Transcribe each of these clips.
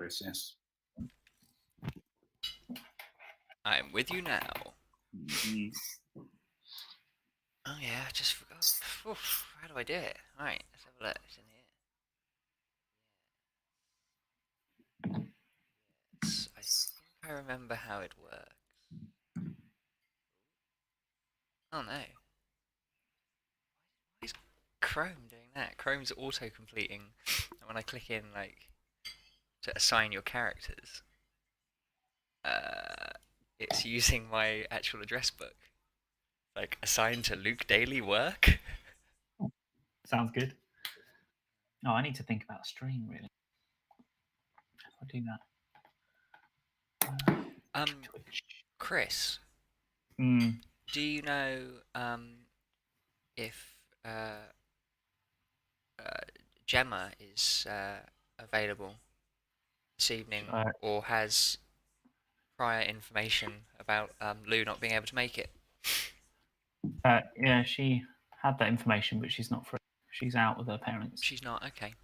Chris, yes. I'm with you now. Mhm. Oh yeah, I just forgot. Oof, how do I do it? Alright, let's have a look. It's in here. I think I remember how it works. Oh no. Why is Chrome doing that? Chrome's auto-completing. And when I click in, like, to assign your characters, it's using my actual address book. Like, assigned to Luke Daily work? Sounds good. Oh, I need to think about a stream, really. I'll do that. Twitch. Chris, Mm. do you know if Gemma is available this evening or has prior information about Lou not being able to make it? Yeah, she had that information, but she's not free. She's out with her parents. She's not. Okay.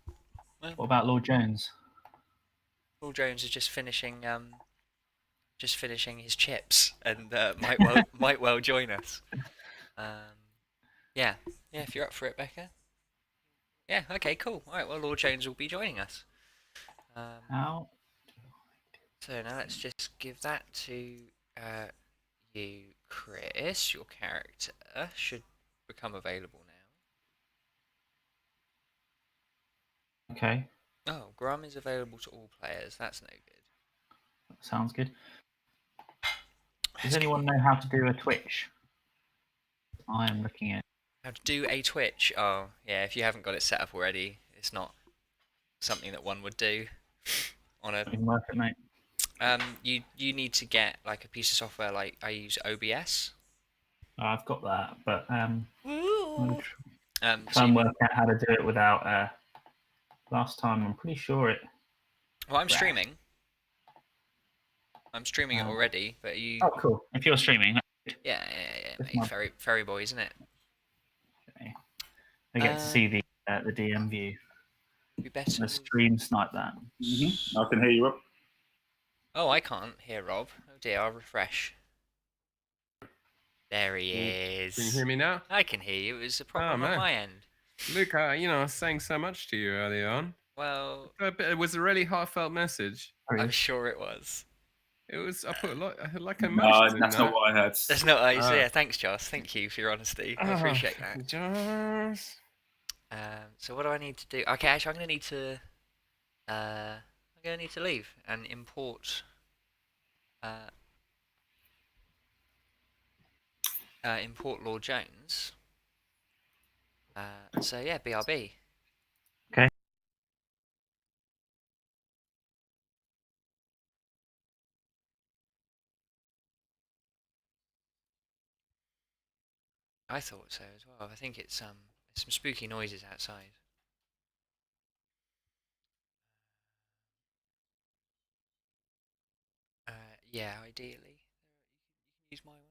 Well, What about Lord Jones? Lord Jones is just finishing his chips and might well join us. Yeah. If you're up for it, Becca. Yeah. Okay. Cool. All right. Well, Lord Jones will be joining us. How? So now let's just give that to you, Chris. Your character should become available now. Okay. Oh, Grum is available to all players. That's no good. Sounds good. Does anyone know how to do a Twitch? I am looking at how to do a Twitch. Oh, yeah. If you haven't got it set up already, it's not something that one would do on a. work it, mate. You need to get like a piece of software. Like I use OBS. I've got that, but so try and work out how to do it without. Last time, I'm pretty sure it. Well, I'm streaming. I'm streaming it already, but you. Oh, cool! If you're streaming. Yeah, mate. Ferry boy, isn't it? Okay. I get to see the DM view. Be better. The stream snipe that. I can hear you up. Oh, I can't hear Rob. Oh dear, I'll refresh. There he is. Can you hear me now? I can hear you. It was a problem on my end. Luke, I was saying so much to you early on. Well, it was a really heartfelt message. I'm sure it was. It was. I put like emotions in that's not what I heard. That's not. Yeah, thanks, Joss. Thank you for your honesty. I appreciate that. Joss. So what do I need to do? Okay, actually, I'm gonna need to leave and import. Import Lord Jones. So yeah, BRB. Okay. I thought so as well. I think it's some spooky noises outside. Yeah, ideally. You can use my ones.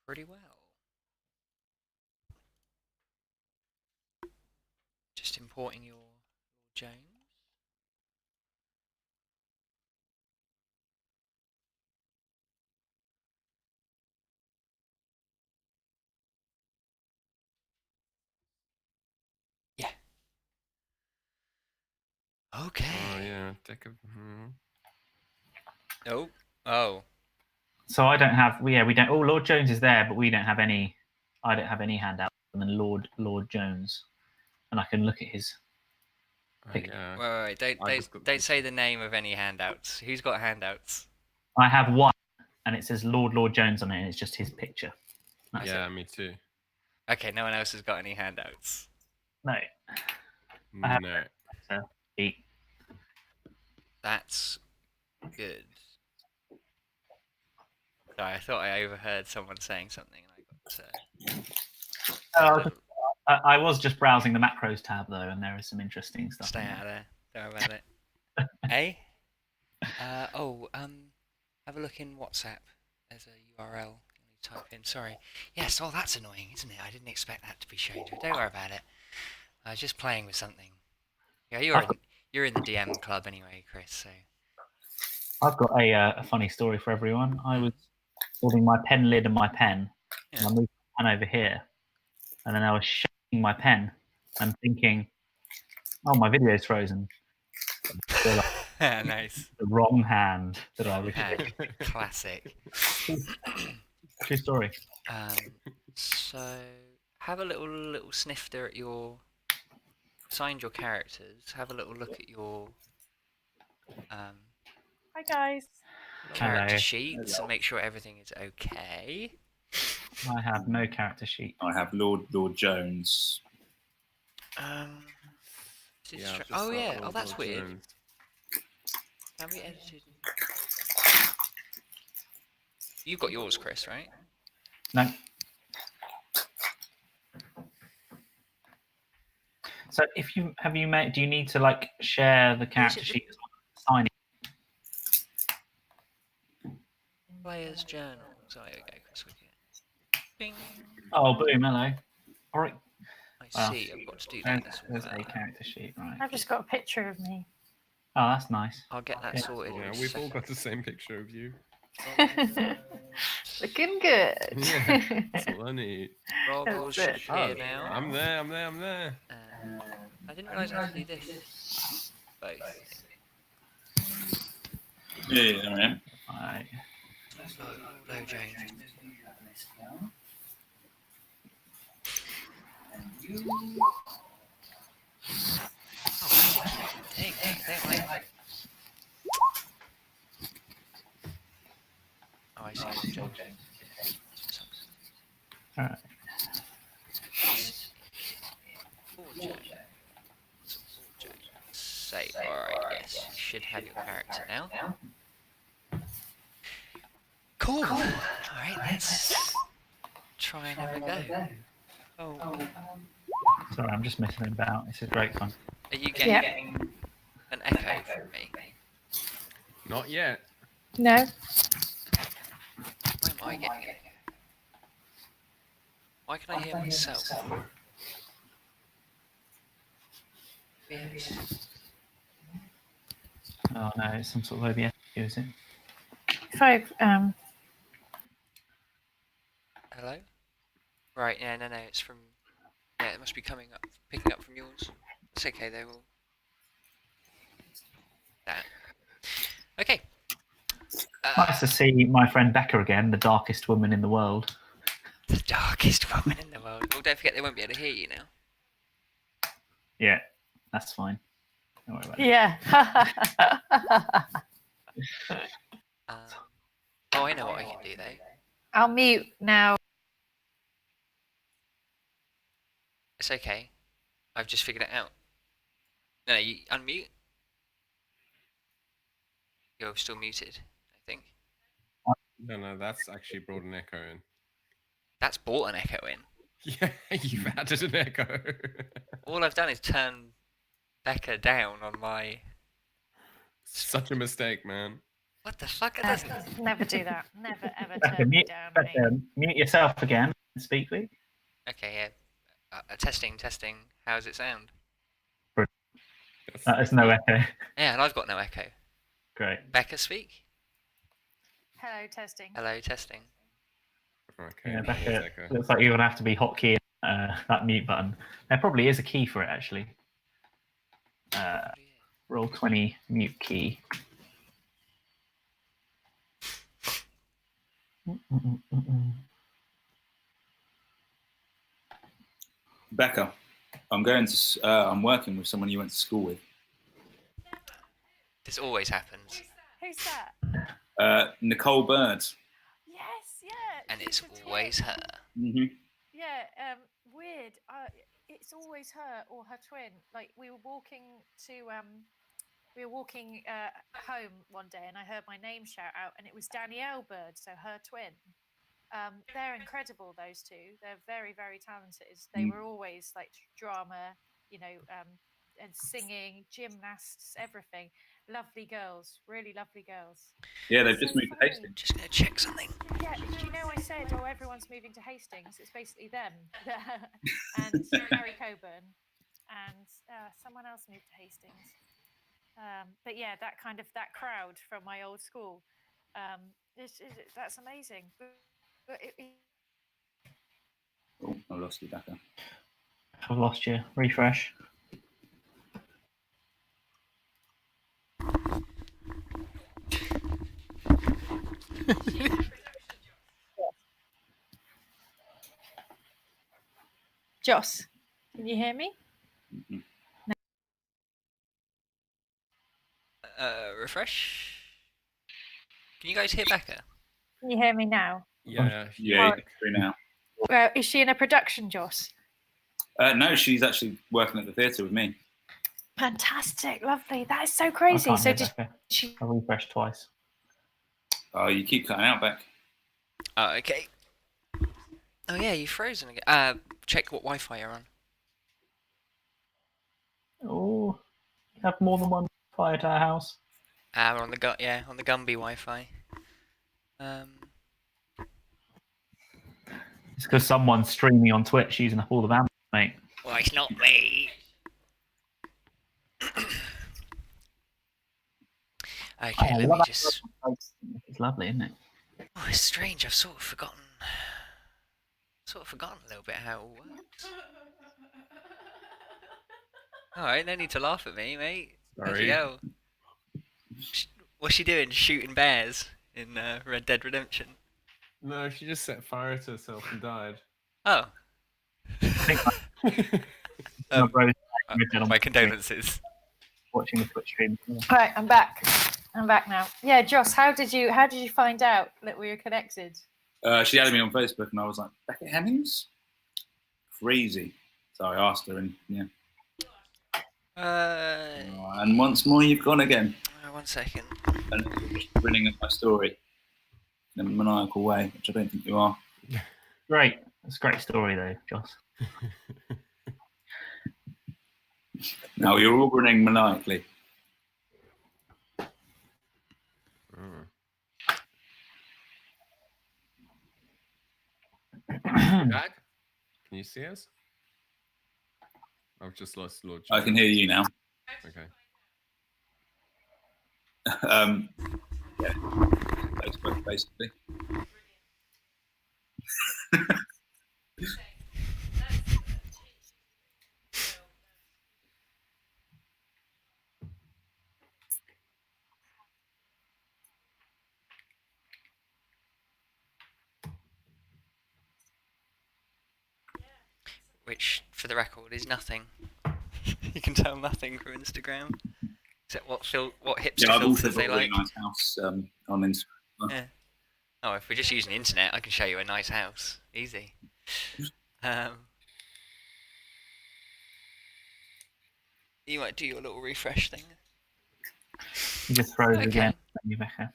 Pretty well. Just importing your Lord Jones. Yeah. Okay. Oh yeah, Oh. So I don't have. We don't. Oh, Lord Jones is there, but we don't have any. I don't have any handout. And then Lord Jones, and I can look at his. Yeah. Wait. Don't say the name of any handouts. Who's got handouts? I have one, and it says Lord Jones on it, and it's just his picture. That's it. Me too. Okay, no one else has got any handouts. No. No. That's good. Sorry, I thought I overheard someone saying something, and I got. I was just browsing the macros tab though, and there is some interesting stuff. Stay out of there. Don't worry about it. Hey. Have a look in WhatsApp. There's a URL you type in. Sorry. Yes. Oh, that's annoying, isn't it? I didn't expect that to be shown to. Don't worry about it. I was just playing with something. Yeah, you're in the DM club anyway, Chris. So I've got a funny story for everyone. I was holding my pen lid and my pen, and I moved my pen over here, and then I was shaking my pen and thinking, "Oh, my video's frozen." nice. The wrong hand that I was. Classic. True story. So have a little snifter at your. Find your characters. Have a little look at your. Hi guys. Character Hello. sheets and make sure everything is okay. I have no character sheet. I have Lord Jones. Oh yeah. Oh, that's weird. Can be edited. You've got yours, Chris, right? No. So if you do you need to like share the character sheet as well as signing? Player's journal. So there we go, Chris Wicket. Bing. Oh, boom! Hello. All right. I see. I've got to do that as well. There's a character sheet, right? I've just got a picture of me. Oh, that's nice. I'll get that sorted. Yeah, we've all got the same picture of you. Looking good. Yeah, that's all I need. Rob should appear now. I'm there. I didn't realise I had to do this. Both. Yeah, I am. Right. No, James. Oh, I see. James. All right. Say, alright, yes. You should have your character now. Cool! Alright, let's try and have a go. Oh. Sorry, I'm just messing about. This is great fun. Are you getting an echo from me? Not yet. No. Why am I getting it? Why can I hear myself? Yes. Oh no, it's some sort of OBS issue, is it? If I Hello? Right, yeah, no, it's from... Yeah, it must be picking up from yours. It's okay, they will... That. Okay. Nice to see my friend Becca again, the darkest woman in the world. The darkest woman in the world. Well, don't forget they won't be able to hear you now. Yeah, that's fine. Don't worry about it. yeah. Oh, I know what I can do, though. I'll mute now. It's okay. I've just figured it out. No, you unmute. You're still muted, I think. No, that's actually brought an echo in. That's brought an echo in. Yeah, you've added an echo. All I've done is turn Becca down on my... Such a mistake, man. What the fuck? It doesn't... Never do that. Never ever Becca, turn me mute, down. Becca, mute yourself again and speak, please. Okay, yeah. Testing. How does it sound? There's no echo. Yeah, and I've got no echo. Great. Becca, speak. Hello, testing. Hello, testing. Okay. Yeah, there's Becca, echo. looks like you're gonna have to be hotkey that mute button. There probably is a key for it actually. Roll 20 mute key. Becca, I'm working with someone you went to school with. This always happens. Who's that? Nicole Bird. Yes, yeah. And she's it's a twin. always her. Mm-hmm. Yeah, weird. It's always her or her twin. Like we were walking home one day, and I heard my name shout out, and it was Danielle Bird, so her twin. They're incredible, those two. They're very, very talented. They were always like drama, and singing, gymnasts, everything. Lovely girls, really lovely girls. Yeah, they've just moved to Hastings. Just gonna check something. Yeah, do you know I said, everyone's moving to Hastings? It's basically them and Harry Coburn and someone else moved to Hastings. But yeah, that crowd from my old school, that's amazing. But Oh, I lost you, Becca. I've lost you. Refresh. Joss, can you hear me? Mm-hmm. Refresh. Can you guys hear Becca? Can you hear me now? Yeah. Yeah, through now. Is she in a production, Joss? No, she's actually working at the theatre with me. Fantastic, lovely. That is so crazy. I can't hear did Becca. she? I refreshed twice. Oh, you keep cutting out, Beck. Oh, okay. Oh yeah, you've frozen again. Check what Wi-Fi you're on. Oh, you have more than one fire at our house. We're on the on the Gumby Wi-Fi. It's because someone's streaming on Twitch using up all the bandwidth, mate. Well, it's not me. Okay, let me just. It's lovely, isn't it? Oh, it's strange. I've sort of forgotten a little bit how it all works. All right, no need to laugh at me, mate. Sorry. Hell. What's she doing? Shooting bears in Red Dead Redemption? No, she just set fire to herself and died. Oh. My condolences. Watching the Twitch stream. All right, I'm back. I'm back now. Yeah, Joss, how did you find out that we were connected? She added me on Facebook, and I was like, Becca Hemmings? Crazy. So I asked her, and yeah. And once more, you've gone again. 1 second. And you're just grinning at my story in a maniacal way, which I don't think you are. Great. That's a great story, though, Joss. No, you're all grinning maniacally. Back? Can you see us? I've just lost Lord. I can hear you now. Okay. Yeah, Facebook, basically. Which, for the record, is nothing. You can tell nothing from Instagram. Except what hipster I've also filters got they a really like. nice house on Instagram. Yeah. Oh, if we're just using the internet, I can show you a nice house. Easy. You might do your little refresh thing. You just froze again, Becca.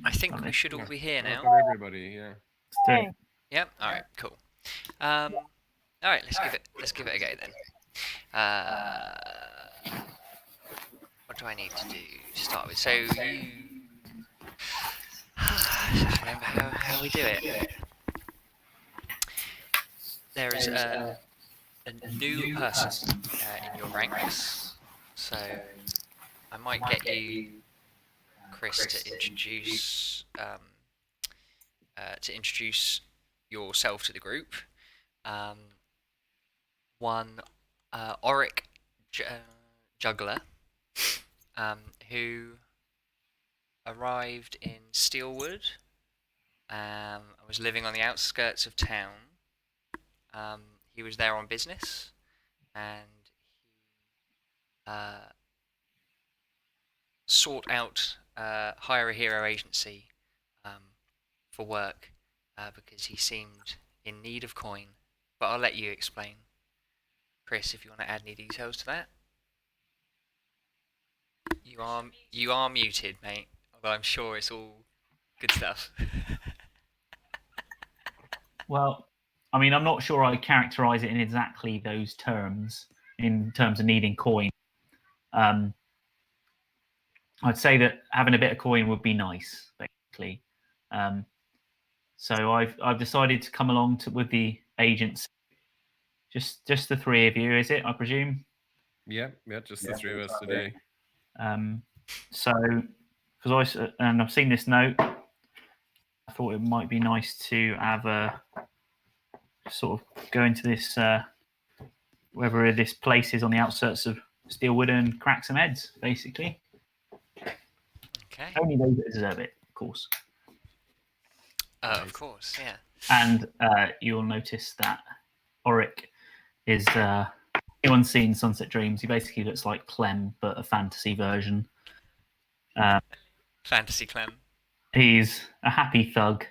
I think we should all be here now. Everybody, yeah. Let's do it. Yep. All right. Cool. All right. Let's give it a go then. What do I need to do to start with? So you. I don't remember how we do it. There is a new person in your ranks, so I might get you, Chris, to introduce yourself to the group. One Auric juggler who arrived in Steelwood. I was living on the outskirts of town. He was there on business, and he sought out H.A.H.A agency for work because he seemed in need of coin. But I'll let you explain, Chris, if you want to add any details to that. You are muted, mate. Although I'm sure it's all good stuff. Well, I mean, I'm not sure I characterize it in exactly those terms, in terms of needing coin. I'd say that having a bit of coin would be nice, basically. So I've decided to come along with the agency Just the three of you, is it? I presume. Yeah, just the Yeah, three of us exactly. today. So, because I've seen this note, I thought it might be nice to have a sort of go into this, whether this place is on the outskirts of Steelwood and crack some heads, basically. Okay. Only those that deserve it, of course. Of course, yeah. And you'll notice that Auric is. Anyone's seen Sunset Dreams? He basically looks like Clem, but a fantasy version. Fantasy Clem. He's a happy thug.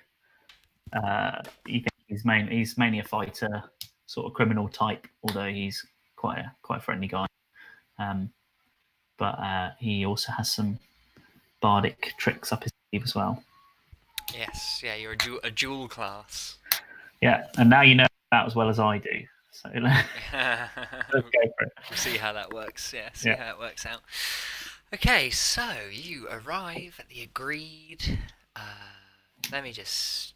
He's mainly a fighter, sort of criminal type, although he's quite a friendly guy. But he also has some bardic tricks up his sleeve as well. Yes, yeah, you're a dual class. Yeah, and now you know that as well as I do. So let's go for it. We'll see how that works. Yeah, Yeah. how it works out. Okay, so you arrive at the agreed. Let me just.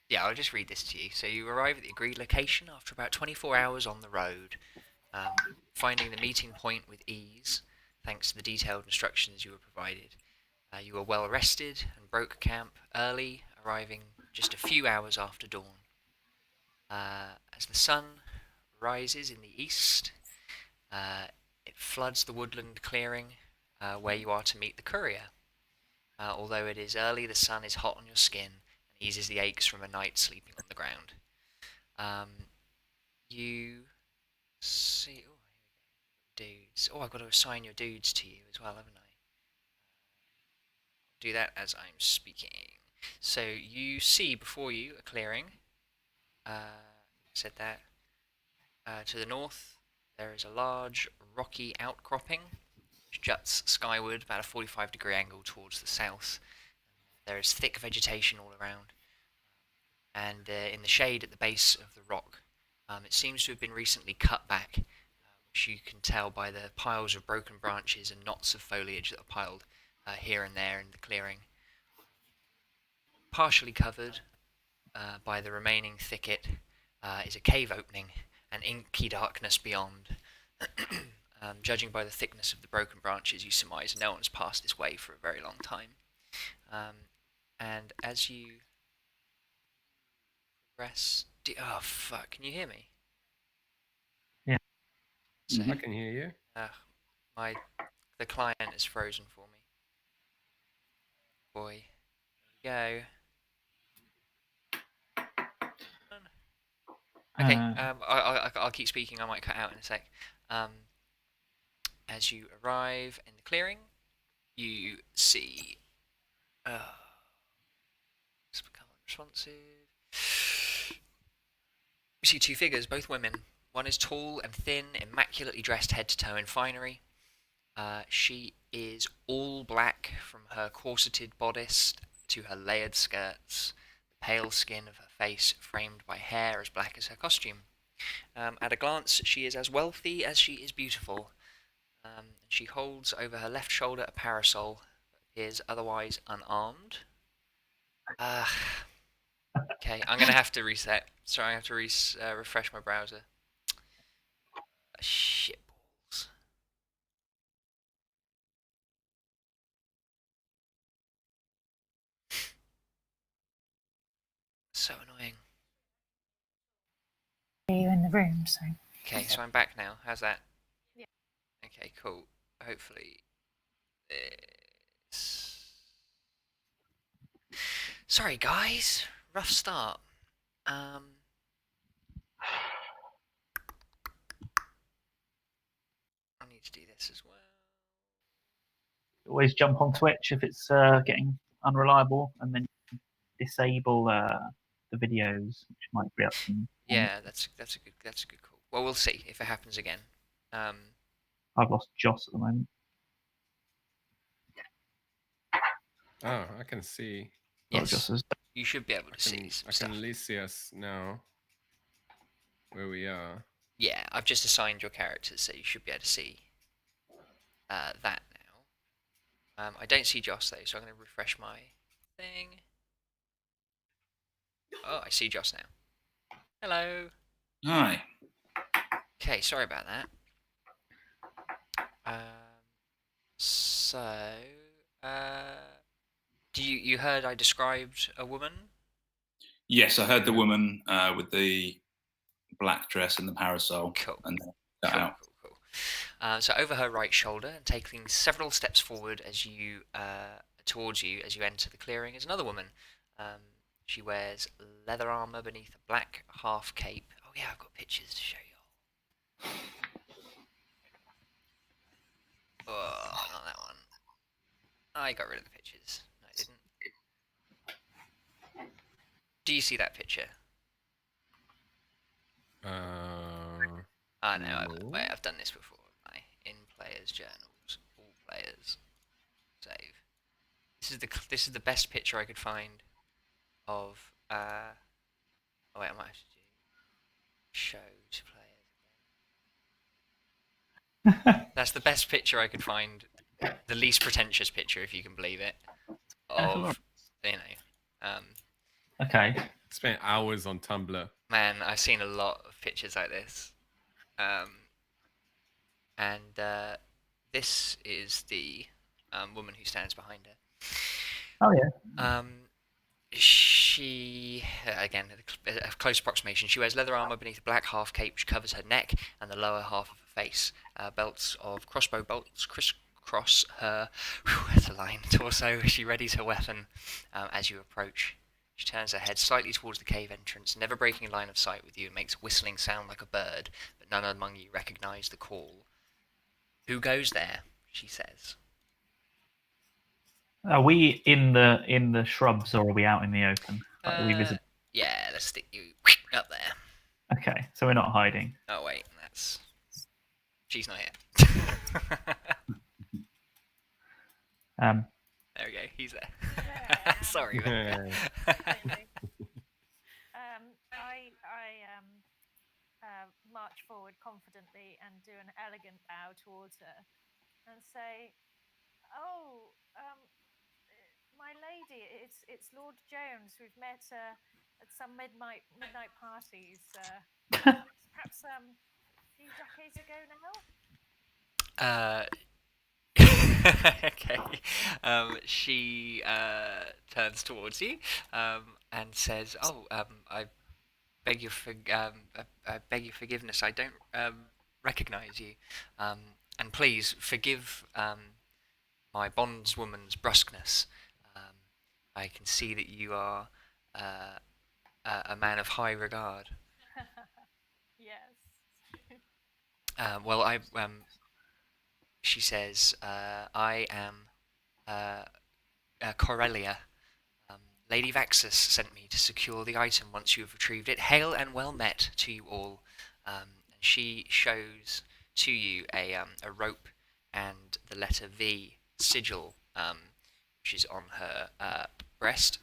Yeah, I'll just read this to you. So you arrive at the agreed location after about 24 hours on the road, finding the meeting point with ease, thanks to the detailed instructions you were provided. You were well rested and broke camp early, arriving just a few hours after dawn. As the sun rises in the east, it floods the woodland clearing where you are to meet the courier. Although it is early, the sun is hot on your skin and eases the aches from a night sleeping on the ground. You see... Oh, here we go. Dudes. Oh, I've got to assign your dudes to you as well, haven't I? Do that as I'm speaking. So you see before you a clearing. Said that. To the north, there is a large rocky outcropping which juts skyward about a 45-degree angle towards the south. There is thick vegetation all around, and in the shade at the base of the rock, it seems to have been recently cut back, which you can tell by the piles of broken branches and knots of foliage that are piled here and there in the clearing. Partially covered by the remaining thicket is a cave opening and inky darkness beyond. Judging by the thickness of the broken branches, you surmise no one's passed this way for a very long time. And as you progress... Oh, fuck, can you hear me? Yeah. So, I can hear you. the client is frozen for me. Boy. Here we go. Okay, I'll keep speaking, I might cut out in a sec. As you arrive in the clearing, you see... It's become unresponsive. You see two figures, both women. One is tall and thin, immaculately dressed head to toe in finery. She is all black from her corseted bodice to her layered skirts, the pale skin of her face framed by hair as black as her costume. At a glance, she is as wealthy as she is beautiful. She holds over her left shoulder a parasol, but appears otherwise unarmed. Okay, I'm going to have to reset. Sorry, I have to refresh my browser. Shit balls. So annoying. You in the room, so. Okay, so I'm back now. How's that? Yeah. Okay, cool. Hopefully this... Sorry guys, rough start. I need to do this as well. Always jump on Twitch if it's getting unreliable, and then disable the videos, which might free up some. Yeah, that's a good call. Well, we'll see if it happens again. I've lost Joss at the moment. Oh, I can see. Yes, Joss is... you should be able to see some I stuff. can at least see us now. Where we are. Yeah, I've just assigned your characters, so you should be able to see that now. I don't see Joss though, so I'm going to refresh my thing. Oh, I see Joss now. Hello. Hi. Okay, sorry about that. So, you heard I described a woman? Yes, I heard the woman with the black dress and the parasol. Cool. And that out. Cool. So over her right shoulder, and taking several steps forward towards you as you enter the clearing, is another woman. She wears leather armor beneath a black half cape. Oh yeah, I've got pictures to show you. Oh, not that one. I got rid of the pictures. No, I didn't. Do you see that picture? Oh no, No. wait, I've done this before. In players' journals, all players save. This is the best picture I could find of. Oh wait, I might have to do show to players. That's the best picture I could find. The least pretentious picture, if you can believe it, of Okay. Spent hours on Tumblr. Man, I've seen a lot of pictures like this, and this is the woman who stands behind her. Oh yeah. She, again, a close approximation. She wears leather armor beneath a black half cape which covers her neck and the lower half of her face. Belts of crossbow bolts crisscross her that's a line, torso. She readies her weapon as you approach. She turns her head slightly towards the cave entrance, never breaking line of sight with you, and makes a whistling sound like a bird, but none among you recognize the call. "Who goes there?" she says. Are we in the shrubs or are we out in the open? Are we visible? Yeah, let's stick you up there. Okay, so we're not hiding. Oh wait, she's not here. There we go. He's there. Sorry. I march forward confidently and do an elegant bow towards her and say, "Oh, my lady, it's Lord Jones. We've met at some midnight parties, perhaps a few decades ago now." Okay. She turns towards you and says, "Oh, I beg your I beg your forgiveness. I don't recognise you, and please forgive my bondswoman's brusqueness. I can see that you are a man of high regard." Yes. Well, she says, "I am Corellia. Lady Vaxus sent me to secure the item once you have retrieved it. Hail and well met to you all." And she shows to you a rope and the letter V sigil, which is on her breast,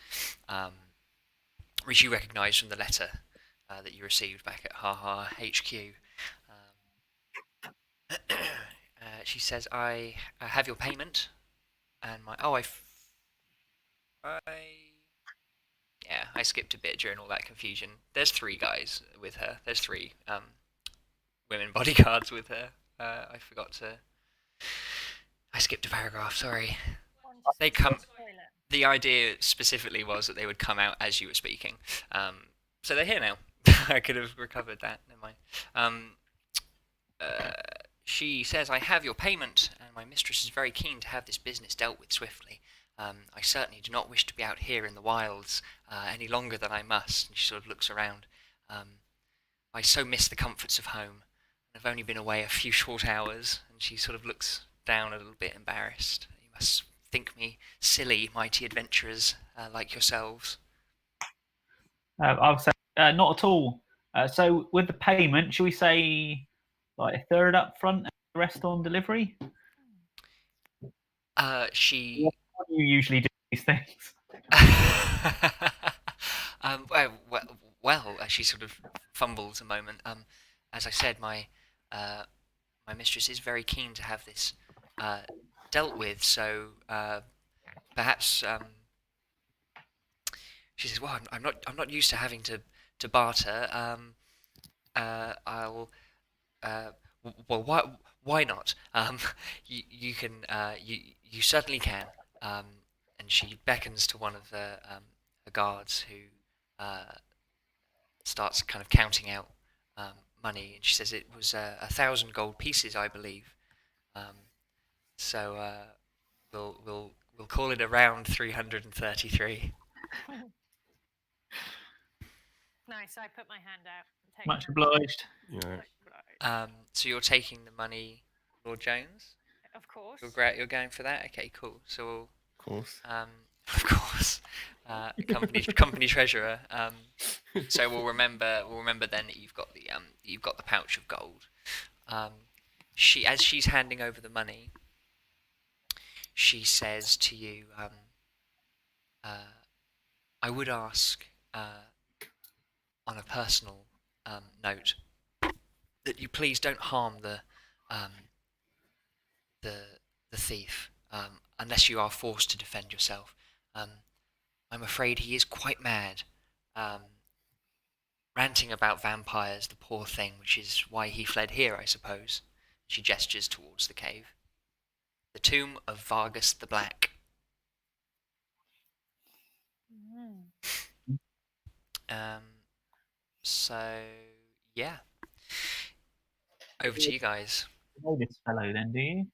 which you recognise from the letter that you received back at H.A.H.A. HQ. She says, "I have your payment, and my I skipped a bit during all that confusion. There's 3 guys with her. There's 3 women bodyguards with her. I forgot to. I skipped a paragraph. Sorry. They come. The idea specifically was that they would come out as you were speaking. So they're here now. I could have recovered that. Never mind. She says, "I have your payment, and my mistress is very keen to have this business dealt with swiftly. I certainly do not wish to be out here in the wilds any longer than I must." And she sort of looks around. "I so miss the comforts of home, and I've only been away a few short hours." And she sort of looks down a little bit embarrassed. "You must think me silly, mighty adventurers like yourselves." I'll say not at all. So with the payment, should we say like a third up front and the rest on delivery? She. How do you usually do these things? She sort of fumbles a moment. As I said, my mistress is very keen to have this dealt with, so perhaps she says, "Well, I'm not used to having to barter. I'll well, why not? You can, you certainly can. And she beckons to one of the guards who starts kind of counting out money, and she says it was 1,000 gold pieces, I believe. Um, so we'll call it around 333. Nice. I put my hand out. And take Much the obliged. Yeah. money. So you're taking the money, Lord Jones? Of course. You're going for that? Okay, cool. So we'll, Of course. of course, company treasurer. So we'll remember then that you've got the pouch of gold. As she's handing over the money, she says to you, I would ask, on a personal note, that you please don't harm um, the the thief, unless you are forced to defend yourself. I'm afraid he is quite mad, um, ranting about vampires, the poor thing, which is why he fled here, I suppose. She gestures towards the cave. The tomb of Vargas the Black. Mm. Um, so, yeah. Over to you guys. You know this fellow, then, do you?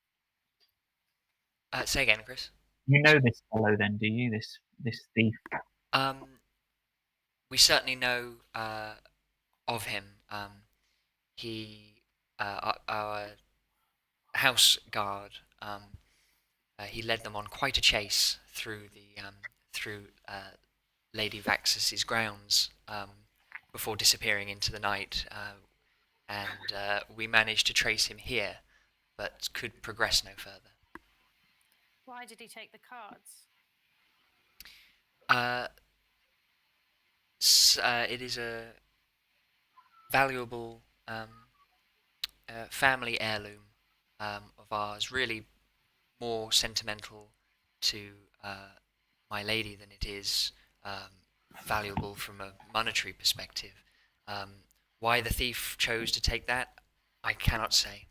Say again, Chris. You know this fellow, then, do you? This thief. We certainly know of him. He, our house guard, he led them on quite a chase through Lady Vaxus's grounds before disappearing into the night, and we managed to trace him here, but could progress no further. Why did he take the cards? It is a valuable family heirloom of ours, really more sentimental to my lady than it is valuable from a monetary perspective. Why the thief chose to take that, I cannot say.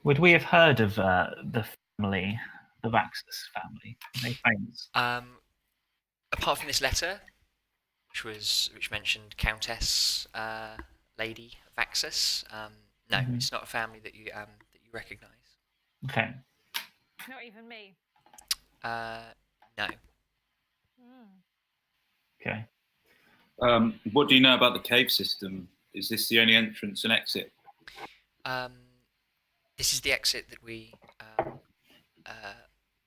Would we have heard of the family, the Vaxus family? Are they famous? Apart from this letter, which mentioned Countess Lady Vaxus, no, Mhm. it's not a family that you recognise. Okay. Not even me. No. Mm. Okay. What do you know about the cave system? Is this the only entrance and exit? This is the exit that we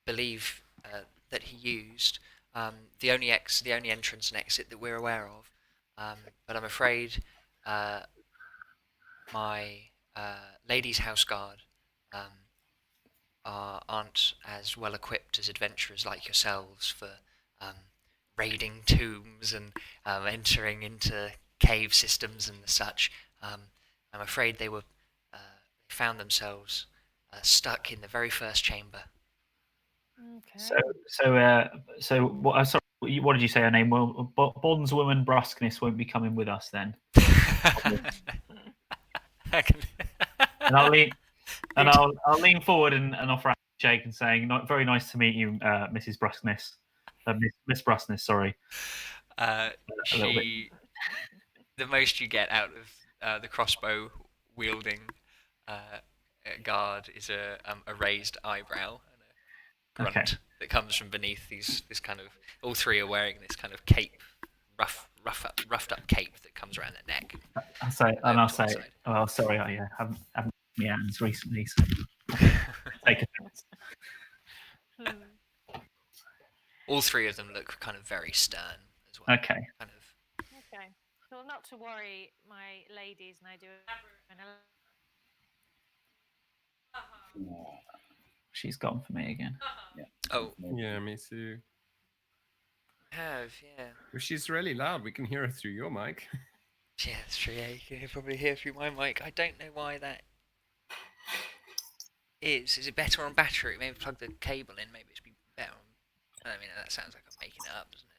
believe that he used. The only entrance and exit that we're aware of. But I'm afraid my lady's house guard aren't as well equipped as adventurers like yourselves for raiding tombs and entering into cave systems and such. I'm afraid they found themselves stuck in the very first chamber. Okay. So what? Sorry, what did you say her name? Well, bondswoman Bruskness won't be coming with us then. And I'll lean forward and offer a handshake and saying, "Very nice to meet you, Mrs. Bruskness, Miss Bruskness. Sorry." A little bit. The most you get out of the crossbow wielding guard is a raised eyebrow and a grunt Okay. that comes from beneath this kind of. All three are wearing this kind of cape, roughed up cape that comes around their neck. I'll say, "Oh, sorry, I haven't my hands recently, so take offence." All three of them look kind of very stern as well. Okay. Kind of. Okay. Well, not to worry, my ladies, and I do. She's gone for me again. Yeah. Oh, Yeah, me too. yeah. Well, she's really loud. We can hear her through your mic. Yeah, that's true. Yeah, you can probably hear through my mic. I don't know why that is. Is it better on battery? Maybe plug the cable in. Maybe it'd be better on. I mean, that sounds like I'm making it up, doesn't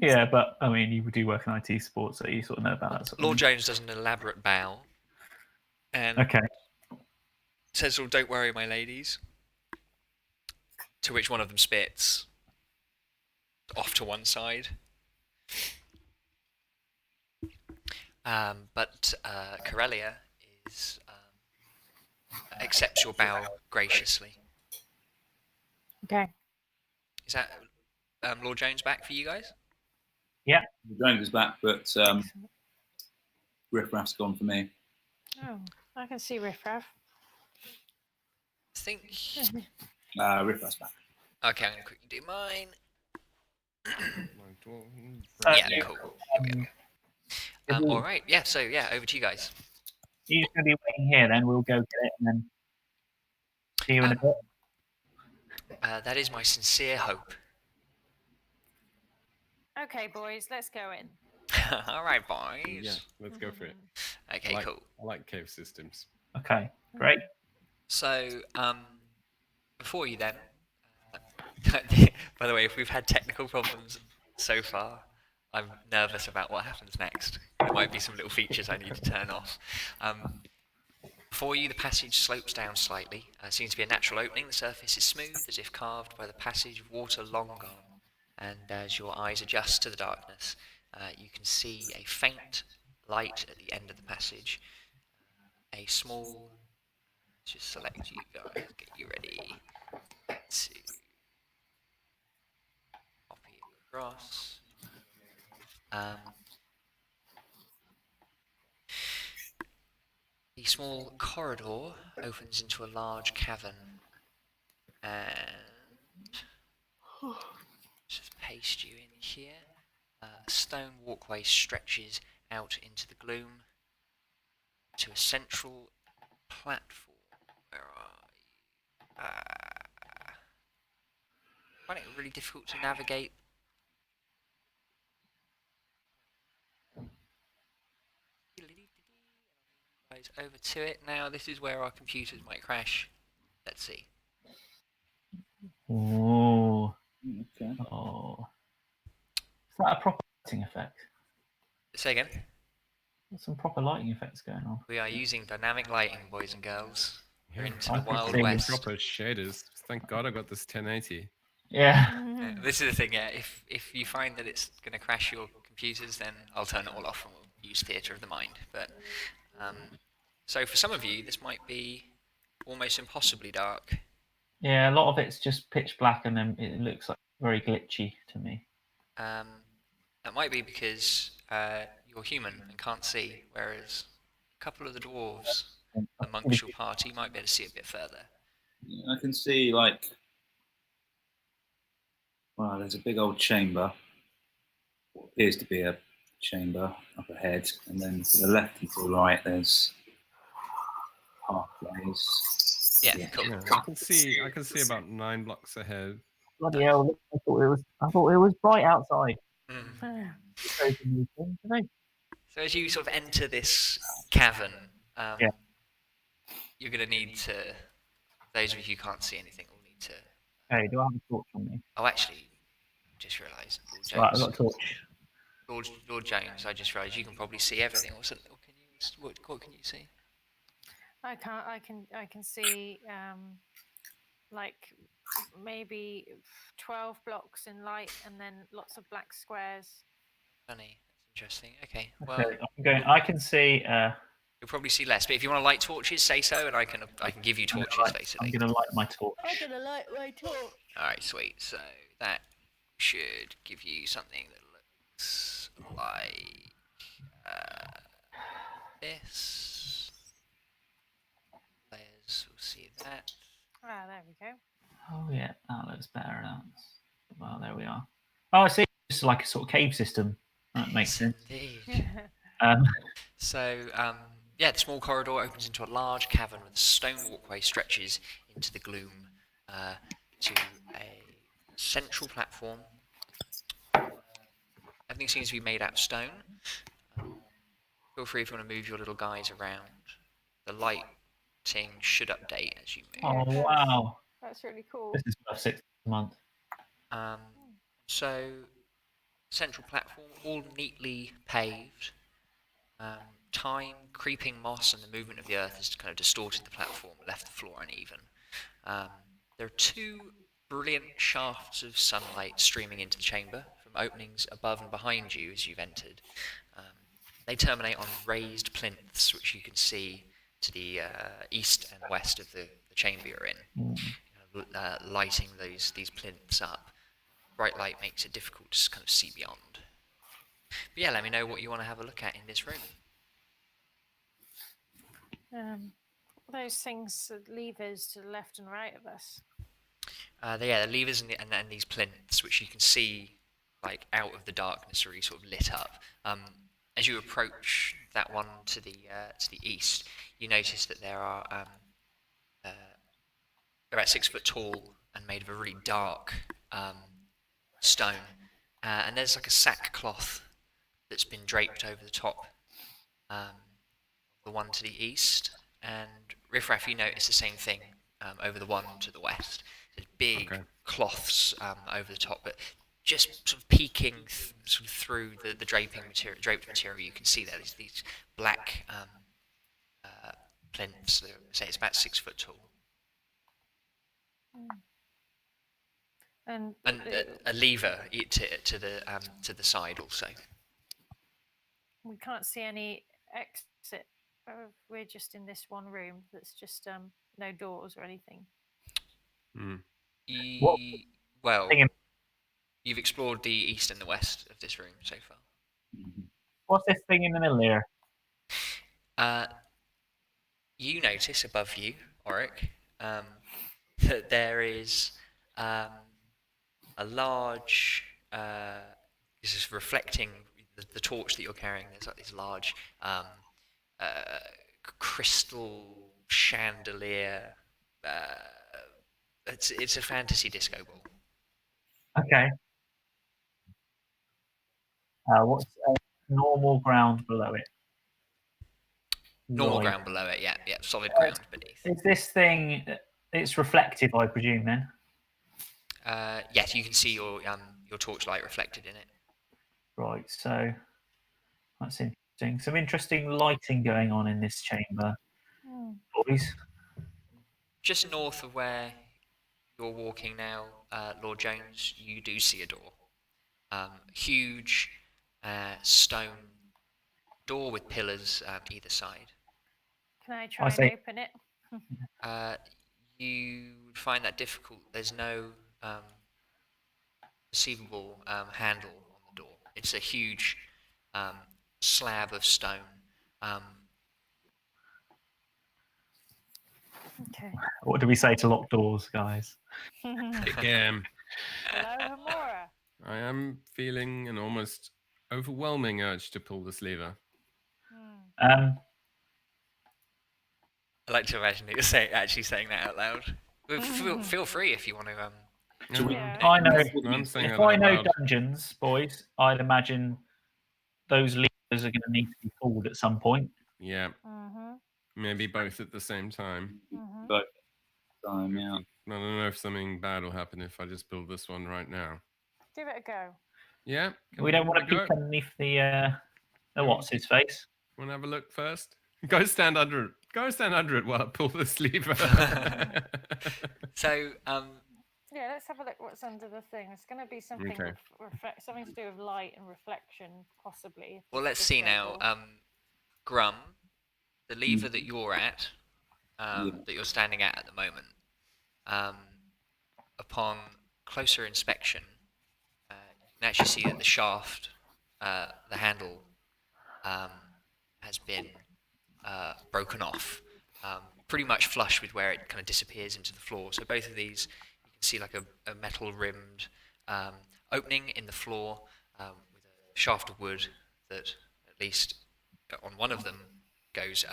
it? Yeah, but I mean, you do work in IT support, so you sort of know about that. Sort of Lord thing. Jones does an elaborate bow. and Okay. says, "Well, don't worry, my ladies." To which one of them spits off to one side. But Corellia is accepts your bow graciously. Okay. Is that Lord Jones back for you guys? Jones is back, but Excellent. Riff Raff's gone for me. Oh, I can see Riff Raff. I think. Riff Raff's back. Okay, I'm gonna quickly do mine. My dwarf- Yeah, Yeah. cool. Here we go. All right. Yeah. So yeah, over to you guys. You're just going to be waiting here, then we'll go get it and then see you in a bit. That is my sincere hope. Okay, boys, let's go in. All right, boys. Yeah, let's go for it. Okay, cool. I like cave systems. Okay, great. So, before you then, by the way, if we've had technical problems so far, I'm nervous about what happens next. There might be some little features I need to turn off. Before you, the passage slopes down slightly. Seems to be a natural opening. The surface is smooth, as if carved by the passage of water long gone. And as your eyes adjust to the darkness, you can see a faint light at the end of the passage. A small... Just select you guys, get you ready to copy across. The small corridor opens into a large cavern, and just paste you in here. A stone walkway stretches out into the gloom to a central platform. Where are you? I find it really difficult to navigate. Guys, over to it now. This is where our computers might crash. Let's see. Oh. Okay. Oh. Is that a proper lighting effect? Say again. There's some proper lighting effects going on. We are using dynamic lighting, boys and girls. We're into I the can Wild see West. Proper shaders. Thank God I got this 1080. Yeah. This is the thing, yeah. If you find that it's going to crash your computers, then I'll turn it all off and we'll use theatre of the mind. But so for some of you, this might be almost impossibly dark. Yeah, a lot of it's just pitch black and then it looks like very glitchy to me. That might be because you're human and can't see, whereas a couple of the dwarves amongst your party might be able to see a bit further. I can see, like, wow, there's a big old chamber. What appears to be a chamber up ahead, and then to the left and to the right, there's pathways. Yeah, cool. Yeah, I can see about 9 blocks ahead. Bloody hell! I thought it was bright outside. Mm. So as you sort of enter this cavern, Yeah. you're going to need to, those of you who can't see anything will need to... Hey, do I have a torch on me? Oh, actually, just realised, Lord Jones. Right, I've got a torch. Lord Jones, I just realised you can probably see everything. Or something. Can you, what can you see? I can't. I can see like maybe 12 blocks in light, and then lots of black squares. Funny. That's interesting. Okay. Well, Okay, I can see. You'll probably see less. But if you want to light torches, say so, and I can give you torches later. I'm gonna light my torch. I'm gonna light my torch. All right, sweet. So that should give you something that looks like this. Players will see that. Ah, there we go. Oh yeah, that looks better. Well, there we are. Oh, I see. It's like a sort of cave system. That makes sense. Indeed. Um, So, yeah, the small corridor opens into a large cavern with a stone walkway stretches into the gloom to a central platform. Everything seems to be made out of stone. Feel free if you want to move your little guys around. The lighting should update as you move. oh wow, That's really cool. this is worth 6 months. So, central platform, all neatly paved. time, creeping moss and the movement of the earth has kind of distorted the platform, left the floor uneven. There are two brilliant shafts of sunlight streaming into the chamber from openings above and behind you as you've entered. They terminate on raised plinths, which you can see to the east and west of the chamber you're in, lighting these plinths up. Bright light makes it difficult to kind of see beyond. But yeah, let me know what you want to have a look at in this room. Those things, levers to the left and right of us. The levers and these plinths, which you can see like out of the darkness, are really sort of lit up. As you approach that one to the east, you notice that there are about 6 foot tall and made of a really dark stone, and there's like a sackcloth that's been draped over the top. The one to the east, and Riffraff, you notice the same thing over the one to the west. There's big cloths over the top, but just sort of peeking sort of through the draped material, you can see there these black plinths. Say it's about 6 foot tall, and a lever to the side also. We can't see any exit. We're just in this one room that's just no doors or anything. Well, you've explored the east and the west of this room so far. What's this thing in the middle here? You notice above you, Auric, that there is a large. This is reflecting the torch that you're carrying. There's like this large crystal chandelier. It's a fantasy disco ball. Okay. What's normal ground below it? Normal ground below it, yeah, solid ground beneath. Is this thing? It's reflective, I presume. Then. Yes, you can see your torchlight reflected in it. Right. So that's interesting. Some interesting lighting going on in this chamber, boys. Just north of where you're walking now, Lord Jones, you do see a door. Huge stone door with pillars either side. Can I try and open it? You would find that difficult. There's no perceivable handle on the door. It's a huge slab of stone. Okay. What do we say to locked doors, guys? Hello, Hamora. I am feeling an almost overwhelming urge to pull this lever. I like to imagine that you're actually saying that out loud. Feel free if you want to. I know. If I know dungeons, boys, I'd imagine those levers are going to need to be pulled at some point. Yeah. Maybe both at the same time. Both at the time, yeah. I don't know if something bad will happen if I just pull this one right now. Give it a go. Yeah. We don't want to peek underneath the what's his face. Want to have a look first? Go stand under it. Go stand under it while I pull this lever. So, yeah, let's have a look what's under the thing. It's going to be something something to do with light and reflection, possibly. Well, let's see now. Grum, the lever that you're at, that you're standing at the moment, upon closer inspection, you can actually see that the shaft, the handle, has been broken off, pretty much flush with where it kind of disappears into the floor. So both of these, you can see like a metal rimmed opening in the floor with a shaft of wood that, at least on one of them, goes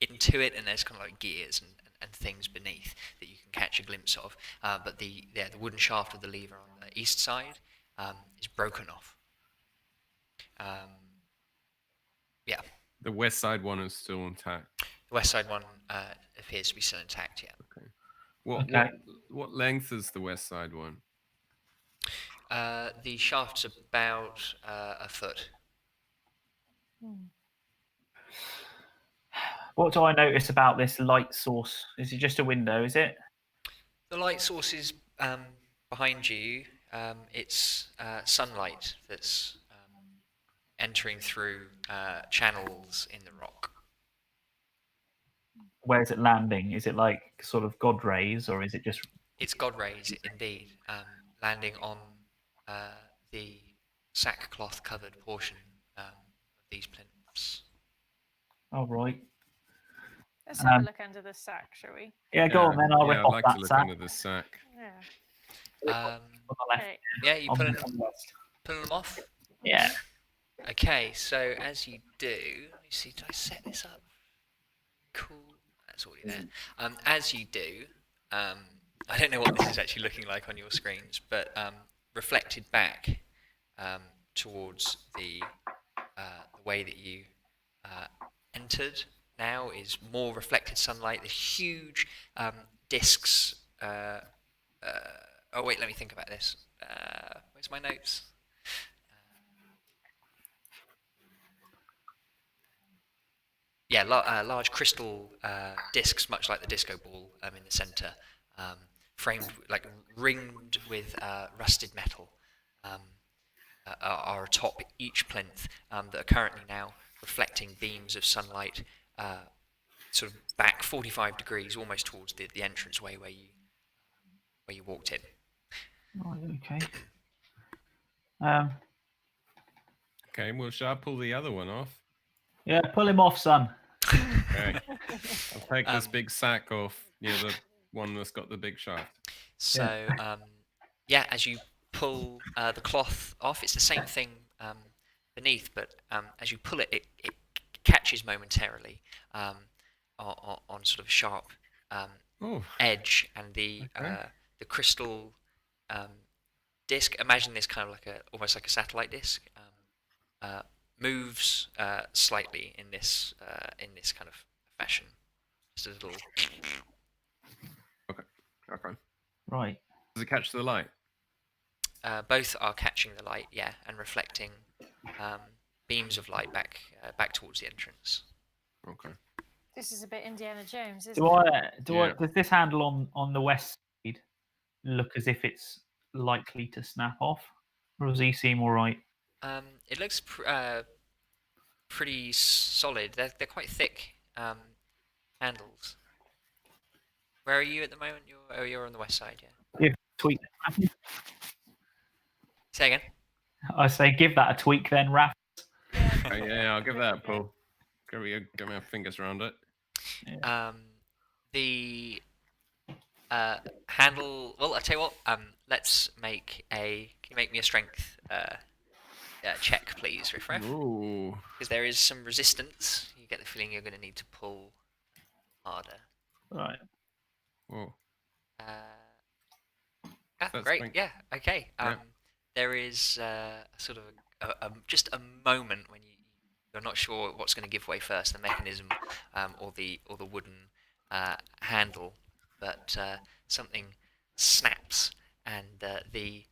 into it, and there's kind of like gears and things beneath that you can catch a glimpse of. But the wooden shaft of the lever on the east side is broken off. Yeah. The west side one is still intact. The west side one appears to be still intact, yeah. Okay. What length is the west side one? The shaft's about a foot. What do I notice about this light source? Is it just a window? Is it? The light source is behind you. It's sunlight that's entering through channels in the rock. Where is it landing? Is it like sort of God rays, or is it just? It's God rays, indeed, landing on the sackcloth-covered portion of these plinths. Oh right. Let's have a look under the sack, shall we? Yeah, go on then. I'll rip I'd off like that to look sack. under the sack. Yeah. On the left. Okay. Yeah, you On pulling the left. them off? Yeah. Okay, so as you do, let me see, did I set this up? Cool, that's already there. As you do, I don't know what this is actually looking like on your screens, but reflected back towards the way that you entered now is more reflected sunlight. The huge discs. Oh wait, let me think about this. Where's my notes? Yeah, large crystal discs, much like the disco ball in the centre, framed, like ringed with rusted metal, are atop each plinth that are currently now reflecting beams of sunlight, sort of back 45 degrees, almost towards the entranceway where you walked in. Right, okay. Okay, well, shall I pull the other one off? Yeah, pull him off, son. Okay. I'll take this big sack off. Yeah, the one that's got the big shaft. So, yeah, as you pull the cloth off, it's the same thing beneath, but as you pull it, it catches momentarily on sort of a sharp edge, and the crystal disc. Imagine this kind of like almost like a satellite disc. Moves slightly in this kind of fashion. Just a little. Okay. Right. Does it catch the light? Both are catching the light, yeah, and reflecting beams of light back towards the entrance. Okay. This is a bit Indiana Jones, isn't Do it? I? Does this handle on the west side look as if it's likely to snap off, or does he seem all right? It looks pretty solid. They're quite thick handles. Where are you at the moment? You're on the west side, yeah. Give tweak. Say again. I say give that a tweak then, Raph. Yeah, I'll give that a pull. Get my fingers around it. The handle. Well, I tell you what. Let's make a. Can you make me a strength check, please, Riffraff? Ooh. Because there is some resistance. You get the feeling you're going to need to pull harder. Right. Whoa. Great. Strength. Yeah. Okay. Yeah. There is sort of just a moment when you're not sure what's going to give way first, the mechanism or the wooden handle, but something snaps and the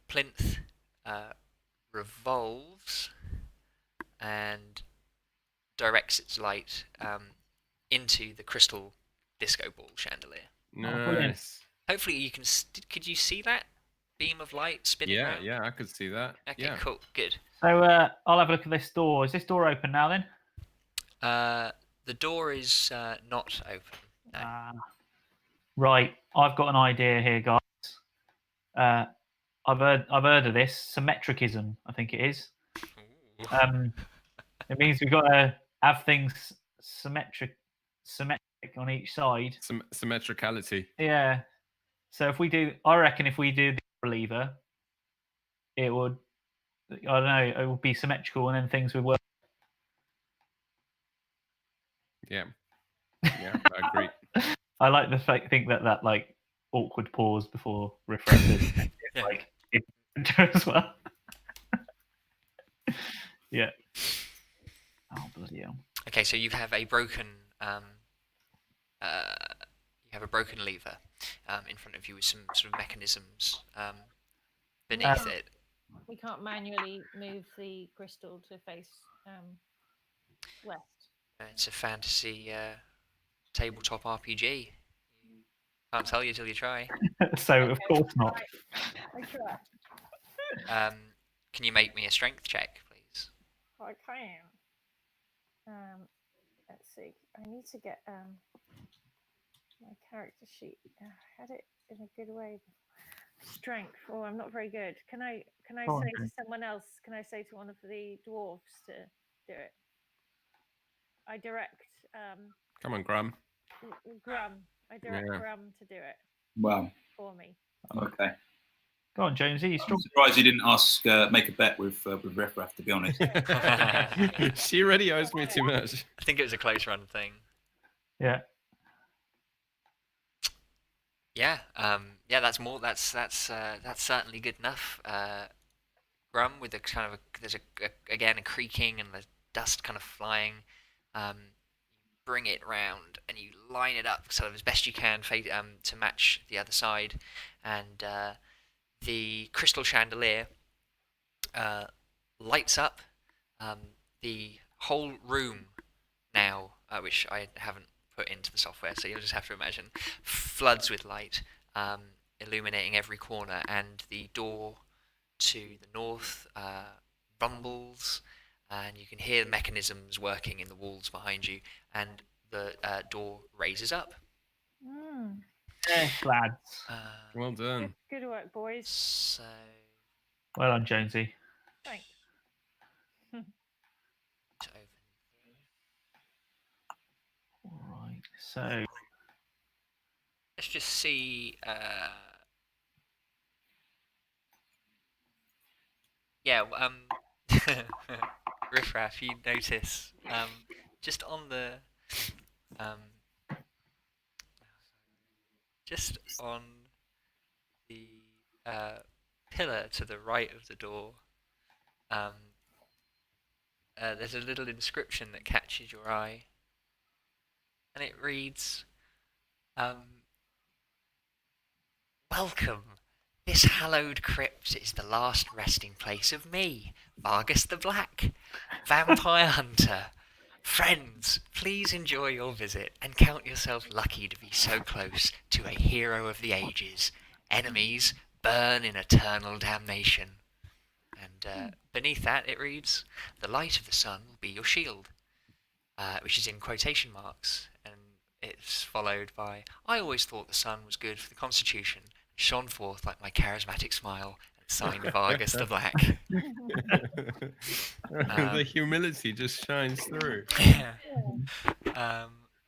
plinth revolves and directs its light into the crystal disco ball chandelier. Nice. Hopefully you can. Could you see that beam of light spinning around? Yeah, I could see that. Okay, Yeah. cool, good. So I'll have a look at this door. Is this door open now then? The door is not open. No. Right. I've got an idea here, guys. I've heard of this symmetricism. I think it is. It means we've got to have things symmetric on each side. Symmetricality. Yeah. So I reckon if we do the lever, it would. I don't know. It would be symmetrical, and then things would work. Yeah. Yeah, I agree. I like the think that like awkward pause before refreshers. Yeah. Like as well. Yeah. Oh bloody hell. Okay, so you have a broken lever in front of you with some sort of mechanisms beneath it. We can't manually move the crystal to face west. It's a fantasy tabletop RPG. Can't tell you till you try. So of course not. I try. Can you make me a strength check, please? I can. Let's see. I need to get my character sheet. I had it in a good way. Strength. Oh, I'm not very good. Can I Go on, say to Jane. someone else? Can I say to one of the dwarves to do it? I direct Come on, Graham. Grum. I direct Yeah. Grum to do it Wow. for me. Okay. Go on, Jonesy. You I'm strong. surprised you didn't ask, make a bet with Riff-Raff, to be honest. She already owes me too much. I think it was a close run thing. Yeah. Yeah, that's more. That's certainly good enough. Grum with a kind of there's again a creaking and the dust kind of flying. You bring it round and you line it up sort of as best you can to match the other side, and the crystal chandelier lights up the whole room now, which I haven't put into the software, so you'll just have to imagine, floods with light, illuminating every corner, and the door to the north rumbles, and you can hear the mechanisms working in the walls behind you, and the door raises up. Yes, lads. Well done. Good work, boys. So, Well done, Jonesy. Thanks. to open. All right. So Let's just see. Yeah. Riffraff, you notice just on the um, just on the pillar to the right of the door, there's a little inscription that catches your eye, and it reads, "Welcome. This hallowed crypt is the last resting place of me, Vargas the Black, vampire hunter. Friends, please enjoy your visit and count yourself lucky to be so close to a hero of the ages. Enemies, burn in eternal damnation." And beneath that it reads, "The light of the sun will be your shield," which is in quotation marks, and it's followed by, "I always thought the sun was good for the constitution, and shone forth like my charismatic smile, and signed Vargas the Black." The humility just shines through. Yeah.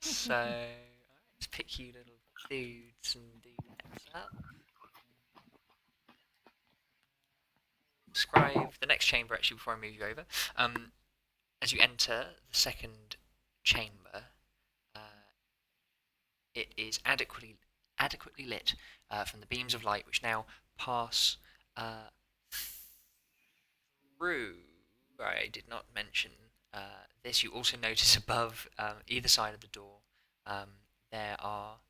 So let's pick you little dudes and dudettes up. Describe the next chamber actually before I move you over. As you enter the second chamber, it is adequately lit from the beams of light which now pass through. I did not mention this. You also notice above either side of the door there are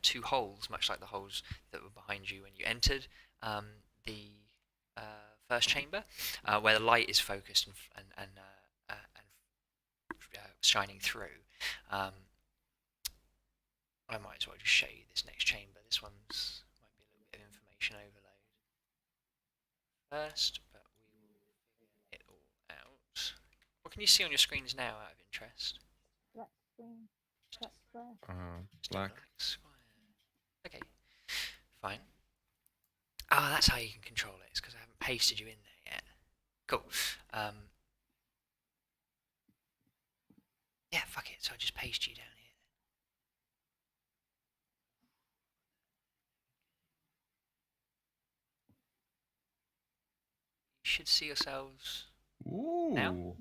two holes, much like the holes that were behind you when you entered the first chamber, where the light is focused and shining through. I might as well just show you this next chamber. This one's might be a little bit of information overload first, but we will figure it all out. What can you see on your screens now, out of interest? Black screen. Black square. Black. Square. Okay, fine. Ah, that's how you can control it. It's because I haven't pasted you in there yet. Cool. Yeah, fuck it. So I just paste you down here. You should see yourselves Ooh. now.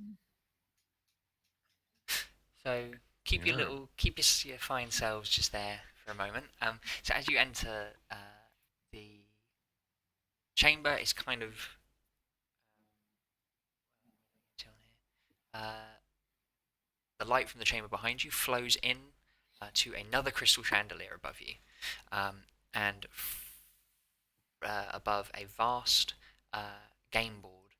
So keep Yeah. keep your fine selves just there for a moment. So as you enter the chamber, it's kind of the light from the chamber behind you flows in to another crystal chandelier above you, and above a vast game board.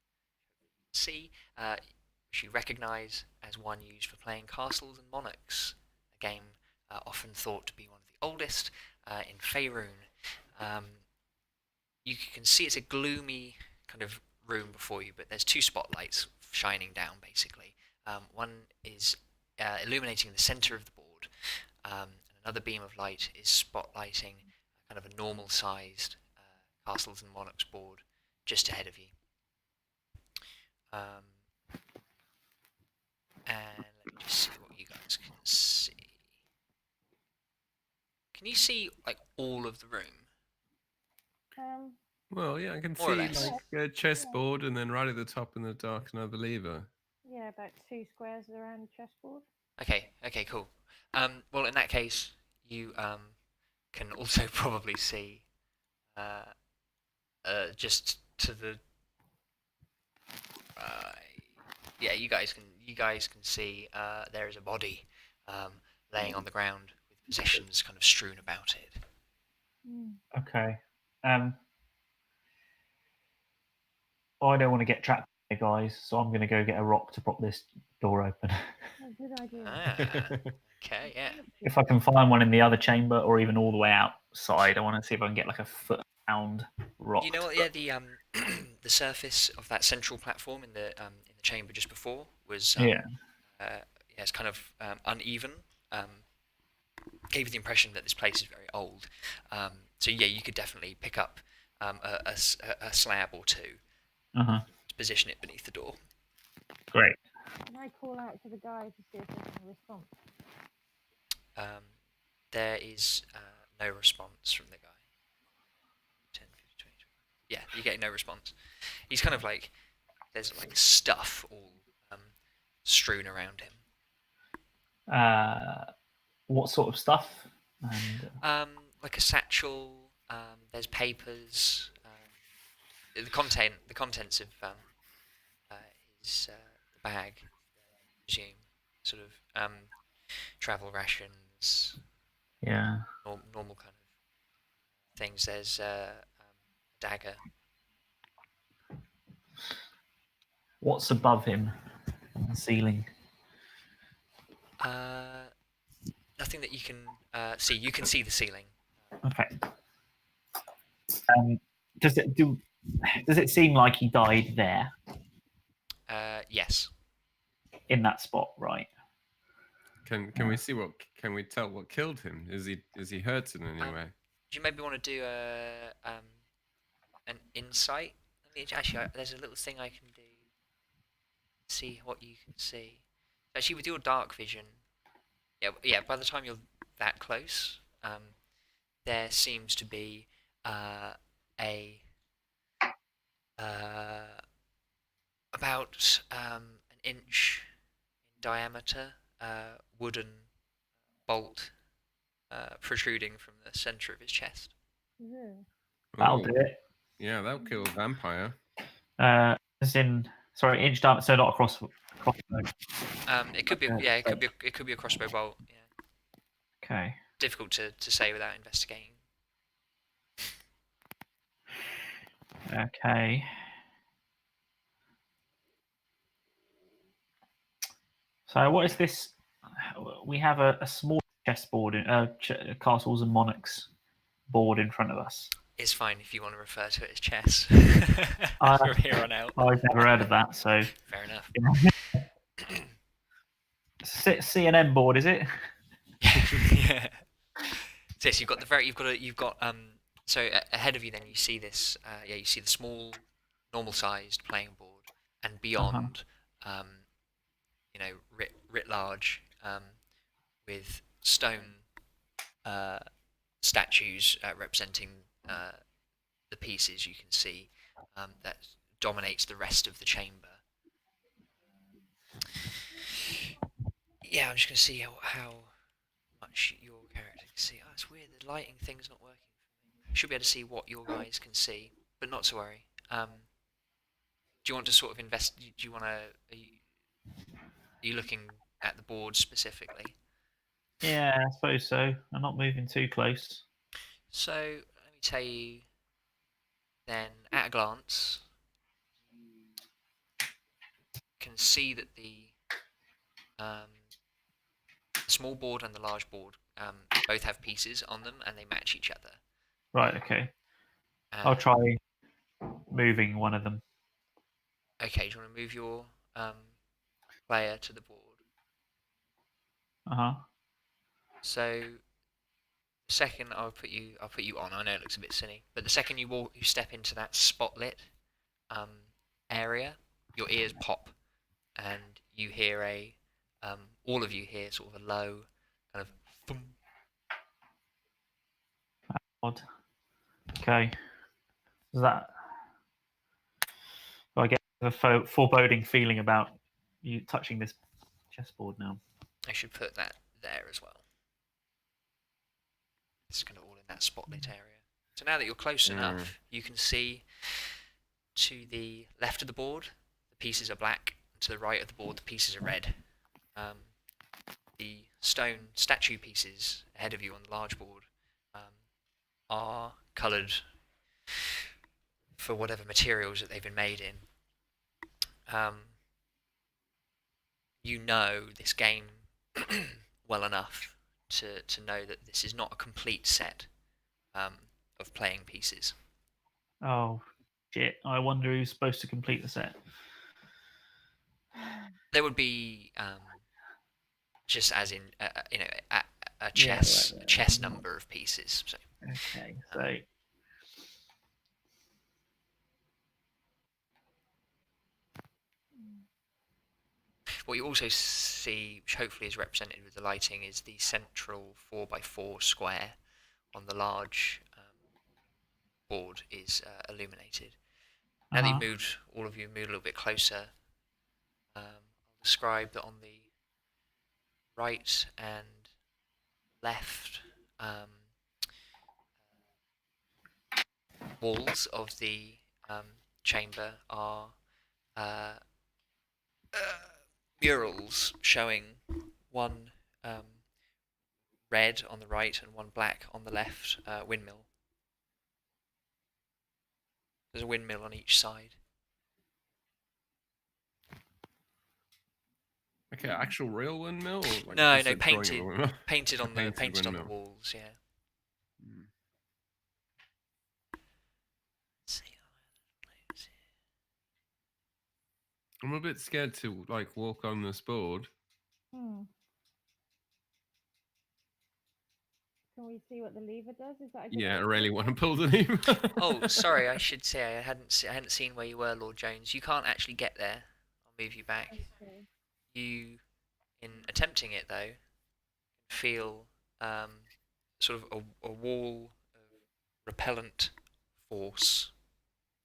See, which you recognise as one used for playing Castles and Monarchs, a game often thought to be one of the oldest in Faerun. You can see it's a gloomy kind of room before you, but there's two spotlights shining down basically. One is illuminating the center of the board, and another beam of light is spotlighting kind of a normal sized Castles and Monarchs board just ahead of you. And let me just see what you guys can see. Can you see like all of the room? Well, yeah, I can More or see less. like a chessboard, and then right at the top in the dark, another lever. Yeah, about 2 squares around the chessboard. Okay, cool. Well, in that case, you can also probably see just to the yeah, you guys can see there is a body laying on the ground with possessions kind of strewn about it. Okay. I don't want to get trapped here, guys, so I'm going to go get a rock to prop this door open. Oh, good idea. Okay, yeah. If I can find one in the other chamber or even all the way outside, I want to see if I can get like a foot pound rock. You know what? Yeah, the the surface of that central platform in the chamber just before was Yeah. it's kind of uneven. Gave you the impression that this place is very old. So yeah, you could definitely pick up a slab or two Uh-huh. to position it beneath the door. Great. Can I call out to the guy to see if there's a response? There is no response from the guy. 10, 15, 20, 25. Yeah, you get no response. He's kind of like, there's like stuff all strewn around him. What sort of stuff? And Like a satchel. There's papers. The contents of his the bag, I presume, sort of travel rations. yeah. Normal kind of things. There's a dagger. What's above him on the ceiling? Nothing that you can see. You can see the ceiling. Okay. Does it seem like he died there Yes. in that spot, right? Can we see what? Can we tell what killed him? Is he hurt in any way? Do you maybe want to do an insight? Actually, there's a little thing I can do. See what you can see. Actually, with your dark vision, yeah. By the time you're that close, there seems to be a about an inch in diameter wooden bolt protruding from the center of his chest. That'll Oh, do it. yeah, that'll kill a vampire. As in, sorry, inch diameter, so not across. It could be, yeah, it could be a crossbow bolt. Yeah. Okay. Difficult to say without investigating. Okay. So what is this? We have a small chessboard, castles and monarchs board in front of us. It's fine if you want to refer to it as chess from here on out. I've never heard of that, so Fair enough. CNN board, is it? Yeah. So yes, you've got so ahead of you then you see this you see the small normal sized playing board, and beyond writ large with stone statues representing the pieces you can see that dominates the rest of the chamber. Yeah, I'm just going to see how much your character can see. Oh, it's weird. The lighting thing's not working for me. I should be able to see what your guys can see, but not to worry. Do you want to sort of invest? Do you want to? Are you looking at the board specifically? Yeah, I suppose so. I'm not moving too close. So let me tell you. Then, at a glance, you can see that the the small board and the large board both have pieces on them, and they match each other. Right. Okay. I'll Um, try moving one of them. Okay, do you want to move your player to the board? Uh huh. So the second I'll put you on. I know it looks a bit silly, but the second you step into that spotlit um, area, your ears pop, and you hear all of you hear sort of a low kind of thump. Odd. Okay. Is that? Do I get a foreboding feeling about you touching this chessboard now? I should put that there as well. It's kind of all in that spotlit area. So now that you're close enough, you can see to the left of the board, the pieces are black. To the right of the board, the pieces are red. The stone statue pieces ahead of you on the large board are coloured for whatever materials that they've been made in. You know this game well enough to know that this is not a complete set of playing pieces. Oh shit! I wonder who's supposed to complete the set. There would be just as in a Yeah, chess right, a chess number of pieces. So Okay, so what you also see, which hopefully is represented with the lighting, is the central 4x4 square on the large board is illuminated. Now that you've moved, all of you moved a little bit closer, I'll describe that on the right and left walls of the chamber are uh, murals showing one red on the right and one black on the left windmill. There's a windmill on each side. Okay, actual real windmill? Or like No, just no, a drawing of a windmill? painted on the Painted painted on the windmill. walls. Yeah. Hmm. Let's see. I'm a bit scared to like walk on this board. Hmm. Can we see what the lever does? Is that a good Yeah, I idea? really want to pull the lever. Oh, sorry. I should say I hadn't seen where you were, Lord Jones. You can't actually get there. I'll move you back. Okay. You, in attempting it though, feel sort of a wall of repellent force.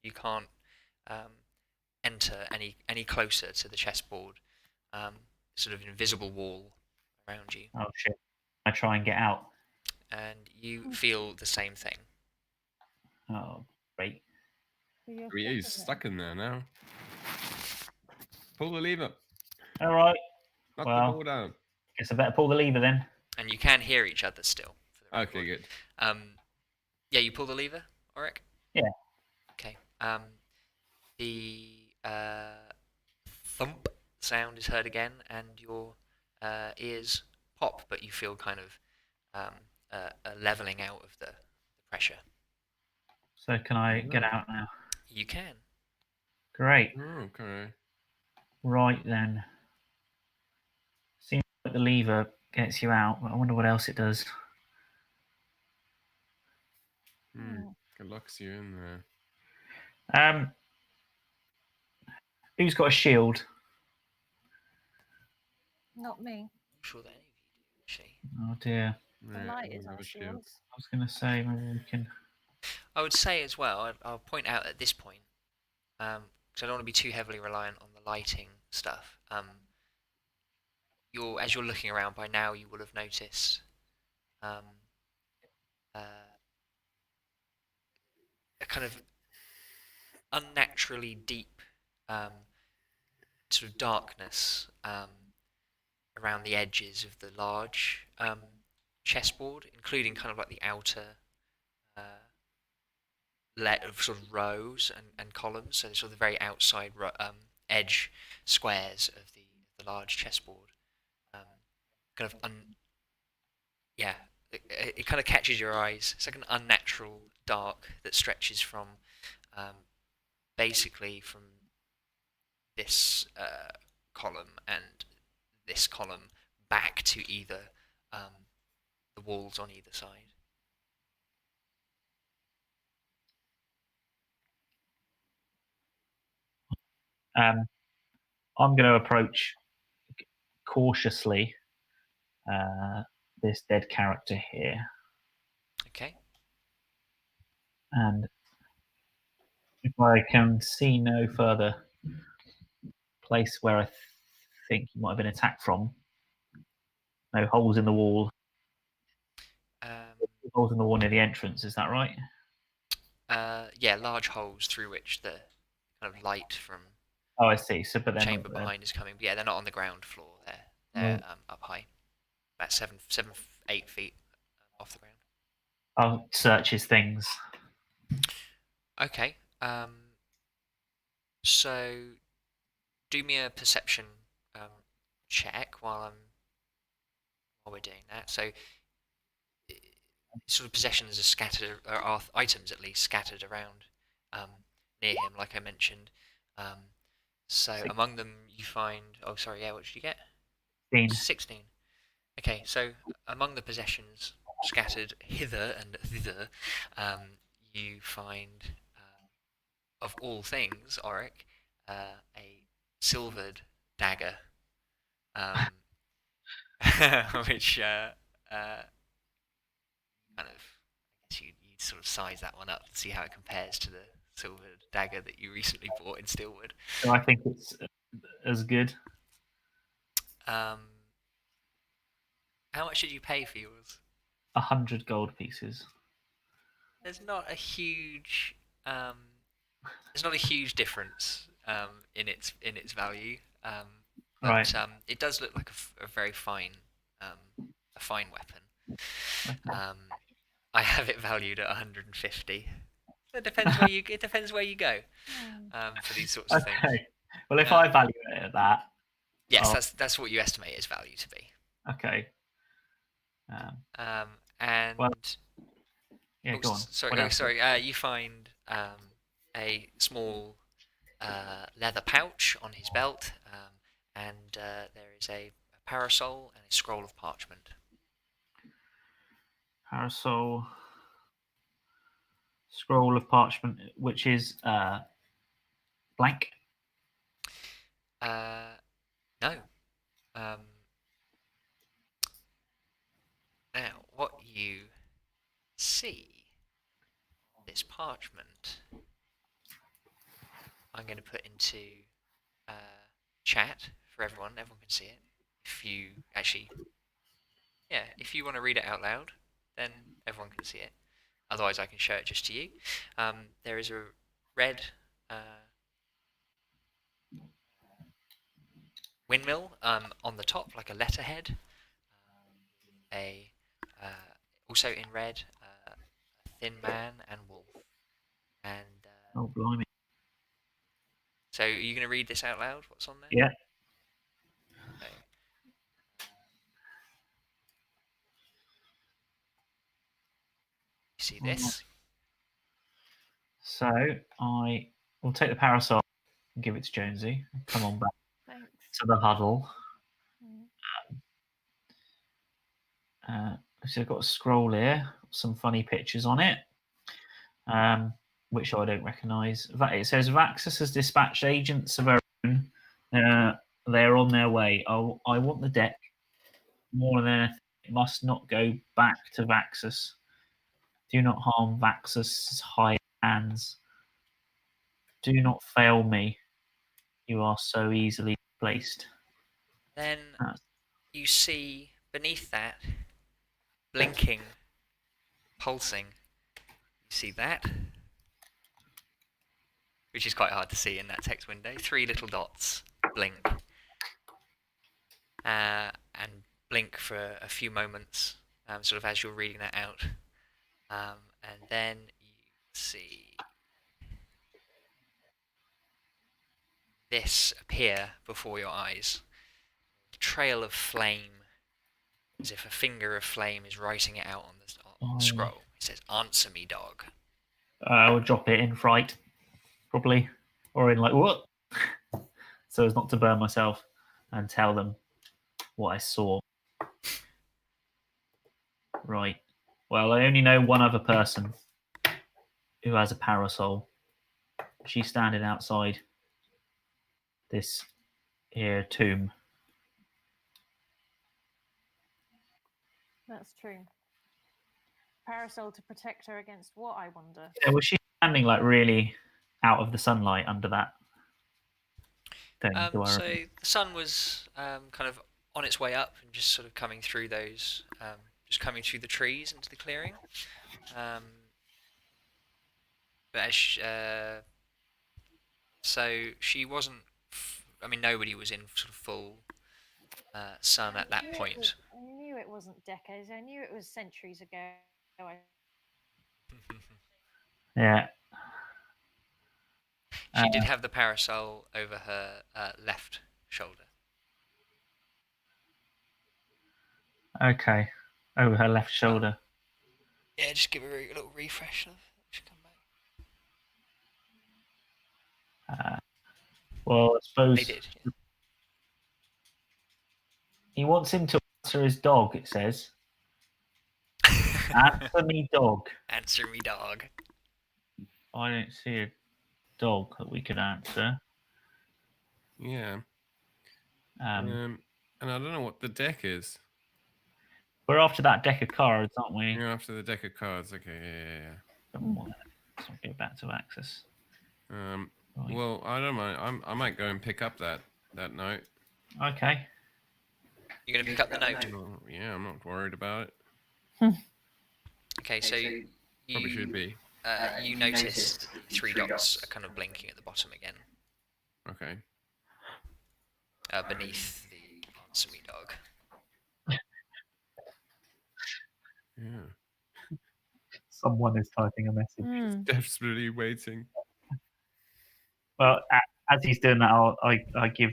You can't enter any closer to the chessboard. Sort of invisible wall around you, oh shit! I try and get out. and you feel the same thing. Oh great! So you're Oh, yeah, he's stuck in there now. Pull the lever. All right. Knock Well, the board out. guess I better pull the lever then. And you can hear each other still. For the Okay, record. good. Yeah, you pull the lever, Auric? Yeah. Okay. The thump sound is heard again, and your ears pop, but you feel kind of a leveling out of the pressure. So can I get out now? You can. Great. Oh, okay. Right then. Seems like the lever gets you out, but I wonder what else it does. It locks you in there. Who's got a shield? not me. I'm sure that any of you do, actually. Oh dear. The Yeah, light we is have our a shield. I was going to say maybe we can. I would say as well, I'll point out at this point, because I don't want to be too heavily reliant on the lighting stuff. As you're looking around by now, you will have noticed a kind of unnaturally deep sort of darkness around the edges of the large chessboard, including kind of like the outer of sort of rows and columns, so sort of the very outside edge squares of the large chessboard. kind of yeah, it kind of catches your eyes. It's like an unnatural dark that stretches from basically from this column and this column back to either the walls on either side. I'm going to approach cautiously this dead character here, Okay. and if I can see no further place where I think he might have been attacked from, no holes in the wall, holes in the wall near the entrance. Is that right? Yeah, large holes through which the kind of light from Oh, I see. So, but the then chamber behind is coming. But yeah, they're not on the ground floor. They're up high, about 8 feet off the ground. I'll search his things. Okay. So do me a perception check while we're doing that. So sort of possessions are scattered, or are items at least scattered around near him, like I mentioned. So among them you find. Oh, sorry. Yeah, what did you get? 16. Okay, so among the possessions scattered hither and thither, you find, of all things, Auric, a silvered dagger, which kind of, I guess you sort of size that one up to see how it compares to the silvered dagger that you recently bought in Steelwood. So I think it's as good. How much did you pay for yours? 100 gold pieces. There's not a huge um, there's not a huge difference in its value, but Right. It does look like a very fine a fine weapon. I have it valued at 150. It depends where you go for these sorts of things. Okay. Well, if I value it at that, yes, that's what you estimate its value to be. Okay. And well, yeah, go on. Sorry. You find a small leather pouch on his belt, and there is a parasol and a scroll of parchment. Parasol, scroll of parchment, which is blank. No. Now, what you see, this parchment, I'm going to put into chat for everyone. Everyone can see it. If you actually, if you want to read it out loud, then everyone can see it. Otherwise, I can show it just to you. There is a red windmill on the top, like a letterhead. A also in red, a thin man and wolf. And oh, blimey! so, are you going to read this out loud? What's on there? Yeah. So, you see this? So I will take the parasol and give it to Jonesy. Come on back to the huddle. So I've got a scroll here, some funny pictures on it, which I don't recognise. It says Vaxus has dispatched agents of her own. They're on their way. I want the deck more than anything. It must not go back to Vaxus. Do not harm Vaxus' high hands. Do not fail me. You are so easily placed. Then you see beneath that, blinking, pulsing. You see that, which is quite hard to see in that text window. 3 little dots blink, and blink for a few moments, sort of as you're reading that out, and then you see this appear before your eyes. A trail of flame as if a finger of flame is writing it out on the scroll. It says, "Answer me, dog." I would drop it in fright, probably, or in like what, so as not to burn myself, and tell them what I saw. Right. Well, I only know one other person who has a parasol. She's standing outside this here tomb. That's true. Parasol to protect her against what, I wonder? Yeah, was she standing like really out of the sunlight under that thing? So the sun was kind of on its way up and just sort of coming through those, just coming through the trees into the clearing. But so she wasn't. I mean, nobody was in sort of full sun at that point. I knew it wasn't decades. I knew it was centuries ago. Yeah. She did have the parasol over her left shoulder. Okay. Over her left shoulder. Yeah, just give her a little refresh. She'll come back. Well, I suppose They did. Yeah. he wants him to answer his dog. It says, "Answer me, dog." Answer me, dog. I don't see a dog that we could answer. Yeah. And I don't know what the deck is. We're after that deck of cards, aren't we? You're after the deck of cards. Okay, yeah. Let's not go back to access. Right. Well, I don't mind. I might go and pick up that note. Okay. You're going to pick up the note? Yeah, I'm not worried about Hmm. it. Okay, so Probably should be. You notice three dots are kind of blinking at the bottom again. Okay. Beneath the answer me, dog. Yeah. Someone is typing a message. Desperately waiting. Well, as he's doing that, I give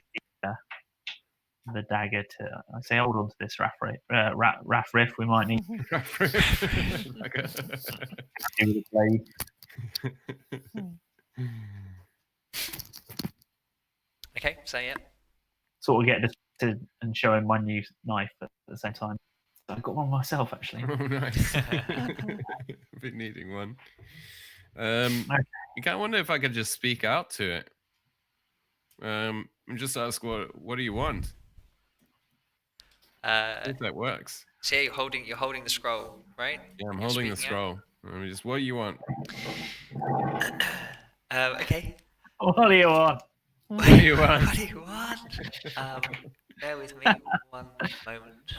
the dagger to. I say, hold on to this, Raffriff. We might need the blade. Okay, so yeah. Sort of get this and show him my new knife at the same time. So I've got one myself, actually. Oh, nice. Been needing one. You can't wonder if I could just speak out to it. And just ask what do you want? If that works. So you're holding the scroll, right? Yeah, I'm You're holding the speaking out? scroll. Just what do you want? Okay. What do you want? What do you want? What do you want? Bear with me one moment.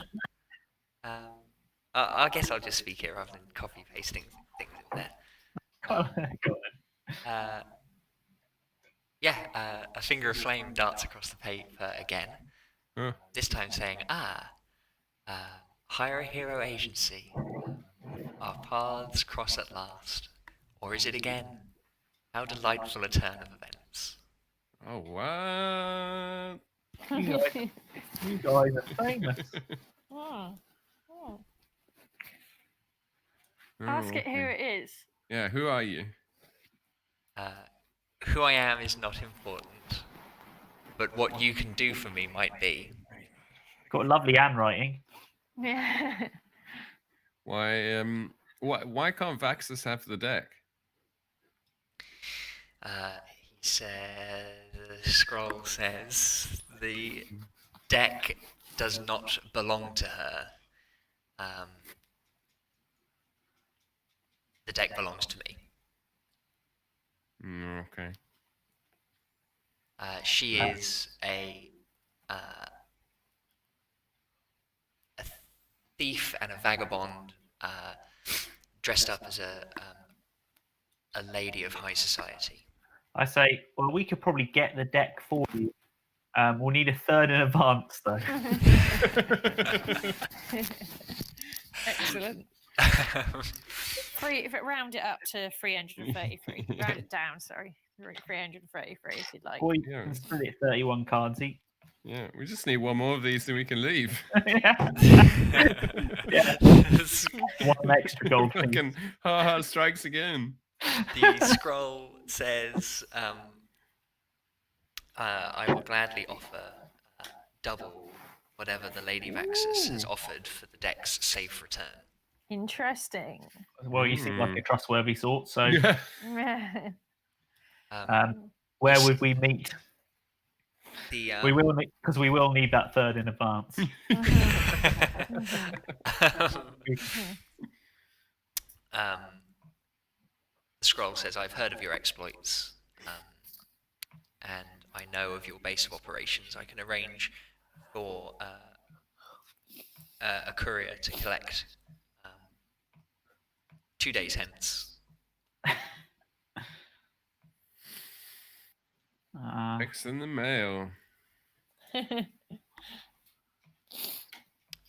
I guess I'll just speak it rather than copy pasting things in there. Go on. Yeah, a finger of flame darts across the paper again. Huh. This time saying, H.A.H.A agency. Our paths cross at last. Or is it again? How delightful a turn of events. Oh, what? You guys are famous. Ask it who it is. Yeah, who are you? Who I am is not important, but what you can do for me might be. Got lovely handwriting. Yeah. Why can't Vaxus have the deck? He said, the scroll says, the deck does not belong to her. The deck belongs to me. Okay. She is a thief and a vagabond, dressed up as a lady of high society. I say, well, we could probably get the deck for you. We'll need a third in advance, though. Excellent. If it round it up to 333, round it down. Sorry, 333 if you'd like. Boy, split it 31 cards each. Yeah, we just need one more of these, then we can leave. Yeah. Yeah. One extra gold piece. Fucking ha strikes again. The scroll says, "I will gladly offer double whatever the Lady of Axis has offered for the deck's safe return." Interesting. Well, you seem like a trustworthy sort. So, Yeah. where would we meet? The We will need, because we will need that third in advance. The scroll says, "I've heard of your exploits, and I know of your base of operations. I can arrange for a courier to collect 2 days hence." X in the mail. The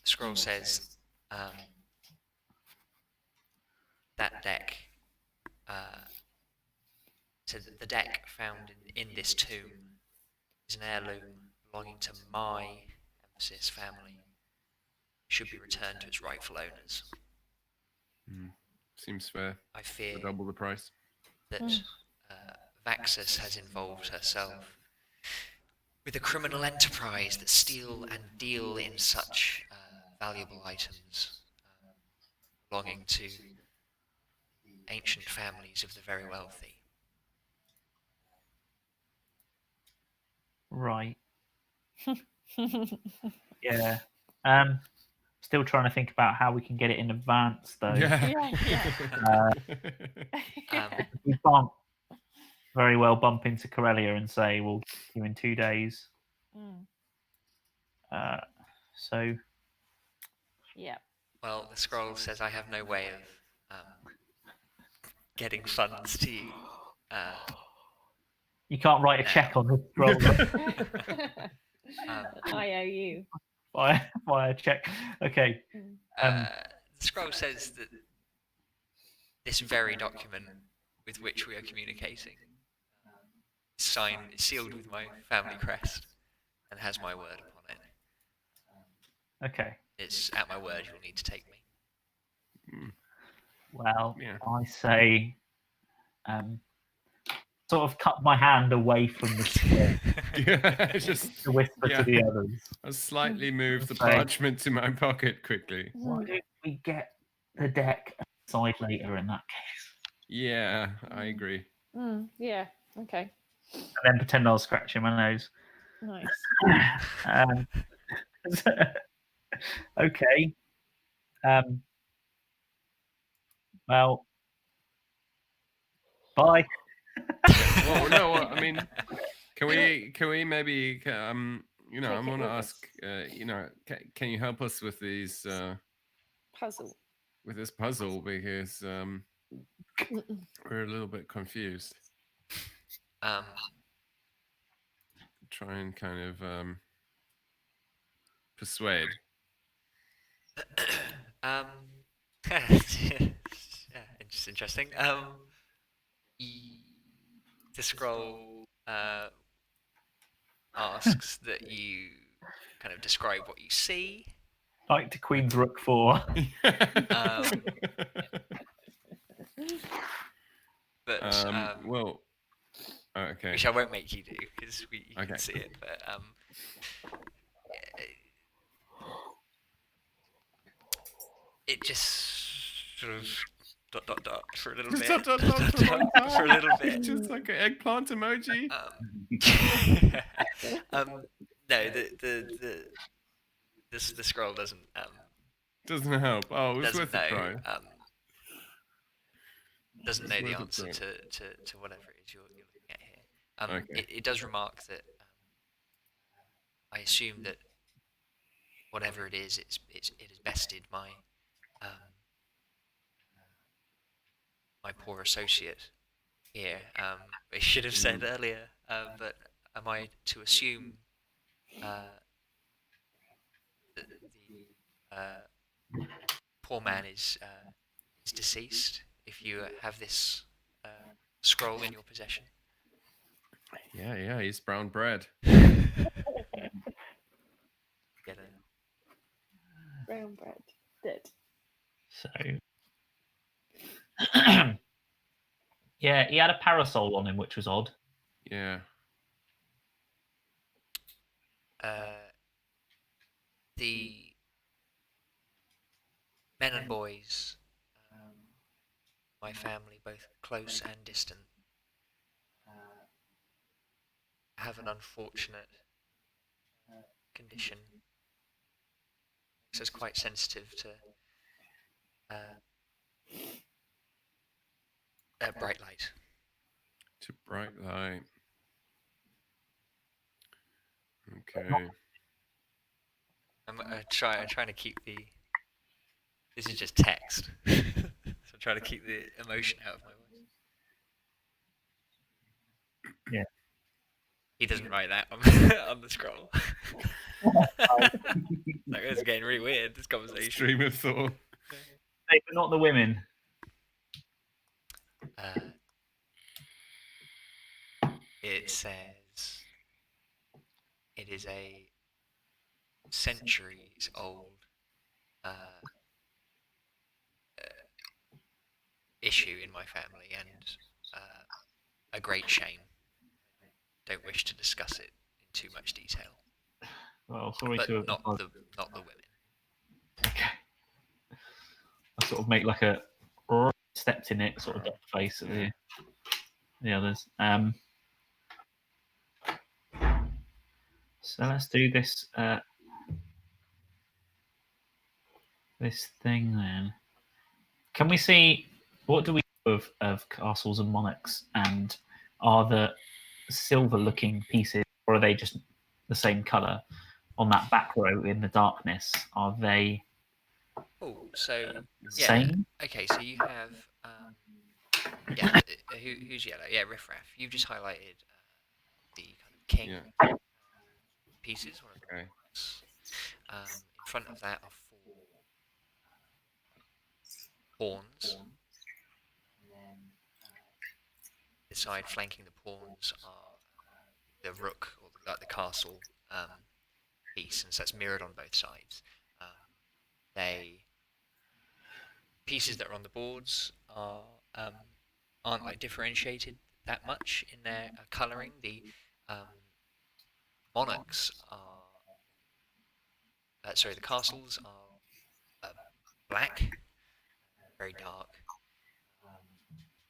scroll says, that deck, said that the deck found in this tomb is an heirloom belonging to my emphasis family. It should be returned to its rightful owners. Seems fair. I fear For double the price. that Vaxus has involved herself with a criminal enterprise that steal and deal in such valuable items belonging to ancient families of the very wealthy. Right. Yeah. Still trying to think about how we can get it in advance, though. We can't very well bump into Corellia and say, "We'll get you in 2 days." So. Yeah. Well, the scroll says I have no way of getting funds to you. You can't write a check on this scroll. I owe you. Via check. Okay. The scroll says that this very document with which we are communicating is signed, is sealed with my family crest, and has my word upon it. Okay. It's at my word you'll need to take me. Well, Yeah. I say, sort of cut my hand away from the scroll Just to whisper to the others. I slightly move the Say- parchment to my pocket quickly. Why don't we get the deck aside later in that case? Yeah, I agree. Yeah. Okay. And then pretend I'll scratch my nose. Nice. Okay. Well, bye. Well, no, I mean, can we maybe I Take want it to with ask, can you help us with these Puzzle. with this puzzle, because we're a little bit confused. Try and kind of persuade. It's interesting. The scroll asks that you kind of describe what you see. Like to Queen's Rook 4. But well, okay. which I won't make you do because you Okay. can see it. But it just sort of dot for a little bit. Dot, dot, dot for a long time. For a little bit. Just like an eggplant emoji. No, the scroll doesn't Doesn't help. Oh, it was doesn't worth know a try. doesn't It's know the worth a answer try. to whatever it is you're looking at here. Okay. It does remark that I assume that whatever it is, it has bested my my poor associate here. I should have said earlier, but am I to assume that the poor man is deceased if you have this scroll in your possession? Yeah, he's brown bread. Brown bread. Dead. So, yeah, he had a parasol on him, which was odd. Yeah. The men and boys, my family, both close and distant, have an unfortunate condition. Makes us quite sensitive to bright light. To bright light. Okay. I'm trying to keep the. This is just text, so I'm trying to keep the emotion out of my voice. Yeah. He doesn't write that on, on the scroll. Like, it's getting really weird, this conversation. Stream of thought. Hey, but not the women. It says it is a centuries old issue in my family, and a great shame. Don't wish to discuss it in too much detail. Well, sorry But to not the women. Okay. I sort of make like a stepped in it sort of duck face at the others. So let's do this this thing then. Can we see what do we know of castles and monarchs, and are the silver looking pieces, or are they just the same colour on that back row in the darkness? Are they So yeah. same? Okay, so you have yeah. Who's yellow? Yeah, Riff Raff. You've just highlighted the kind of king pieces. One of the monarchs. In front of that are 4 pawns. The side flanking the pawns are the rook, or the castle piece, and so that's mirrored on both sides. Pieces that are on the boards aren't like differentiated that much in their colouring. The monarchs are the castles are black, very dark.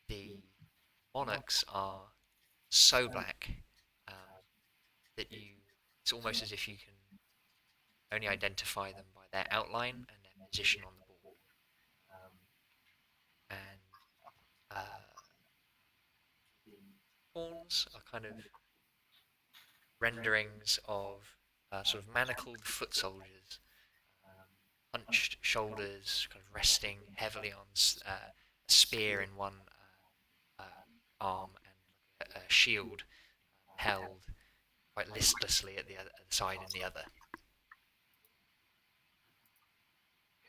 The monarchs are so black that it's almost as if you can only identify them by their outline and their position on the board. And pawns are kind of renderings of sort of manacled foot soldiers, hunched shoulders, kind of resting heavily on a spear in one arm and a shield held quite listlessly at the side in the other.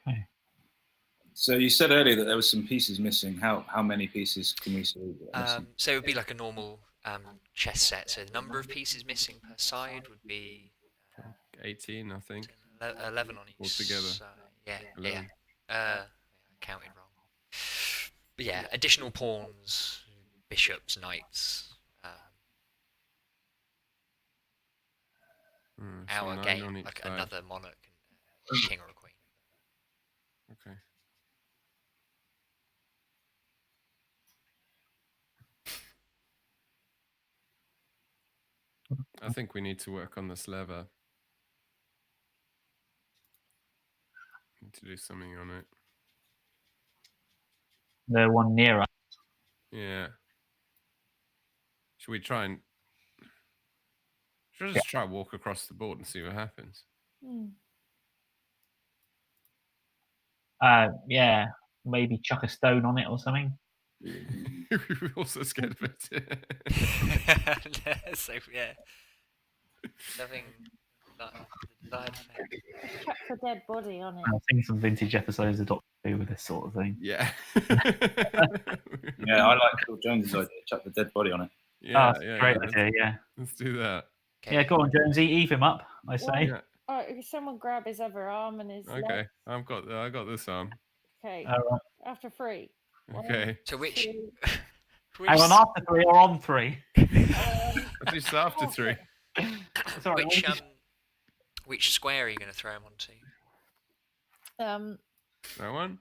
Okay. So you said earlier that there were some pieces missing. How many pieces can we see? So it would be like a normal chess set. So the number of pieces missing per side would be 18, I think. 11 on each altogether. side. Yeah, 11. I counted wrong. But yeah, additional pawns, bishops, knights. So Our 9 game, on each like side. another monarch, and a king or a queen. Okay. I think we need to work on this lever. Need to do something on it. The one near us. Yeah. Should we try and... Should I just try and walk across the board and see what happens? Yeah, maybe chuck a stone on it or something. We're also scared of it. So yeah, having the desired effect. Chuck a dead body on it. I think some vintage episodes of Doctor Who with this sort of thing. Yeah. Yeah, I like Phil Jones's idea. Chuck the dead body on it. Yeah, Great idea, yeah. Let's do that. Okay. Yeah, go on, Jonesy, eve him up, I say. Yeah. Someone grab his other arm and his Okay, leg. I got this arm. Okay. All right. After 3. Okay. So which, two, which, Hang on, after 3 or on 3? At least after 3. Sorry, which what did which square are you going to throw him onto? That one?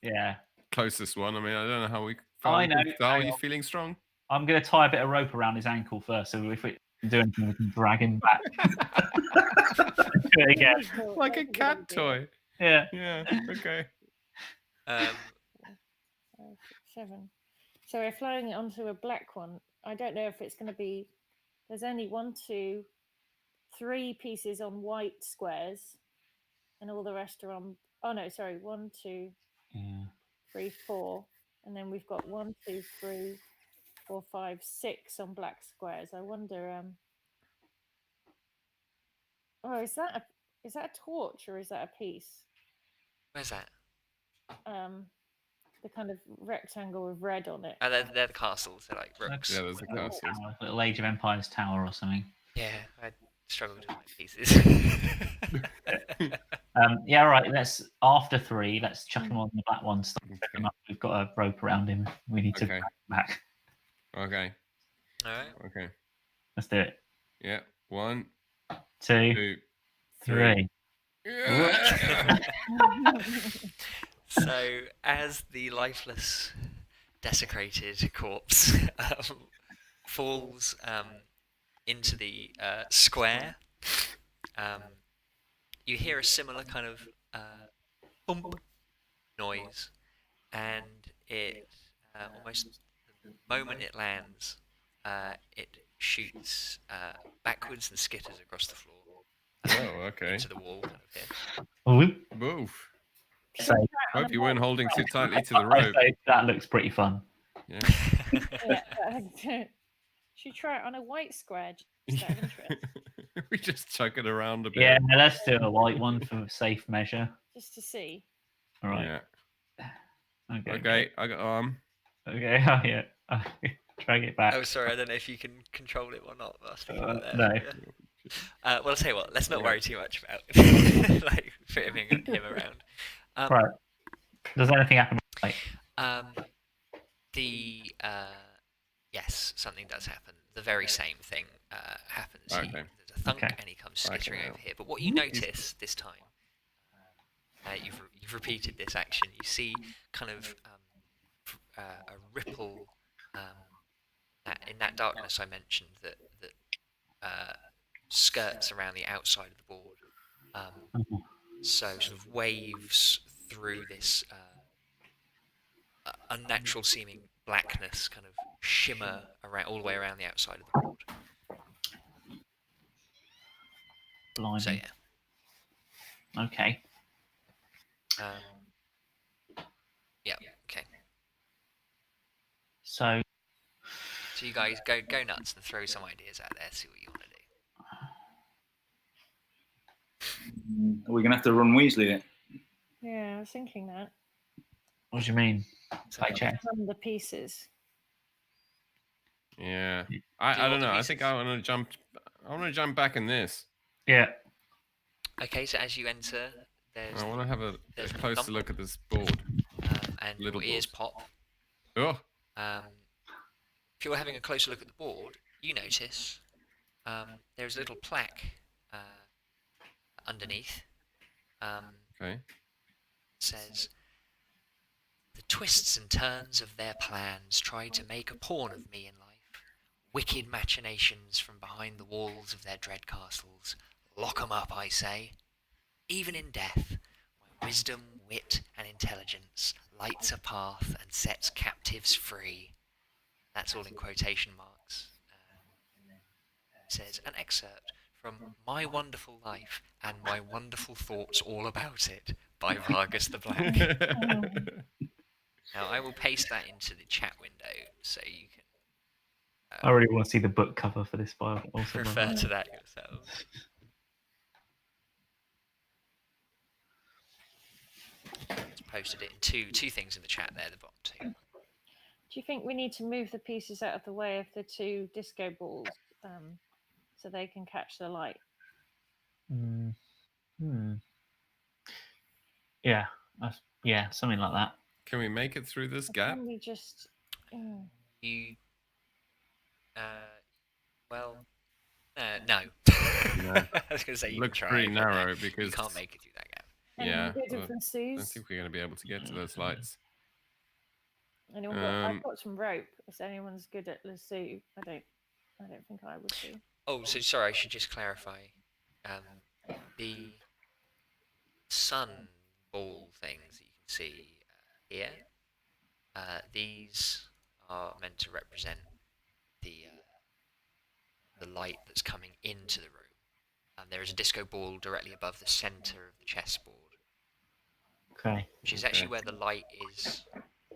yeah. Closest one. I mean, I don't know how we I know. Are Hang you on. feeling strong? I'm going to tie a bit of rope around his ankle first, so if we can do anything, we can drag him back. Do it again. Like a cat toy. Yeah. Yeah. Okay. 5, 6, 7. So we're flying it onto a black one. I don't know if it's going to be. There's only 1, 2, 3 pieces on white squares, and all the rest are on. Oh no, sorry. 1, 2, Yeah. 3, 4, and then we've got 1, 2, 3, 4, 5, 6 on black squares. I wonder. Oh, is that a torch or is that a piece? Where's that? The kind of rectangle with red on it. Oh, they're the castles. They're like rooks. Yeah, there's the castles. Little Age of Empires tower or something. Yeah, I struggled to find pieces. Yeah, all right. Let's after 3. Let's chuck him on the black one. Stop him Okay. up. We've got a rope around him. We need to Okay. drag him back. Okay. All right. Okay. Let's do it. Yeah. 1, 2, 2, 3. Yeah. So, as the lifeless, desecrated corpse falls into the square, you hear a similar kind of bump noise, and it almost the moment it lands, it shoots backwards and skitters across the floor Oh, okay. into the wall kind of here. Whoop. Move. So, Hope you weren't holding too tightly to the rope. that looks pretty fun. Yeah. Should try it on a white square just out of interest, We just chuck it around a bit. Yeah, let's do a white one for safe measure. just to see. All right. Yeah. Okay. Okay. I got arm. Okay. Oh, yeah. Drag it back. Oh, sorry, I don't know if you can control it or not. But I was thinking about that. No. Well, I'll tell you what. Let's not worry too much about like fitting him around. Right. Does anything happen? Right. The yes, something does happen. The very same thing happens. Okay. There's a thunk, Okay. and he comes skittering over here. But what you notice this time, you've repeated this action. You see kind of a ripple in that darkness I mentioned that skirts around the outside of the board. So sort of waves through this unnatural seeming blackness, kind of shimmer around all the way around the outside of the board. Blimey. So yeah. Okay. Yeah. Okay. So So you guys go nuts and throw some ideas out there. See what you want to do. Are we going to have to run Weasley it? Yeah, I was thinking that. what do you mean? So By chess? From the pieces. Yeah. Do you I don't want the know. I think pieces? I want to jump. I want to jump back in this. Yeah. Okay. So as you enter, there's I want to have a there's a closer thump. look at this board. And Little your ears balls. pop. Oh. If you're having a closer look at the board, you notice there's a little plaque underneath. Okay. It says, "The twists and turns of their plans try to make a pawn of me in life. Wicked machinations from behind the walls of their dread castles. Lock 'em up, I say. Even in death, my wisdom, wit, and intelligence lights a path and sets captives free." That's all in quotation marks. It says, "An excerpt from My Wonderful Life and My Wonderful Thoughts All About It by Vargas the Black." Now, I will paste that into the chat window so you can I really want to see the book cover for this file. Also, refer to that yourselves. Just posted it in two things in the chat there, the bottom two. Do you think we need to move the pieces out of the way of the 2 disco balls so they can catch the light? Yeah, yeah, something like that. Can we make it through this gap? Can we just? You. Well. No. No. I was going to say It you can looks try, pretty but narrow you because can't make it through that gap. yeah, Anyone good I at don't lassos? think we're going to be able to get to those lights. Anyone got? I've got some rope. If anyone's good at lasso, I don't think I would be. Oh, so sorry. I should just clarify. The sun ball things that you can see here. These are meant to represent the light that's coming into the room. There is a disco ball directly above the centre of the chessboard, Okay. which is actually where the light is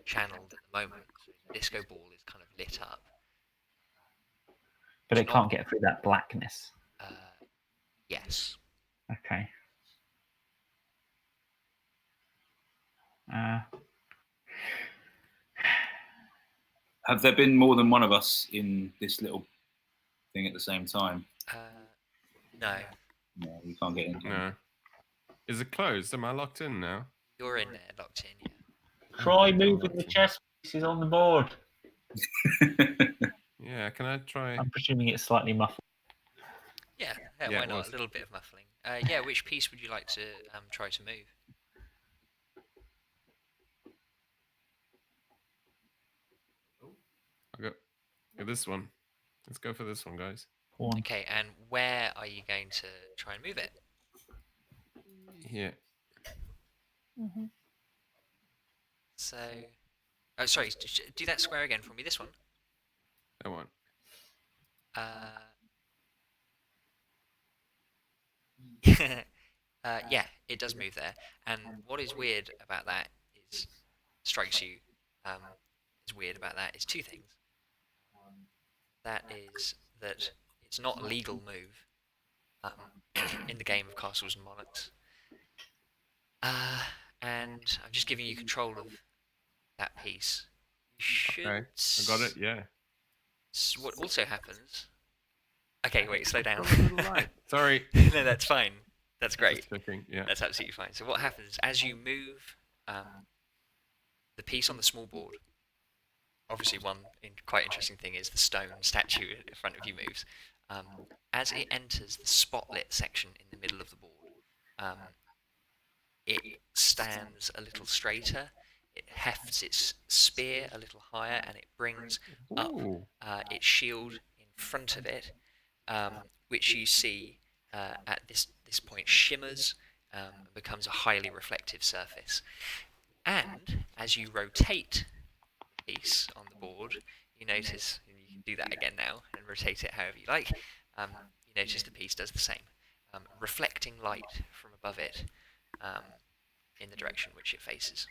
channeled at the moment. So the disco ball is kind of lit up. But It's it can't get through that blackness. Yes. Okay. Have there been more than one of us in this little thing at the same time? No. No, we can't get in. No. Is it closed? Am I locked in now? You're in there, locked in, yeah. Try moving the chess pieces on the board. Yeah, can I try? I'm presuming it's slightly muffled. Yeah, Yeah, why it not? was. A little bit of muffling. Yeah, which piece would you like to try to move? I got this one. Let's go for this one, guys. Okay, and where are you going to try and move it? Yeah. So, oh, sorry. Do that square again for me. This one. That one. Yeah, it does move there. And what is weird about that is strikes you. Is weird about that is two things. That is that it's not a legal move in the game of Castles and Monarchs. And I'm just giving you control of that piece. You should. Okay, I got it. Yeah. What also happens? Okay, wait, slow down. Sorry. No, that's fine. That's great. Just checking. Yeah. That's absolutely fine. So what happens as you move the piece on the small board? Obviously, one quite interesting thing is the stone statue in front of you moves. As it enters the spotlit section in the middle of the board, it stands a little straighter. It hefts its spear a little higher, and it brings up its shield in front of it, which you see at this point shimmers and becomes a highly reflective surface. And as you rotate the piece on the board, you notice, and you can do that again now and rotate it however you like, you notice the piece does the same, reflecting light from above it in the direction which it faces.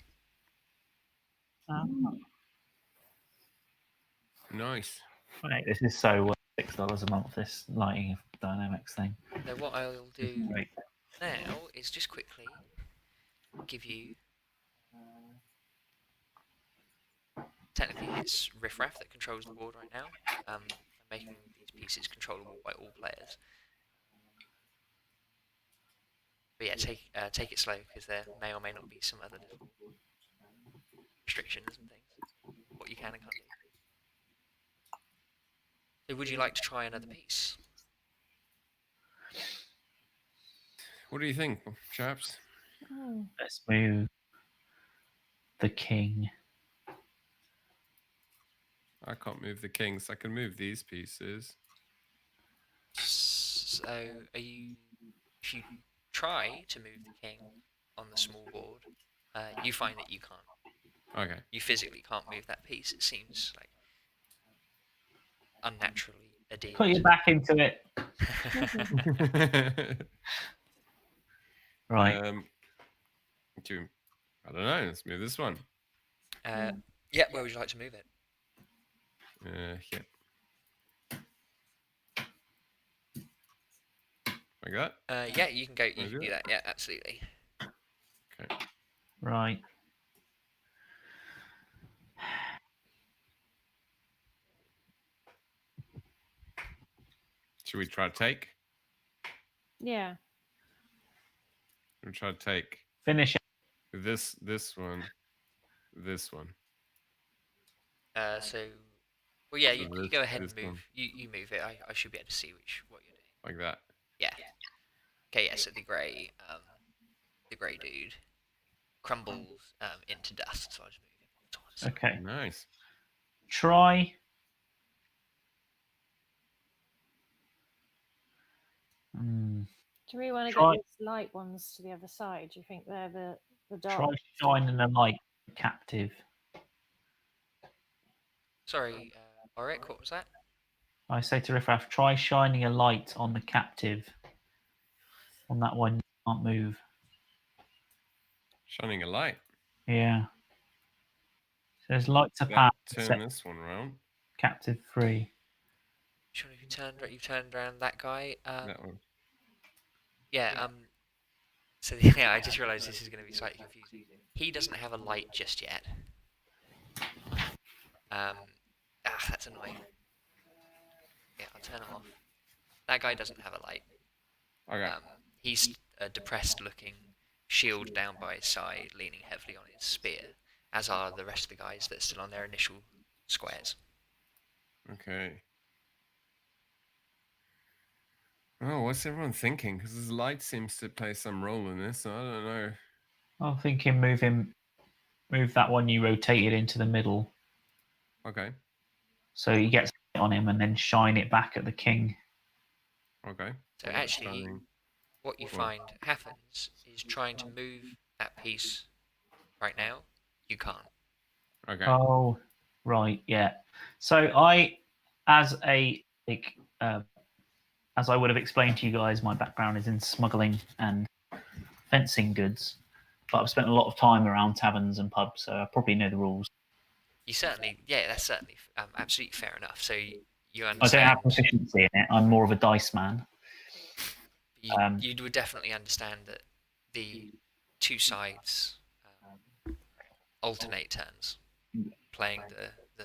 Nice. Right, this is so worth $6 a month, this lighting dynamics thing. So what I'll do now is just quickly give you... Technically it's Riffraff that controls the board right now. I'm making these pieces controllable by all players. But yeah, take it slow, because there may or may not be some other little restrictions and things. What you can and can't do. So would you like to try another piece? What do you think, chaps? Let's move the king. I can't move the kings. I can move these pieces. So are you... If you try to move the king on the small board, you find that you can't. Okay. You physically can't move that piece. It seems like unnaturally adhered. Put your back into it. Right. I don't know. Let's move this one. Yeah, where would you like to move it? Yeah. Like that? Yeah, you can go. You can do that. Yeah, absolutely. Okay. Right. Should we try take? Yeah. I'm trying to take Finish it. this one. So, well, yeah, So you this- go ahead and this move. one. You move it. I should be able to see what you're doing. Like that. Yeah. Okay. Yeah. So the grey dude crumbles into dust. So I'll just move him off to one side. Okay. Nice. Try. Do we want to Try- get these light ones to the other side? Do you think they're the dark? Try shining a light captive. Sorry, Oric, what was that? I say to Riffraff, try shining a light on the captive. On that one, you can't move. Shining a light. Yeah. So there's lights of That power. turn Set this one around. captive free. Sure, if you've turned around that guy. That one. Yeah. So yeah, I just realised this is going to be slightly confusing. He doesn't have a light just yet. That's annoying. Yeah, I'll turn him off. That guy doesn't have a light. Okay. He's a depressed-looking, shield down by his side, leaning heavily on his spear, as are the rest of the guys that are still on their initial squares. Okay. Oh, what's everyone thinking? Because his light seems to play some role in this. So I don't know. I'm thinking move that one you rotated into the middle. Okay. So he gets on him and then shine it back at the king. Okay. So actually, what you Well. find happens is trying to move that piece right now, you can't. Okay. Oh, right, yeah. So I, as a like, as I would have explained to you guys, my background is in smuggling and fencing goods, but I've spent a lot of time around taverns and pubs, so I probably know the rules. You certainly, yeah, that's certainly absolutely fair enough. So you I understand. don't have proficiency in it. I'm more of a dice man. You would definitely understand that the two sides alternate turns, playing the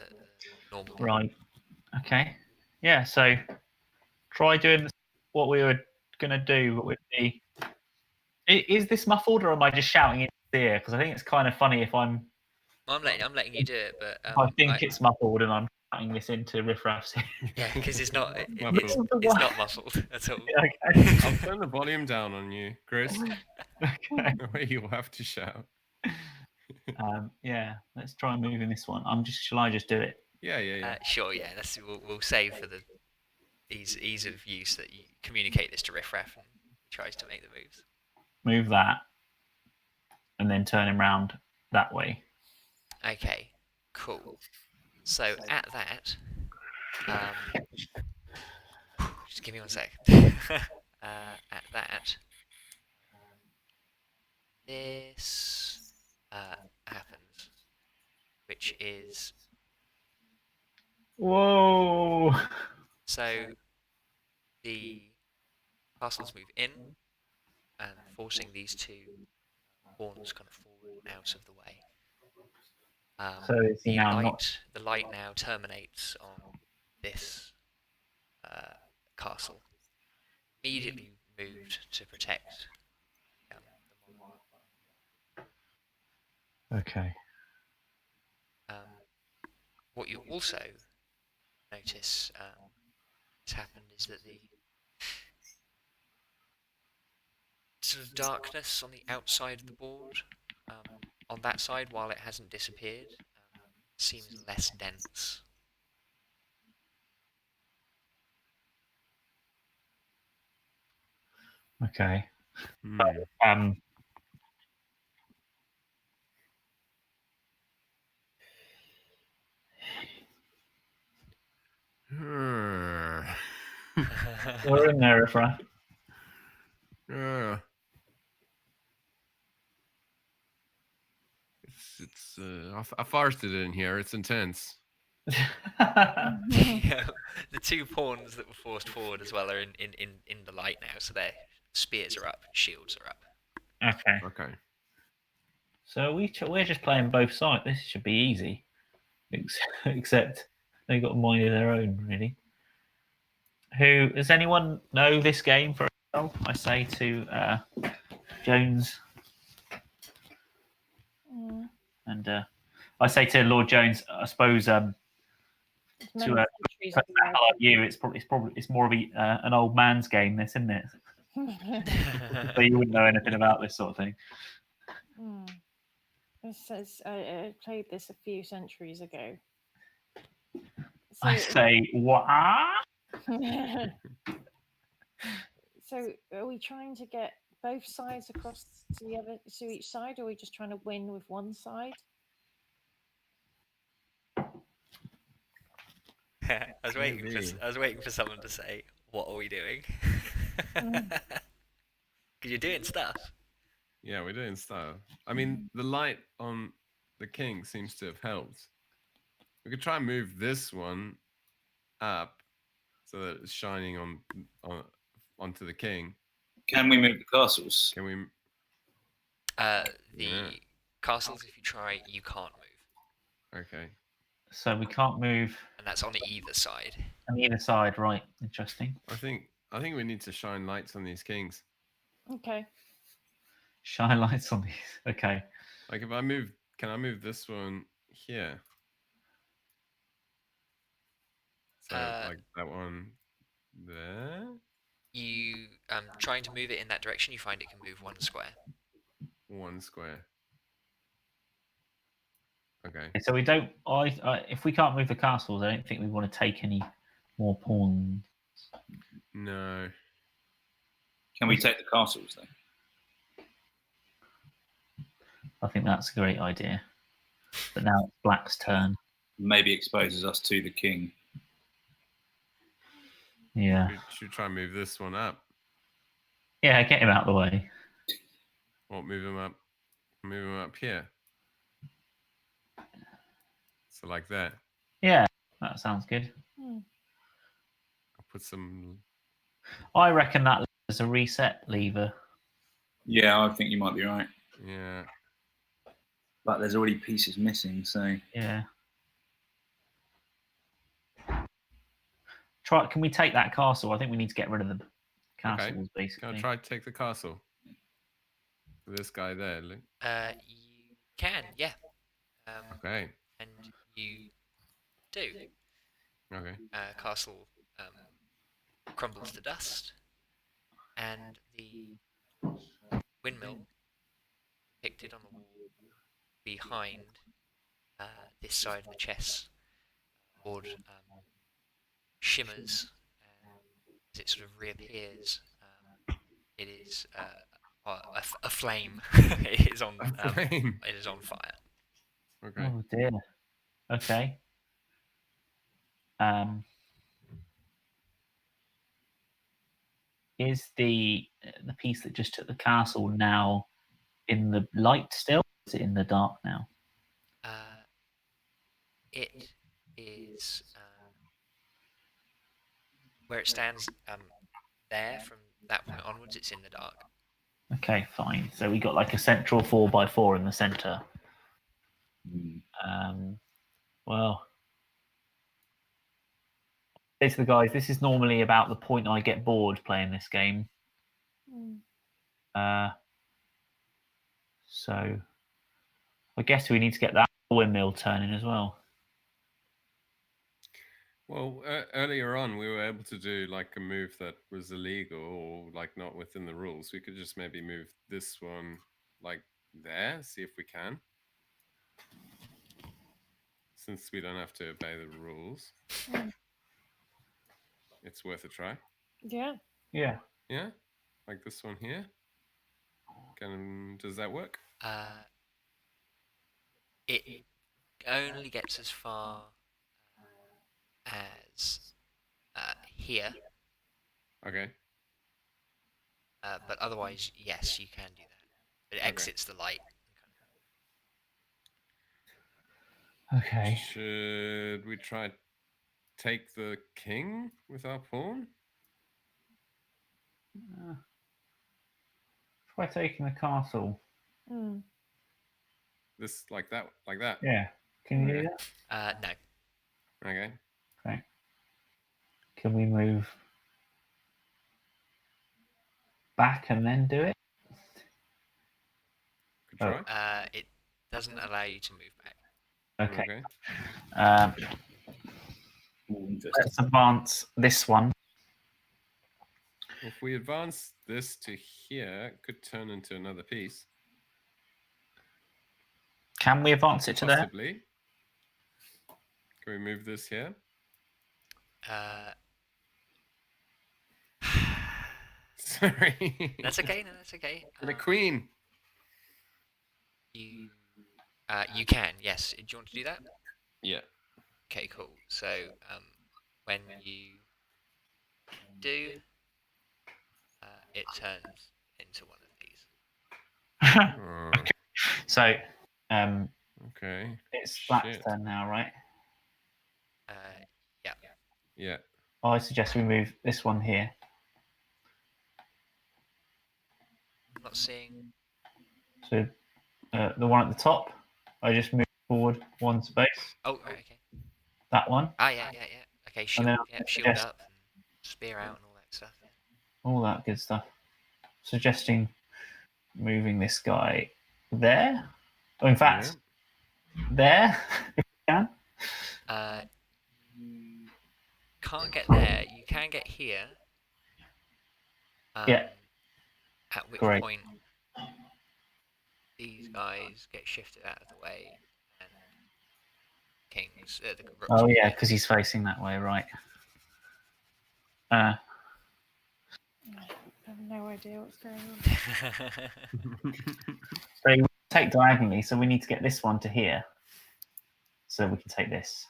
normal game. Right. Okay. Yeah. So try doing what we were gonna do with the. Is this muffled or am I just shouting in the ear? Because I think it's kind of funny if I'm. I'm letting you do it, but I think it's muffled and I'm shouting this into Riffraff's ear. yeah, because it's not Muffled. it's not muffled at all. Okay. I'll turn the volume down on you, Chris. Okay. Where you'll have to shout. Yeah. Let's try moving this one. Shall I just do it? Yeah. Sure, yeah. We'll save for the ease of use that you communicate this to Riffraff and he tries to make the moves. Move that, and then turn him round that way. Okay, cool. So at that, just give me 1 sec. At that, this happens, which is Whoa! so the castles move in, forcing these two pawns kind of forward and out of the way. So is he now not? The light now terminates on this castle. Immediately moved to protect the monarch. Okay. What you also notice has happened is that the sort of darkness on the outside of the board, on that side, while it hasn't disappeared, seems less dense. Okay. Hmm. We're in there, Riffraff. It's I forced it in here. It's intense. Yeah, the two pawns that were forced forward as well are in the light now, so their spears are up, shields are up. Okay. So we're just playing both sides. This should be easy, except they got a mind of their own, really. Does anyone know this game for itself? I say to Jones. Mm. And I say to Lord Jones, I suppose to Many put centuries that ago. like you, it's more of an old man's game, this, isn't it? So you wouldn't know anything about this sort of thing. It says I played this a few centuries ago. So, I say what? so are we trying to get both sides across to the other to each side, or are we just trying to win with one side? I was waiting Maybe. for someone to say, "What are we doing?" Mm. Because you're doing stuff. Yeah, we're doing stuff. I mean, the light on the king seems to have helped. We could try and move this one up so that it's shining onto the king. Can we move the castles? Can we? The Yeah. castles, if you try, you can't move, Okay. So we can't move and that's on either side. on either side, right? Interesting. I think we need to shine lights on these kings. Okay. Shine lights on these. Okay. Like if I move, can I move this one here? So like that one there. You trying to move it in that direction, you find it can move 1 square. 1 square. Okay. So we don't. If we can't move the castles, I don't think we want to take any more pawns. No. Can we take the castles then? I think that's a great idea. But now it's Black's turn. Maybe exposes us to the king. Yeah. We should try and move this one up. Yeah, get him out of the way. Or move him up. Move him up here. So like that. Yeah, that sounds good. Hmm. I'll put some. I reckon that is a reset lever. Yeah, I think you might be right. Yeah. But there's already pieces missing, so Yeah. Can we take that castle? I think we need to get rid of the castles, Can I basically. try to take the castle? This guy there. Look. You can, yeah. Okay. And you do. Okay. Castle crumbles to dust, and the windmill depicted on the wall behind this side of the chess board shimmers, and as it sort of reappears, it is a flame. It is on A flame. it is on fire. Okay. Oh dear. Okay. Is the piece that just took the castle now in the light still? Is it in the dark now? It is where it stands there from that point onwards. It's in the dark. Okay, fine. So we got like a central 4x4 in the center. Well, say to the guys, this is normally about the point I get bored playing this game. So I guess we need to get that windmill turning as well. Well, earlier on, we were able to do like a move that was illegal or like not within the rules. We could just maybe move this one like there, see if we can. Since we don't have to obey the rules, it's worth a try. Yeah. Yeah. Yeah, like this one here. Does that work? It only gets as far as here. Okay. But otherwise, yes, you can do that. It exits the light. Okay. Should we try take the king with our pawn? Try taking the castle. This like that. Yeah. Can you do that? No. Okay. Okay. Can we move back and then do it? We try. It doesn't allow you to move back. Okay. Okay. More interesting. Let's advance this one. If we advance this to here, it could turn into another piece. Can we advance it to there? Possibly. Can we move this here? Sorry. That's okay. No, that's okay. The queen. You can, yes. Do you want to do that? Yeah. Okay, cool. So when you do, it turns into one of these. Oh, So okay. it's Black's Shit. turn now, right? Yeah. Yeah. I suggest we move this one here. I'm not seeing. So the one at the top, I just move forward one space. Oh, right, okay. That one. Yeah. Okay, And shield, then shield suggest- up, and spear out, and all that stuff. Yeah. All that good stuff. Suggesting moving this guy there. Oh, in fact, there, if you can. You can't get there. You can get here. Yeah. At which Great. point these guys get shifted out of the way, and kings. The rooks Oh will yeah, get- because he's facing that way, right? I have no idea what's going on. So we take diagonally, so we need to get this one to here, so we can take this.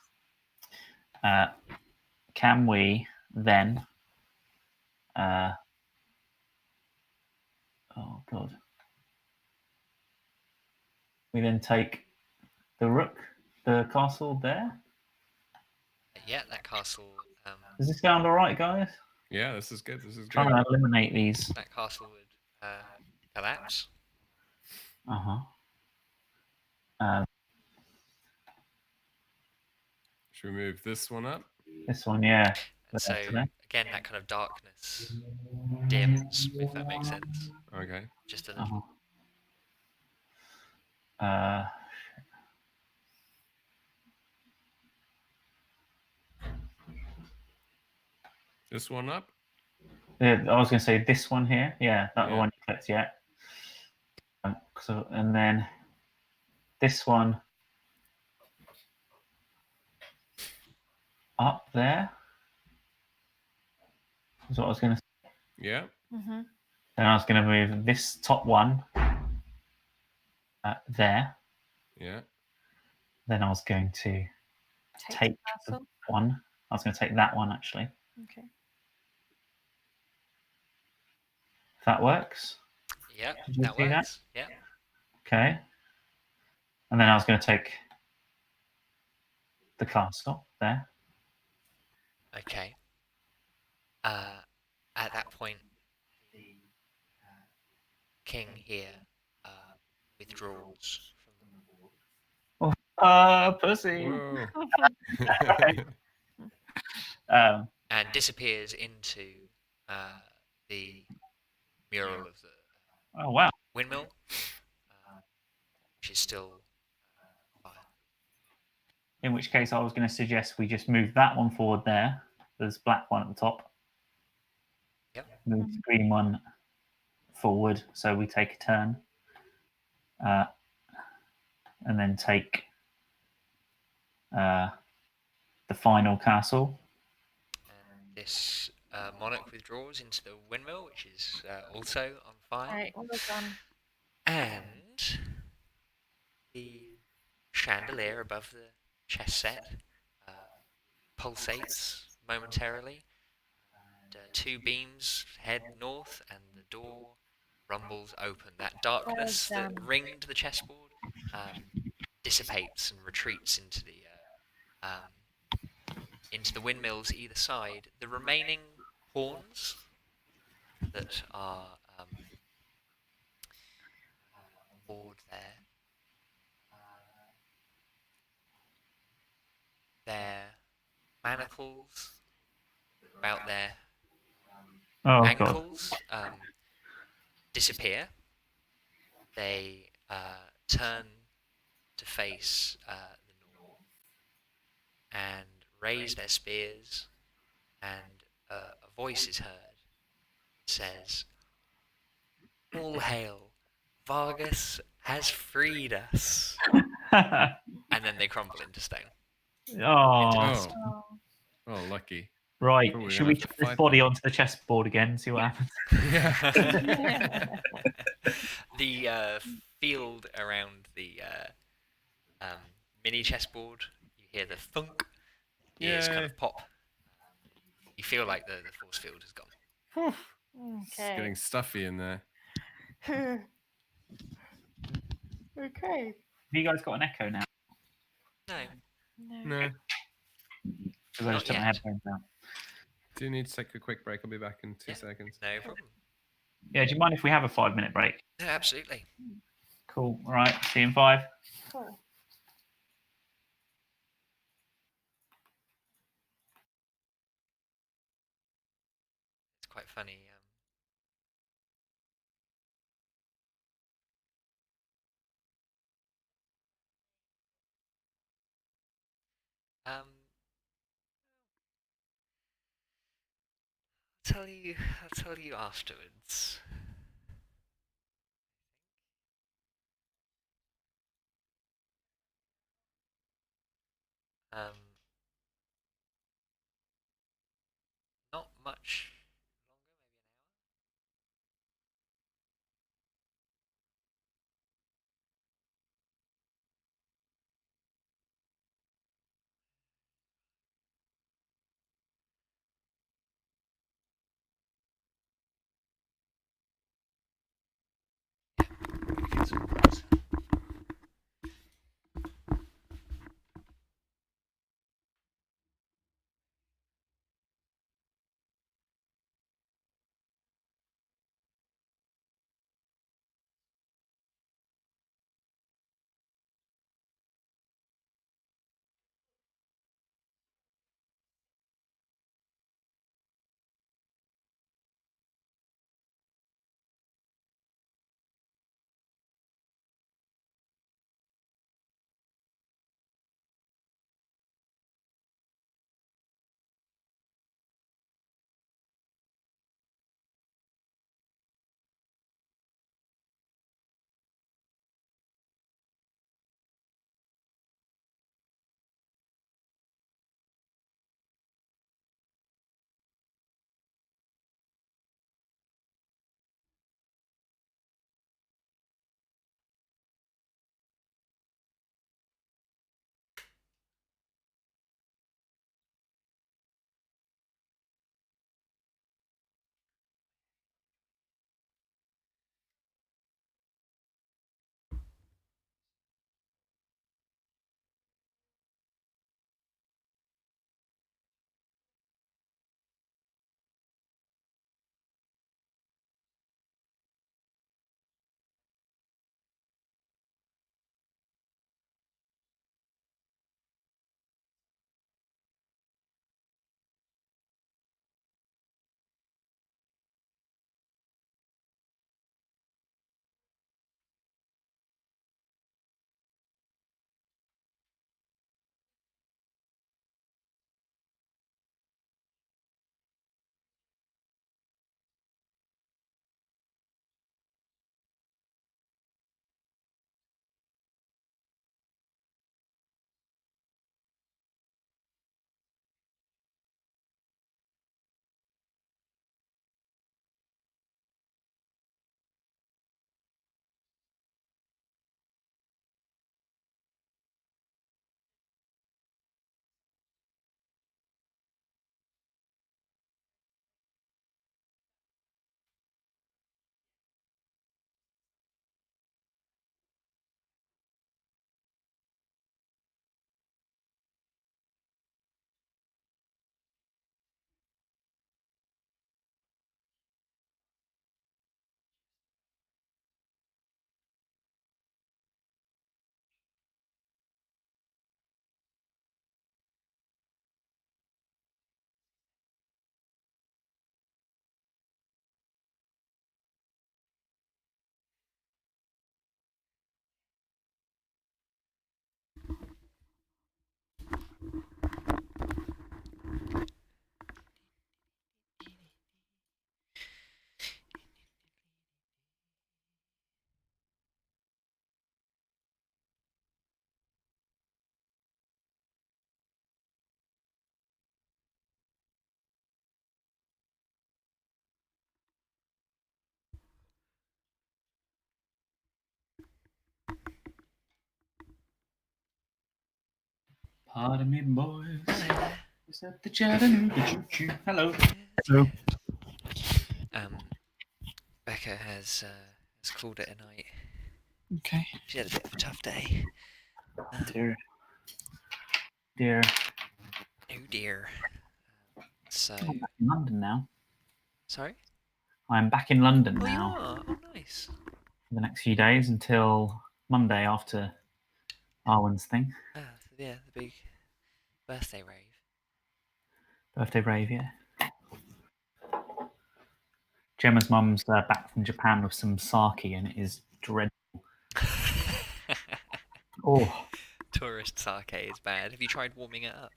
Can we then? Oh god. We then take the rook, the castle there. Yeah, that castle. Does this sound all right, guys? Yeah, this is good. This is Trying good. to eliminate these. That castle would collapse. Should we move this one up? This one, yeah. And so again, that kind of darkness dims, if that makes sense. Okay. Just a little. This one up? Yeah, I was going to say this one here. Yeah, that Yeah. one you clicked, yeah. And then this one up there is what I was going to say. Yeah. Mm-hmm. Then I was going to move this top one there. Yeah. Then I was going to take the castle. one. I was going to take that one actually. Okay. If that works. Yeah, Did you that see that? works. Yeah. Okay. And then I was going to take the castle there. Okay. At that point, the king here withdraws from the board Pussy. Whoa. and disappears into the mural of the Oh wow. windmill, which is still fire. In which case, I was going to suggest we just move that one forward there. There's black one at the top. Yep. Move the green one forward, so we take a turn, and then take the final castle. And this monarch withdraws into the windmill, which is also on fire. Right, well done. And the chandelier above the chess set pulsates momentarily. And, two beams head north, and the door rumbles open. That darkness Well that done. ringed the chessboard dissipates and retreats into the windmills either side. The remaining pawns that are on board there, their manacles about their Oh god. ankles disappear. They turn to face the north and raise their spears, and a voice is heard. It says, "All hail! Vargas has freed us!" And then they crumble into stone. Oh, dust. Oh, oh, lucky. right. Probably Should gonna we have to chuck this fight body them. onto the chessboard again and see what happens? Yeah. The field around the mini chessboard, you hear the thunk, ears kind Yay. of pop. You feel like the force field has gone. Whew. It's Okay. getting stuffy in there. Okay. Have you guys got an echo now? No, No. Because I Not just took my yet. headphones out. Do you need to take a quick break? I'll be back in 2 Yeah. seconds. no problem. Yeah, do you mind if we have a 5-minute break? No, absolutely. Cool. All right. See you in 5. Cool. It's quite funny. I'll tell you afterwards. Um, not much longer, maybe an hour. Yeah. Pardon me, boys. Hello there. Is that the Chattanooga choo-choo? Hello. Hello. Becca has called it a night. Okay. She had a bit of a tough day. Dear. Dear. Oh dear. So, I'm back in London now. sorry? I'm back in London Oh, you now are? Oh, nice. for the next few days until Monday after Arwen's thing. Yeah, the big birthday rave. Birthday rave, yeah. Gemma's mum's back from Japan with some sake, and it is dreadful. Oh, Tourist sake is bad. Have you tried warming it up?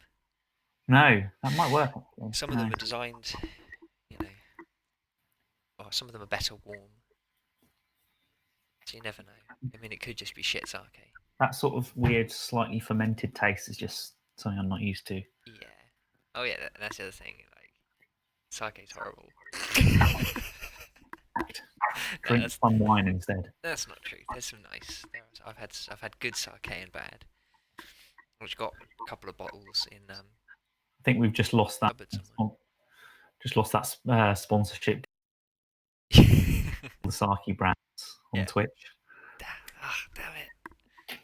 no, that might work. Actually. Some of them are designed, or some of them are better warm. So you never know. I mean, it could just be shit sake. That sort of weird, slightly fermented taste is just something I'm not used to. Yeah. Oh yeah, that's the other thing. Like, sake's horrible. Drink some wine instead. That's not true. There's some nice. I've had good sake and bad. I've got a couple of bottles in I think we've just lost that. cupboard somewhere. Just lost that sponsorship. The sake brands on Twitch. Damn it.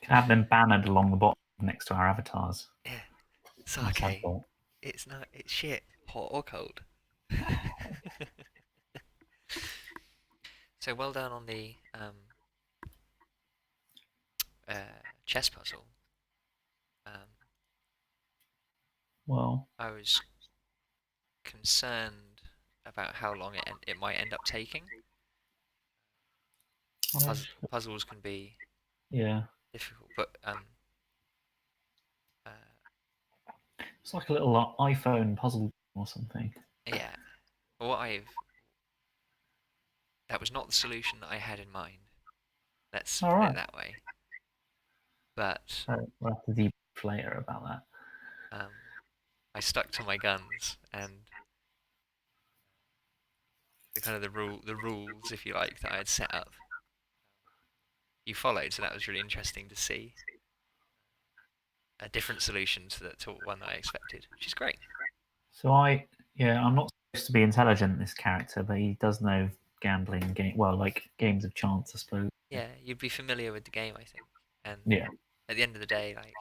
Can have them bannered along the bottom next to our avatars. Yeah. That's my Sake. fault. It's not. It's shit. Hot or cold. So well done on the chess puzzle. Well, I was concerned about how long it might end up taking. Puzzles can be difficult, but it's like a little iPhone puzzle or something. yeah. That was not the solution that I had in mind. Let's put it that way. But we'll have to debrief later about that. I stuck to my guns and the rules, if you like, that I had set up. You followed, so that was really interesting to see a different solution to one that I expected, which is great. So I'm not supposed to be intelligent, this character, but he does know gambling like games of chance, I suppose. Yeah, you'd be familiar with the game, I think. And at the end of the day, like,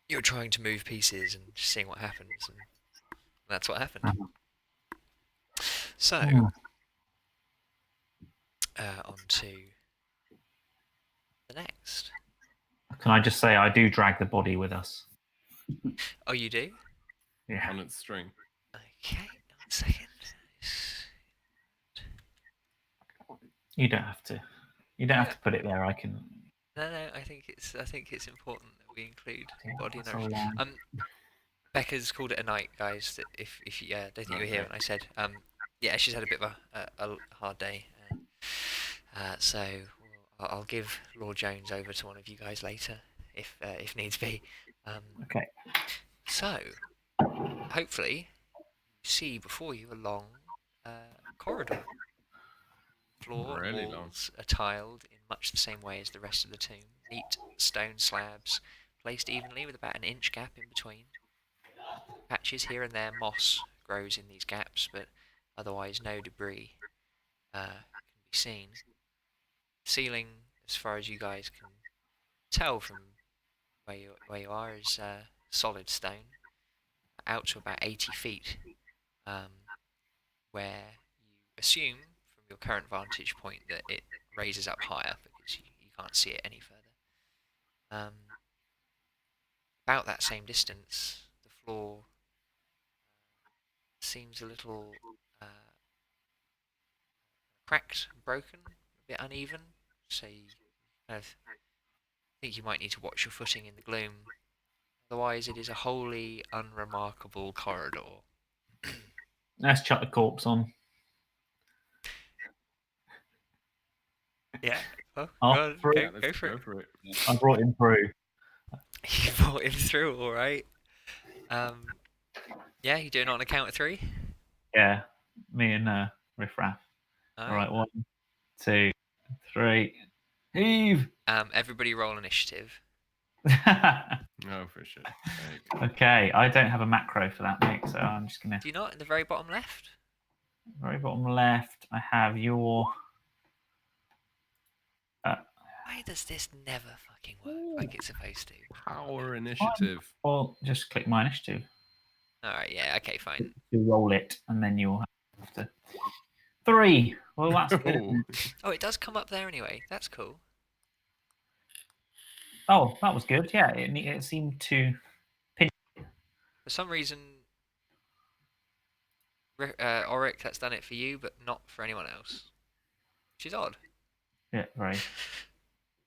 you're trying to move pieces and just seeing what happens, and that's what happened. So, on to the next. Can I just say I do drag the body with us? Oh, you do? Yeah. On its string. Okay, 1 second. You don't have to. You don't have to put it there. I can. No, I think it's important that we include body nourishment. Becca's called it a night, guys. That if you don't think you were here when I said, she's had a bit of a hard day. So I'll give Lord Jones over to one of you guys later, if needs be. Okay. So hopefully you see before you a long corridor. Floor and walls are tiled in much the same way as the rest of the tomb. Neat stone slabs placed evenly with about an inch gap in between. Patches here and there moss grows in these gaps, but otherwise no debris can be seen. The ceiling, as far as you guys can tell from where you are, is solid stone, out to about 80 feet, where you assume from your current vantage point that it raises up higher because you can't see it any further. About that same distance, the floor seems a little cracked, broken, a bit uneven, so you kind of think you might need to watch your footing in the gloom. Otherwise, it is a wholly unremarkable corridor. Let's chuck the corpse on. Yeah. Oh, go for it. I brought him through. You brought him through, all right. Yeah, you doing it on a count of 3? Yeah, me and Riff Raff. All right, 1, 2, 3. Heave. Everybody roll initiative. Oh, for sure. There you go. Okay, I don't have a macro for that, Nick, so I'm just gonna. Do you not in the very bottom left? Very bottom left, I have your. Why does this never fucking work like it's supposed to? Power initiative. Well, just click my initiative All right, yeah, okay, fine. to roll it, and then you'll have to. 3. Well, that's good. Isn't it? Oh, it does come up there anyway. That's cool. Oh, that was good. Yeah, it seemed to. For some reason, Auric, that's done it for you, but not for anyone else. Which is odd. Yeah, very.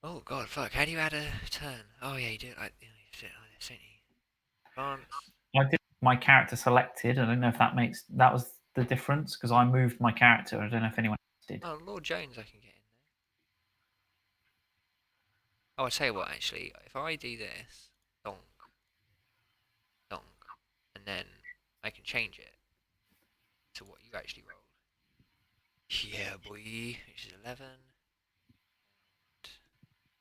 Oh god, fuck! How do you add a turn? Oh yeah, you do it like you do it like this, don't you? Advance. I did my character selected. I don't know if that was the difference because I moved my character. I don't know if anyone else did. Oh, Lord Jones, I can get in there. Oh, I'll tell you what, actually, if I do this, donk, donk, and then I can change it to what you actually rolled. Yeah, boy, which is 11.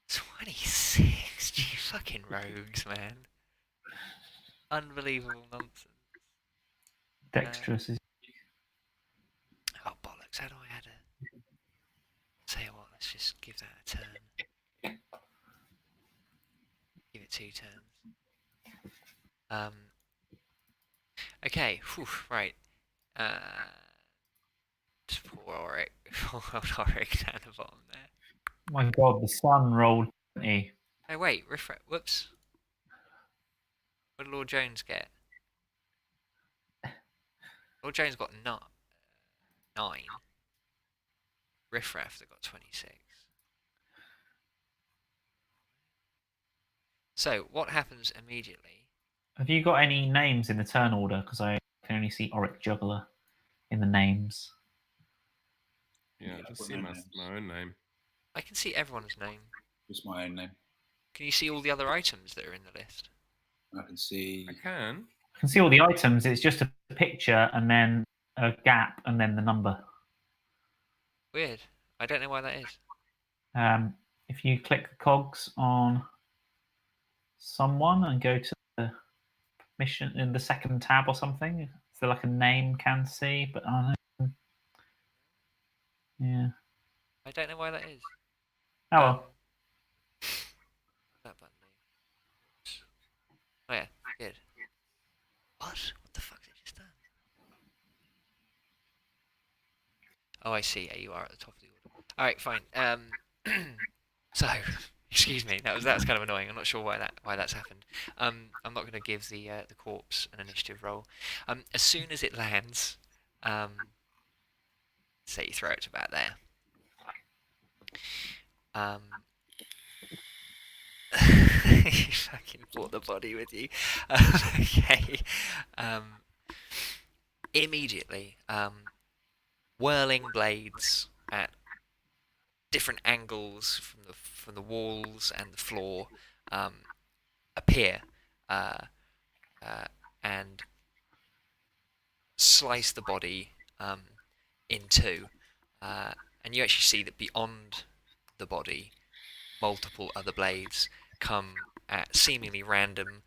26, you fucking rogues, man. Unbelievable nonsense. Dexterous is. Oh, bollocks, how do I add a... Tell you what, let's just give that a turn. Give it 2 turns. Okay, whew, right. Poor Auric. Poor old Auric down the bottom there. My God, the sun rolled 20. Oh, wait, refresh. Whoops. What did Lord Jones get? Lord Jones got 9. Riffraff that got 26. So, what happens immediately? Have you got any names in the turn order? Because I can only see Auric Juggler in the names. Yeah, just see my own name. I can see everyone's name. Just my own name. Can you see all the other items that are in the list? I can see. I can. I can see all the items. It's just a picture and then a gap and then the number. Weird. I don't know why that is. If you click the cogs on someone and go to the mission in the second tab or something, is there like a name can see? But I don't know. Yeah. I don't know why that is. Oh well. That button name. Oh yeah, good. What? What the fuck did you just done? Oh, I see. Yeah, you are at the top of the order. All right, fine. So, excuse me. That's kind of annoying. I'm not sure why that's happened. I'm not going to give the corpse an initiative roll. As soon as it lands, say you throw it to about there. You fucking brought the body with you. Okay. Immediately, whirling blades at different angles from the walls and the floor appear and slice the body in two, and you actually see that beyond the body, multiple other blades come at seemingly random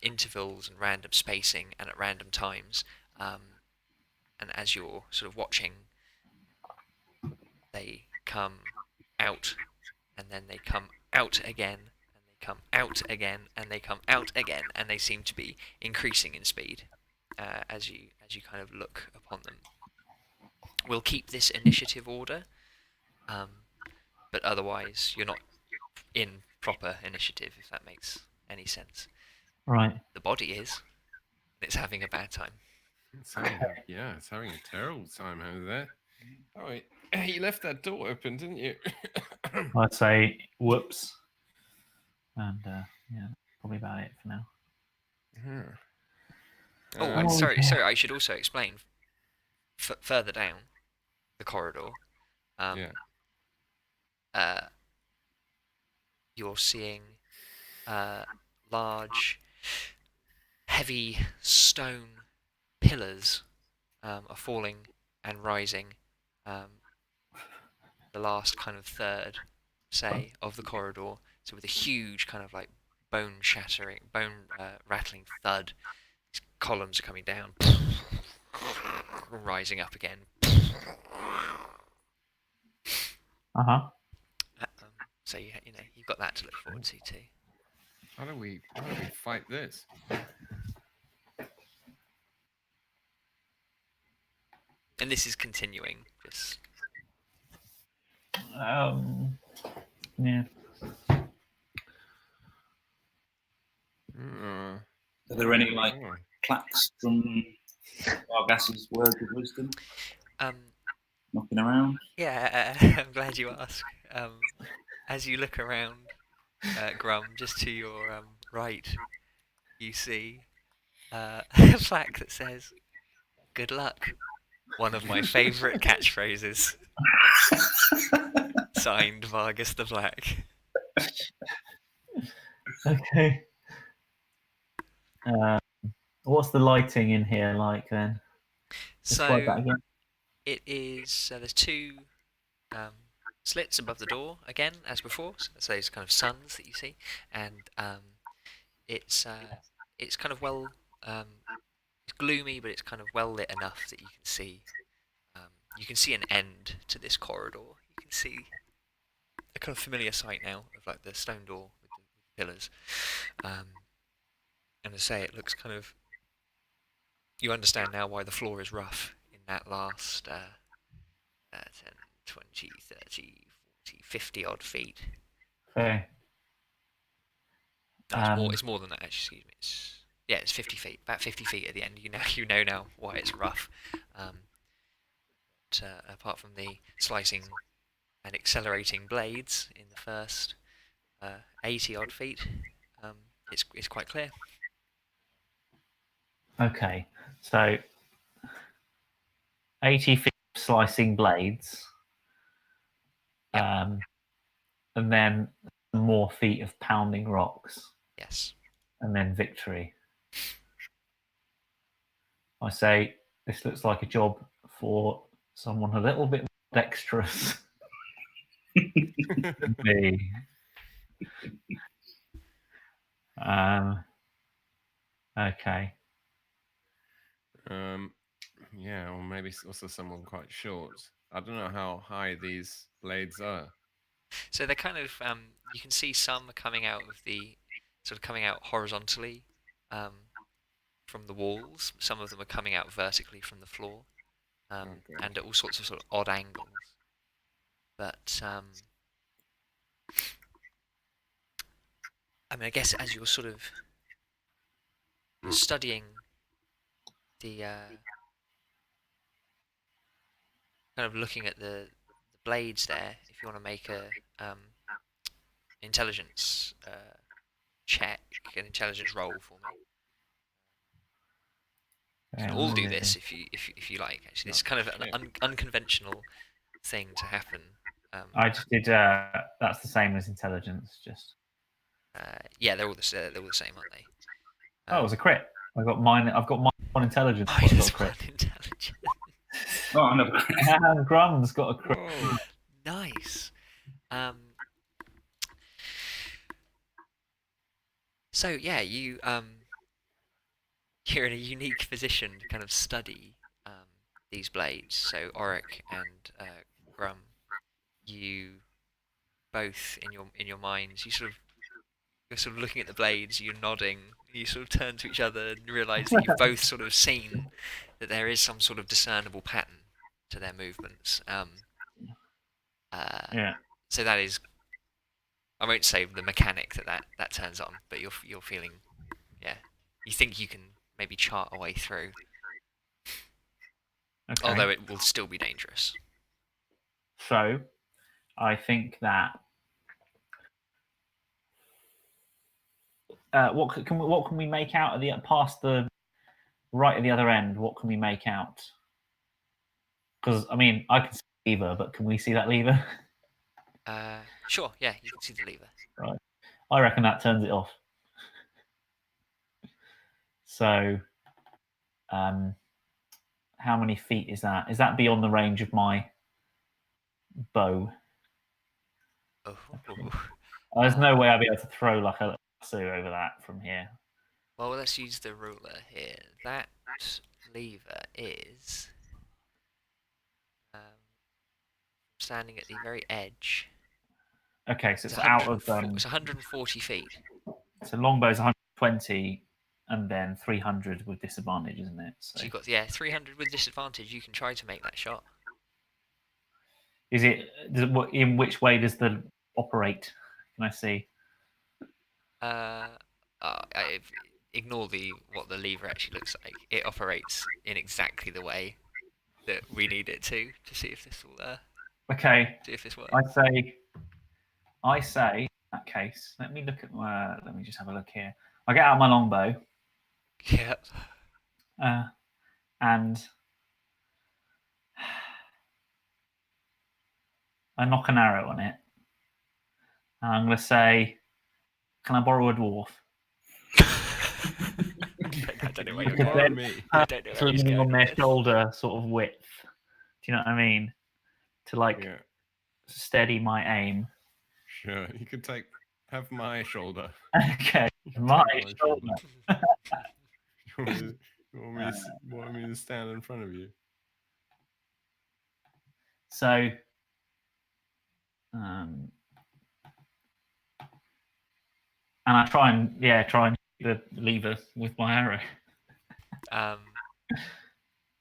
intervals and random spacing and at random times, and as you're sort of watching, they come out, and then they come out again, and they come out again, and they come out again, and they seem to be increasing in speed as you kind of look upon them. We'll keep this initiative order, but otherwise you're not in proper initiative, if that makes any sense. Right. The body is. It's having a bad time. It's having a terrible time over there. Oh, wait. You left that door open, didn't you? I'd say whoops. And yeah, probably about it for now. Oh, sorry. I should also explain. Further down the corridor, you're seeing large, heavy stone pillars are falling and rising. The last kind of third, say, of the corridor. So with a huge kind of like bone rattling thud. These columns are coming down, rising up again. So you've got that to look forward to too. How do we fight this? And this is continuing. Just Yeah. Uh, Are there any plaques from Vargas's words of wisdom knocking around? Yeah, I'm glad you asked. As you look around, Grum, just to your right, you see a plaque that says, "Good luck." One of my favourite catchphrases. Signed Vargas the Black. Okay. What's the lighting in here like then? Describe that So again. it is. There's two slits above the door again, as before. So those kind of suns that you see, and it's kind of well. It's gloomy, but it's kind of well lit enough that you can see. You can see an end to this corridor. You can see a kind of familiar sight now of like the stone door with the pillars. And as I say, it looks kind of. You understand now why the floor is rough in that last 10, 20, 30, 40, 50 odd feet. Okay. No, it's more than that. Actually, excuse me. It's 50 feet. About 50 feet at the end. You know now why it's rough. But apart from the slicing and accelerating blades in the first 80 odd feet, it's quite clear. Okay, so 80 feet of slicing blades, Yep. And then more feet of pounding rocks. Yes. And then victory. I say this looks like a job for someone a little bit more dexterous. Me. Okay. Yeah, or maybe also someone quite short. I don't know how high these blades are. So they're kind of you can see some coming out of the coming out horizontally from the walls. Some of them are coming out vertically from the floor, and at all sorts of sort of odd angles. But I mean, I guess as you're sort of studying the kind of looking at the blades there, if you want to make a intelligence check, an intelligence roll for me. You can all do this if you like. Actually, it's kind of an unconventional thing to happen. I just did. That's the same as intelligence. Just. Yeah, they're all the same, aren't they? Oh, it was a crit. I've got mine on intelligence. Minus one intelligence. Oh, I never. And Grum's got a crit. Whoa. Nice. So yeah, you're in a unique position to kind of study these blades. So Auric and Grum, you both in your minds, you're sort of looking at the blades, you're nodding, you sort of turn to each other and realise that you've both sort of seen that there is some sort of discernible pattern to their movements. Yeah. So that is, I won't say the mechanic that turns on, but you're feeling, yeah, you think you can maybe chart a way through. Okay. Although it will still be dangerous. So, I think that what can we make out at the past the right at the other end? What can we make out? Because I mean, I can see the lever, but can we see that lever? Sure. Yeah, you can see the lever. Right. I reckon that turns it off. So, how many feet is that? Is that beyond the range of my bow? Oh. There's no way I'd be able to throw like a lasso over that from here? Well, let's use the ruler here. That lever is standing at the very edge. Okay, so it's out of It's 140 feet. So longbow's 120, and then 300 with disadvantage, isn't it? So you've got 300 with disadvantage. You can try to make that shot. Is it? In which way does the operate? Can I see? Ignore what the lever actually looks like. It operates in exactly the way that we need it to see if this will. Okay. See if this works. I say in that case. Let me look at my. Let me just have a look here. I get out my longbow. Yeah. And I knock an arrow on it. And I'm going to say, "Can I borrow a dwarf?" I don't know where you're Because going. they're I don't know where he's leaning going on with their this. shoulder sort of width. Do you know what I mean? To like Yeah, steady my aim. sure. You could have my shoulder. Okay, You my take shoulder. You want me to stand in front of you? So, and I try and shoot the lever with my arrow.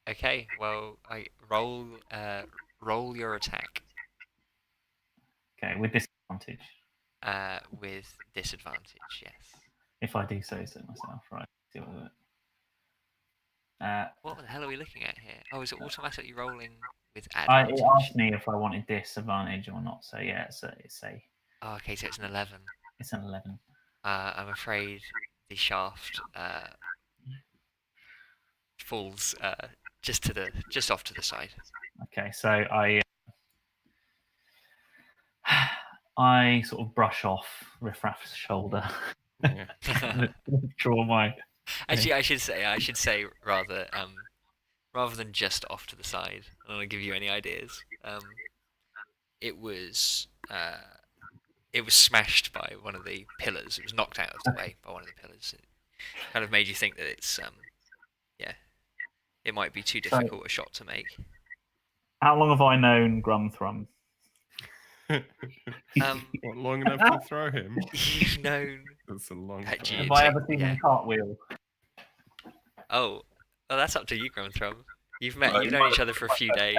Okay. Well, I roll your attack. Okay, with disadvantage. With disadvantage, yes. If I do so myself, right? See what What the hell are we looking at here? Oh, is it automatically rolling with it advantage? asked me if I wanted disadvantage or not. So yeah, it's a. Oh, okay, so it's an 11. It's an 11. I'm afraid the shaft falls just off to the side. Okay, so I sort of brush off Riffraff's shoulder. Yeah. Draw my. Actually, I should say rather than just off to the side. I don't want to give you any ideas. It was smashed by one of the pillars. It was knocked out of the way by one of the pillars. It kind of made you think that it's it might be too difficult a shot to make. How long have I known Grumthrum? What, long enough to throw him? You've known. That's a long That time. Have I ever seen him cartwheel? Oh, that's up to you, Grumthrum. You've known each other for a few days.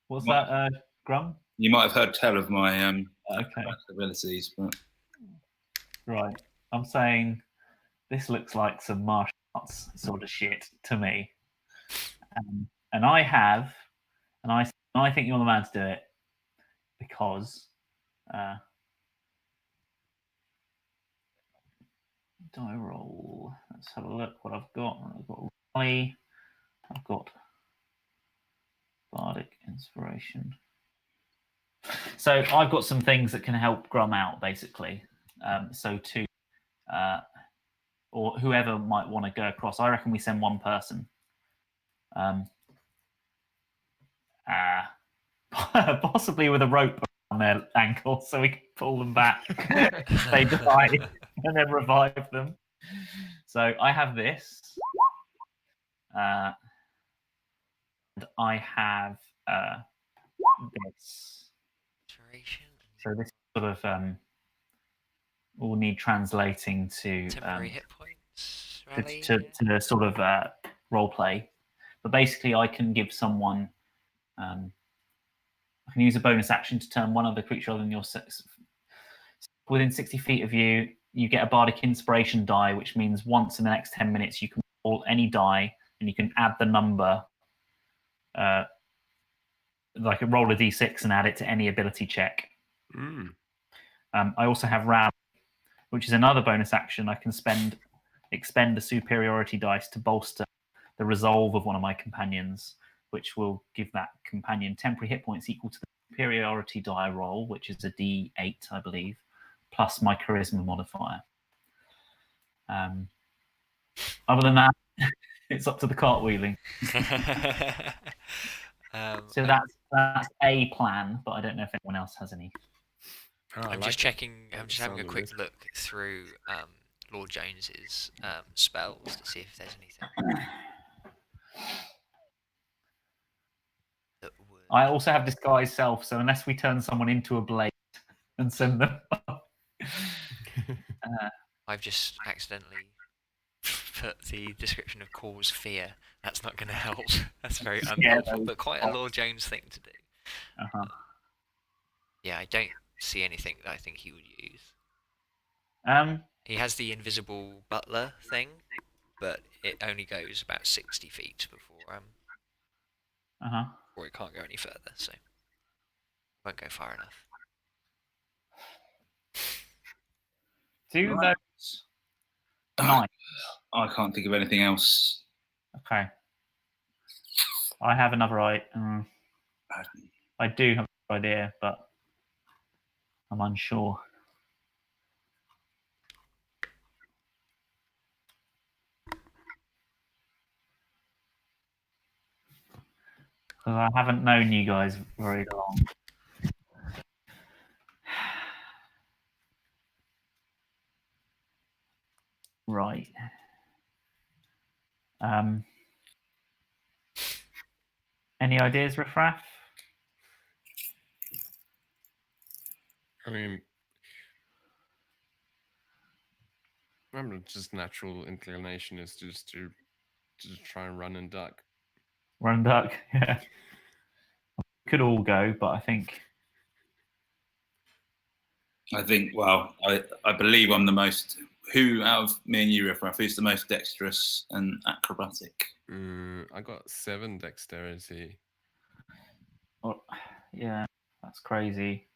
What's that, Grum? You might have heard tell of my Okay. abilities, but Right. I'm saying this looks like some martial arts sort of shit to me. And I think you're the man to do it because do I roll? Let's have a look what I've got. I've got Rally. I've got Bardic Inspiration. So I've got some things that can help Grum out, basically. Or whoever might want to go across, I reckon we send one person. Possibly with a rope on their ankle so we can pull them back. They die and then revive them. So I have this. And I have this. So this sort of will need translating to temporary hit points. Rally, to sort of role play. But basically, I can give someone. I can use a bonus action to turn one other creature other than your within 60 feet of you. You get a bardic inspiration die, which means once in the next 10 minutes you can roll any die and you can add the number. Like roll a d6 and add it to any ability check. I also have Rally, which is another bonus action. I can expend a superiority dice to bolster the resolve of one of my companions, which will give that companion temporary hit points equal to the superiority die roll, which is a d8, I believe, plus my charisma modifier. Other than that, it's up to the cartwheeling. So that's a plan, but I don't know if anyone else has any. Oh, I I'm like just it. checking. Like I'm the just having a sound of quick this. look through Lord Jones's spells to see if there's anything that would. I also have disguise self, so unless we turn someone into a blade and send them, I've just accidentally put the description of cause fear. That's not going to help. That's very unhelpful, but quite a Lord Jones thing to do. uh-huh. Yeah, I don't see anything that I think he would use. um, He has the invisible butler thing, but it only goes about 60 feet uh-huh. before it can't go any further, so it won't go far enough. Do Right. those knights? I can't think of anything else. Okay. I have another I do have an idea, but I'm unsure. Because I haven't known you guys very long. Right. Any ideas, Riffraff? I mean, I'm just natural inclination is just to try and run and duck. Run duck. Yeah. Could all go, but I think Well, I believe I'm the most. Who out of me and you, Riff, who's the most dexterous and acrobatic? I got 7 dexterity. well, yeah, that's crazy.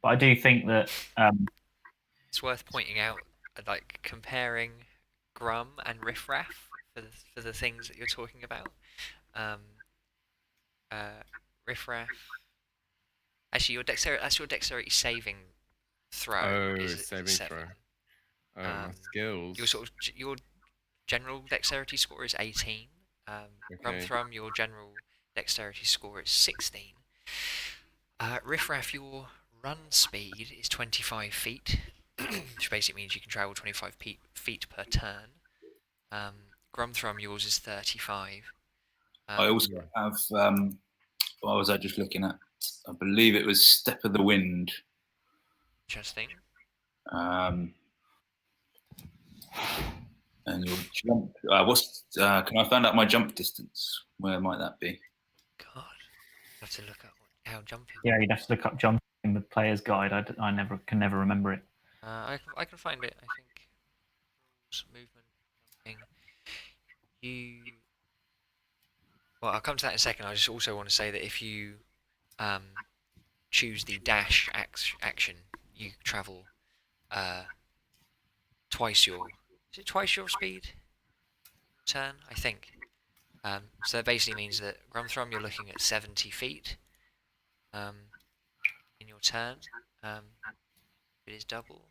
But I do think that It's worth pointing out, like comparing Grum and Riffraff for the things that you're talking about. Um, Riffraff. Actually, your dexterity saving throw Oh, is saving 7. throw. Oh, my skills. Your general dexterity score is 18. Okay. Grumthrum, your general dexterity score is 16. Riffraff, your run speed is 25 feet, which basically means you can travel 25 feet per turn. Grumthrum, yours is 35. I also have. What was I just looking at? I believe it was Step of the Wind. Interesting. And your jump. Can I find out my jump distance? Where might that be? God, I have to look up how jumping. yeah, you'd have to look up jumping in the player's guide. I can never remember it. I can find it. I think rules, movement, jumping. Well, I'll come to that in a second. I just also want to say that if you choose the dash action, you travel twice your. Is it twice your speed? Turn, I think. So that basically means that Grumthrum, you're looking at 70 feet in your turn. It is double.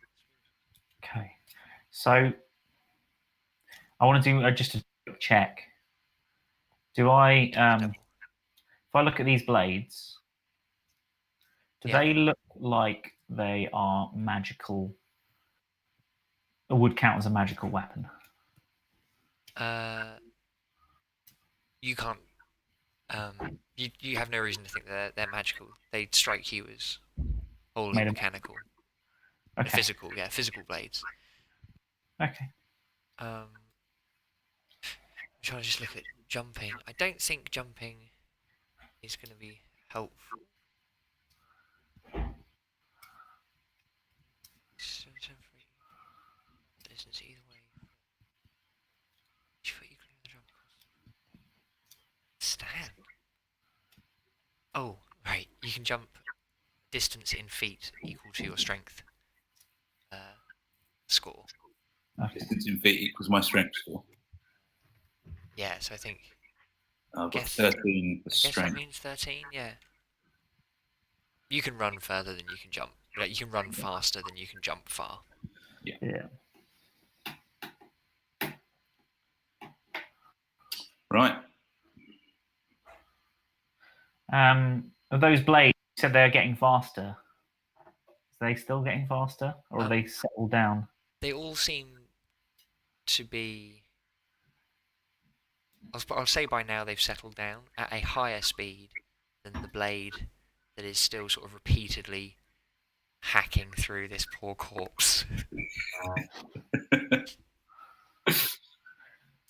Okay. So I want to do just a quick check. Do I Double. if I look at these blades, do Yeah. they look like they are magical? Or would count as a magical weapon? You can't. You have no reason to think they're magical. They strike you as wholly Made of- mechanical. Okay. Physical blades. Okay. I'm trying to just look at jumping. I don't think jumping is going to be helpful. Distance either way. Each foot equally on the jump cost. Stand. Oh, right. You can jump distance in feet equal to your strength score. Okay. Distance in feet equals my strength score. Yeah, so I think. I've got Guess- 13 for I guess that strength. means 13. Yeah. You can run further than you can jump. Like, you can run faster than you can jump far. Yeah. Right. Those blades, you said they're getting faster. Is they still getting faster, or have they settled down? They all seem to be. I'll say by now they've settled down at a higher speed than the blade that is still sort of repeatedly hacking through this poor corpse.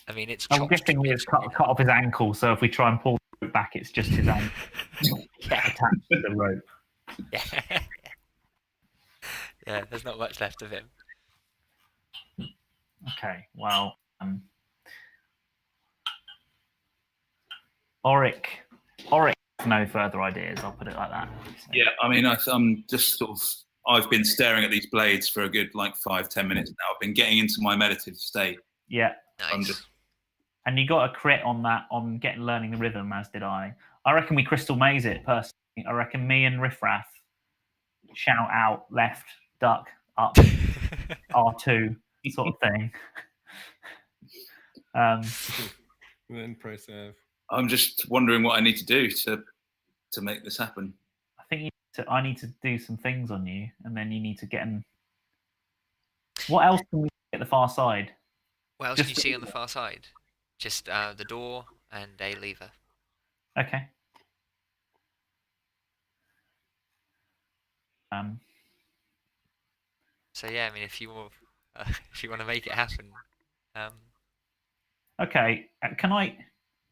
I mean, it's. I'm guessing he has cut off his ankle, so if we try and pull the rope back, it's just his ankle attached to the rope. Yeah. Yeah, there's not much left of him. Okay, well, Auric has no further ideas. I'll put it like that. So. Yeah, I mean, I'm just sort of. I've been staring at these blades for a good 5-10 minutes now. I've been getting into my meditative state. Yeah. Nice. And you got a crit on that on learning the rhythm, as did I. I reckon we crystal maze it personally. I reckon me and Riffraff shout out left, duck, up, R2 sort of thing. Then press F. I'm just wondering what I need to do to make this happen. I think I need to do some things on you, and then you need to get in. What else can we see at the far side? What else can you see on the far side? Just the door and a lever. Okay. So yeah, I mean, if you want to make it happen. Okay. Can I?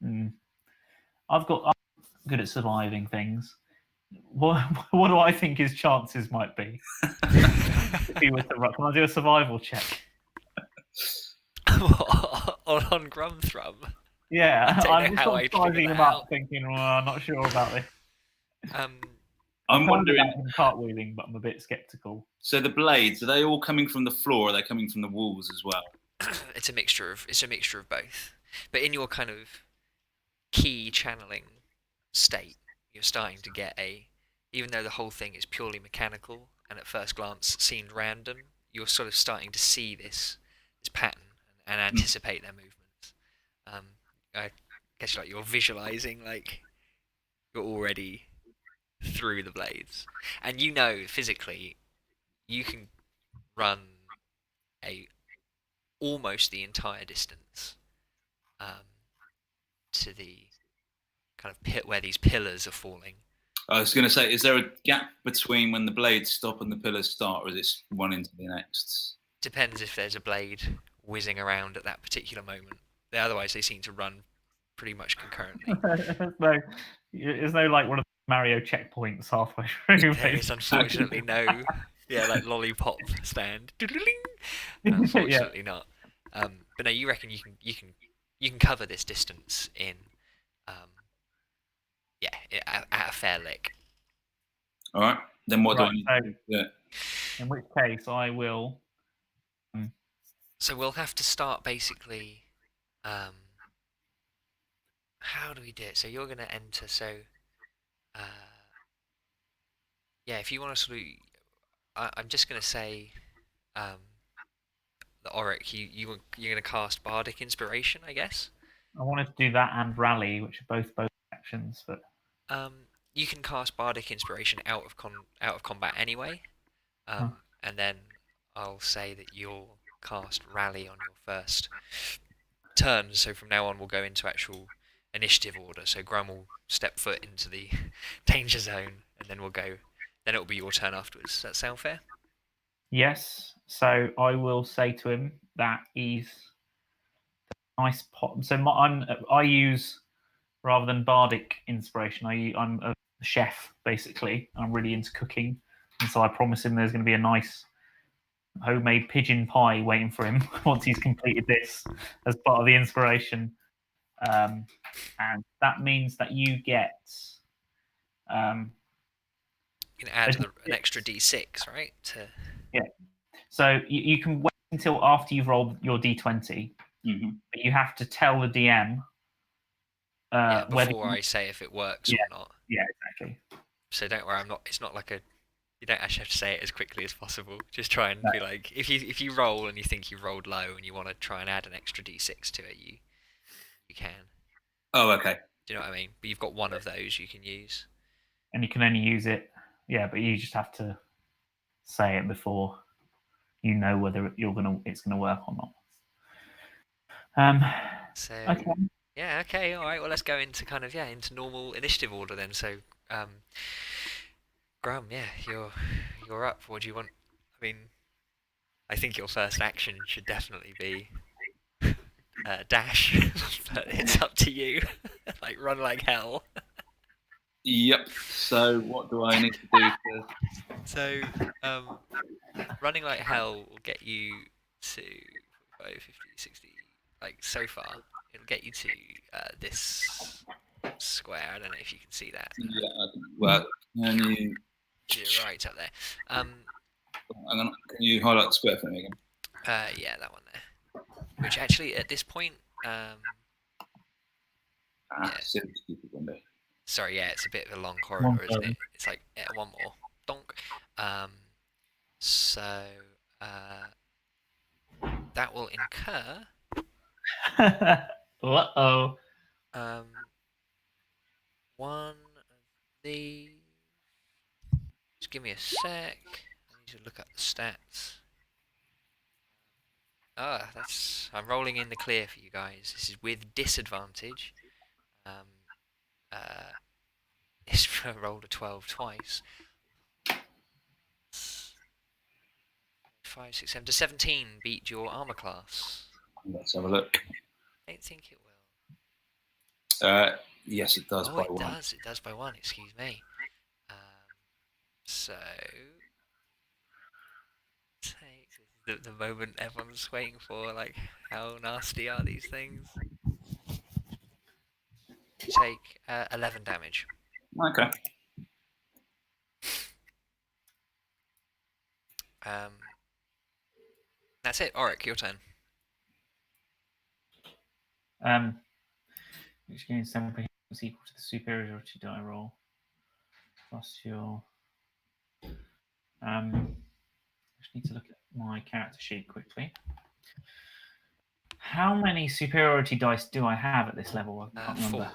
I'm good at surviving things. What do I think his chances might be? If he was to can I do a survival check? on Grumthrum. Yeah, I'm just sort of sizing him up, thinking, well, I'm not sure about this. I'm wondering about him cartwheeling, but I'm a bit skeptical. So the blades, are they all coming from the floor, or are they coming from the walls as well? It's a mixture of both. But in your kind of key channeling state, you're starting to get even though the whole thing is purely mechanical and at first glance seemed random, you're sort of starting to see this pattern and anticipate their movements. I guess you're visualizing, you're already through the blades, and physically you can run almost the entire distance to the kind of pit where these pillars are falling. I was going to say, is there a gap between when the blades stop and the pillars start, or is it one into the next? Depends if there's a blade whizzing around at that particular moment. Otherwise, they seem to run pretty much concurrently. There's no one of the Mario checkpoints halfway through. There is unfortunately no, lollipop stand. Unfortunately not. But no, you reckon you can cover this distance in, at a fair lick. All right. Then what do I need to do? Yeah. In which case, I will. So we'll have to start basically. How do we do it? So you're going to enter. So, if you want to sort of, I'm just going to say, the Auric, you're going to cast Bardic Inspiration, I guess. I wanted to do that and Rally, which are both actions, but. You can cast Bardic Inspiration out of combat anyway, and then I'll say that you'll cast Rally on your first turn. So from now on, we'll go into actual initiative order. So Grum will step foot into the danger zone, and then we'll go. Then it'll be your turn afterwards. Does that sound fair? Yes. So I will say to him that he's nice pot. So I use, rather than Bardic Inspiration, I'm a chef basically. I'm really into cooking, and so I promise him there's going to be a nice homemade pigeon pie waiting for him once he's completed this as part of the inspiration. And that means that you get. You can add an extra D6, right? Yeah. So you can wait until after you've rolled your D20, but you have to tell the DM. Before I say if it works or not. Yeah, exactly. So don't worry, it's not like you don't actually have to say it as quickly as possible. Just try and be like, if you roll and you think you rolled low and you want to try and add an extra D6 to it, you can. Oh, okay. Do you know what I mean? But you've got one of those you can use. And you can only use it, but you just have to say it before you know whether it's gonna work or not. So Okay. yeah, okay, all right. Well, let's go into kind of into normal initiative order then. So, Graham, yeah, you're up. What do you want? I mean, I think your first action should definitely be dash, but it's up to you. Like run like hell. Yep. So what do I need to do to? So, running like hell will get you to 45, 50, 60. Like so far, it'll get you to this square. I don't know if you can see that. Yeah. Well, can you? You're right up there. Can you highlight the square for me again? Yeah, that one there. Which actually, at this point, yeah. Silly stupid window. Sorry, yeah, it's a bit of a long corridor, isn't further. it? It's like one more. Donk. So that will incur. Uh-oh. One of these. Just give me a sec. I need to look up the stats. I'm rolling in the clear for you guys. This is with disadvantage. This I rolled a 12 twice. 5, 6, 7 to 17 beat your armor class. Let's have a look. I don't think it will. Yes, it does. Oh, by it one. does. It does by one. Excuse me. So take the moment everyone's waiting for. Like, how nasty are these things? You take 11 damage. Okay. That's it. Auric, your turn. Which gains 7 is equal to the superiority die roll plus your. I just need to look at my character sheet quickly. How many superiority dice do I have at this level? I can't remember.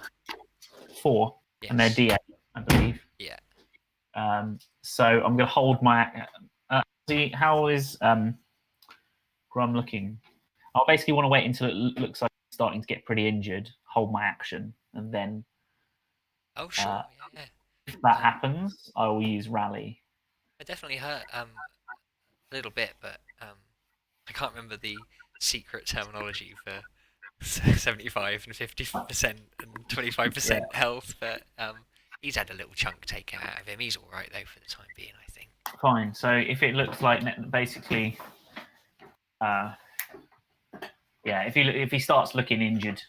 4. Yes. And they're D8, I believe. Yeah. So I'm going to hold my. See, how is Grum looking? I'll basically want to wait until it looks like it's starting to get pretty injured, hold my action, and then. Oh, sure. Yeah. If that happens, I will use rally. It definitely hurt a little bit, but I can't remember the secret terminology for 75 and 50% and 25% health, but he's had a little chunk taken out of him. He's all right though for the time being, I think. Fine. So if it looks like basically, if he starts looking injured,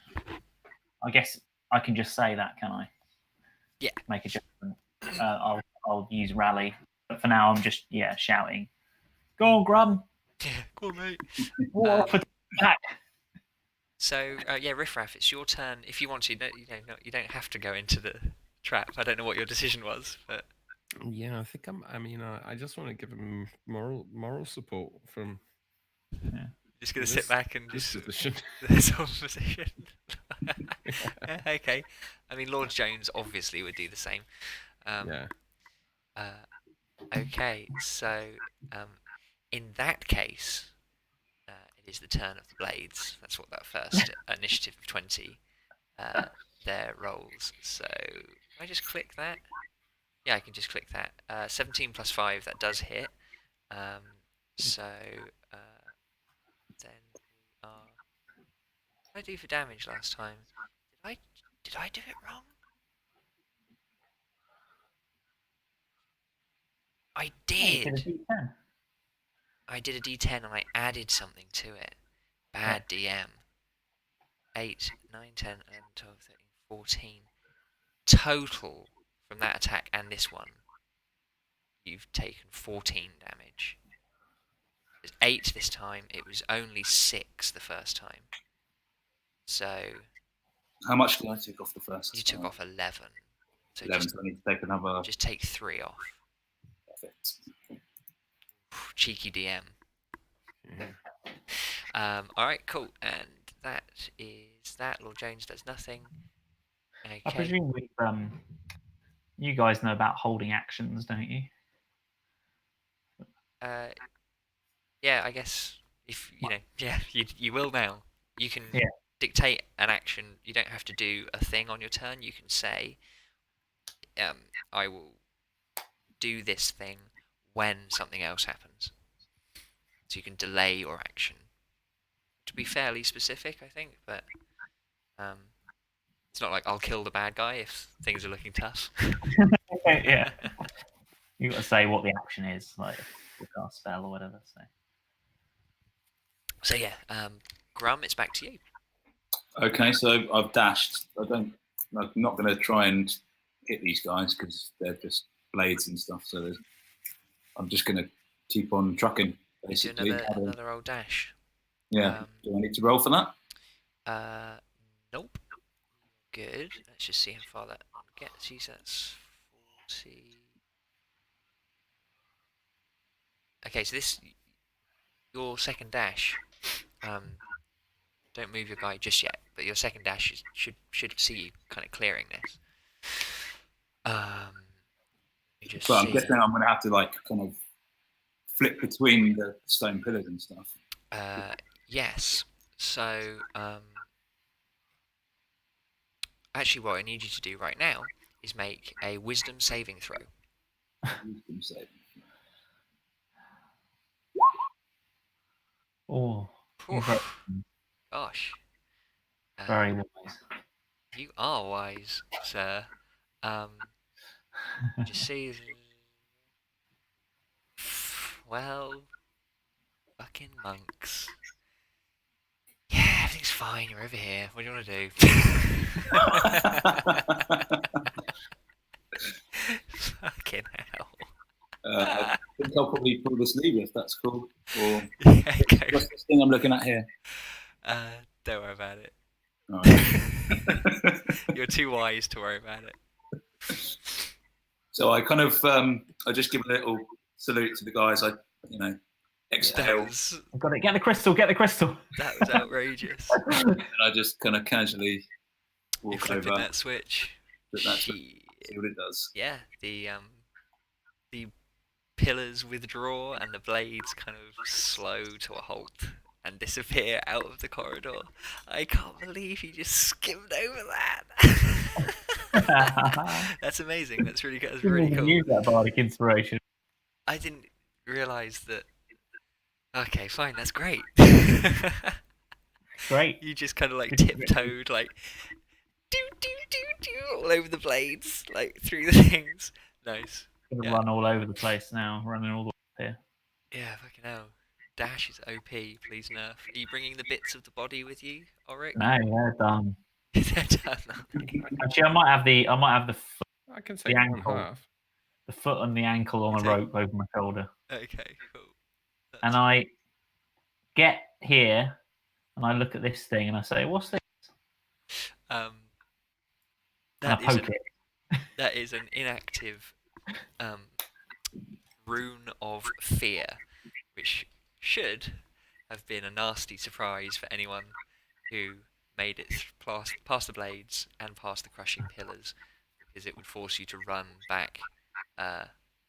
I guess I can just say that, can I? Yeah. Make a judgment. I'll use rally, but for now I'm just shouting. Go on, Grum. Yeah, go on, mate. For attack. So Riffraff, it's your turn. If you want to, you don't have to go into the trap. I don't know what your decision was, but yeah, I think I just want to give him moral support from. Yeah. Just gonna sit back and this just position. This whole position. Yeah, okay. I mean, Lord Jones obviously would do the same. Yeah. Okay, so in that case, it is the turn of the blades. That's what that first initiative of 20 there rolls. So can I just click that? Yeah, I can just click that. 17 plus 5, that does hit. So then we are. What did I do for damage last time? Did I do it wrong? I did. I did a D10 and I added something to it. Bad DM. 8, 9, 10, 11, 12, 13, 14. Total from that attack and this one, you've taken 14 damage. It's 8 this time. It was only 6 the first time. So. How much did I take off the first? You took off 11. So 11, so I need to take another. Just take 3 off. Perfect. Cheeky DM. Alright, cool. And that is that. Lord Jones does nothing. Okay. I presume you guys know about holding actions, don't you? yeah, I guess if you know, yeah, you will now. You can Yeah. dictate an action. You don't have to do a thing on your turn. You can say, I will do this thing when something else happens. So you can delay your action. To be fairly specific, I think, but it's not like I'll kill the bad guy if things are looking tough. Yeah. You got to say what the action is, like the cast spell or whatever. So yeah, Grum, it's back to you. Okay, so I've dashed. I'm not going to try and hit these guys because they're just blades and stuff. So I'm just going to keep on trucking, basically. Do another old dash. Yeah. Do I need to roll for that? Nope. Good. Let's just see how far that gets you. So that's 40. Okay, so this your second dash. Don't move your guy just yet, but your second dash should see you kind of clearing this. You just But I'm guessing I'm going to have to like kind of flip between the stone pillars and stuff. Yes. So actually, what I need you to do right now is make a wisdom saving throw. Wisdom saving. Oh, gosh. Very wise. You are wise, sir. Just see. Well, fucking monks. Yeah, everything's fine. You're over here. What do you want to do? Fucking hell. I think I'll probably pull this lever if that's cool. Or Yeah, what's this thing I'm looking at here? Don't worry about it. Right. You're too wise to worry about it. So I kind of I just give a little salute to the guys. I exhale. I've got it. Get the crystal. Get the crystal. That was outrageous. And I just kind of casually You're walk flipping over. that switch. See what it does. Yeah, the pillars withdraw and the blades kind of slow to a halt and disappear out of the corridor. I can't believe you just skimmed over that. That's amazing. That's really good. That's really cool. Use that bardic inspiration. I didn't realise that. Okay, fine. That's great. Great. You just kind of like tiptoed, like do do do do all over the blades, like through the things. Nice. Gonna run all over the place now, running all the way here. Yeah, fucking hell. Dash is OP, please nerf. Are you bringing the bits of the body with you, Ulrich? No, they're done. They're done. Actually, I might have the foot, I can take one half. the foot and the ankle on a rope over my shoulder. Okay, cool. And I get here and I look at this thing and I say, "What's this?" And I poke it. That is an inactive rune of fear, which should have been a nasty surprise for anyone who made it past the blades and past the crushing pillars, because it would force you to run back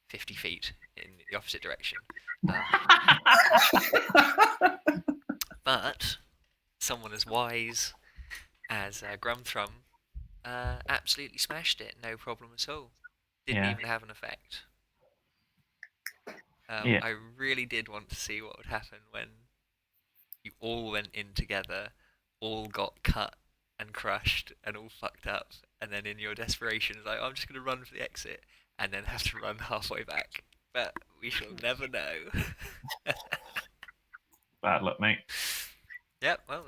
50 feet in the opposite direction. But someone as wise as Grumthrum absolutely smashed it, no problem at all. Didn't even have an effect. I really did want to see what would happen when you all went in together, all got cut and crushed and all fucked up, and then in your desperation, it's like, I'm just going to run for the exit, and then have to run halfway back. But we shall never know. Bad luck, mate. Yep, well,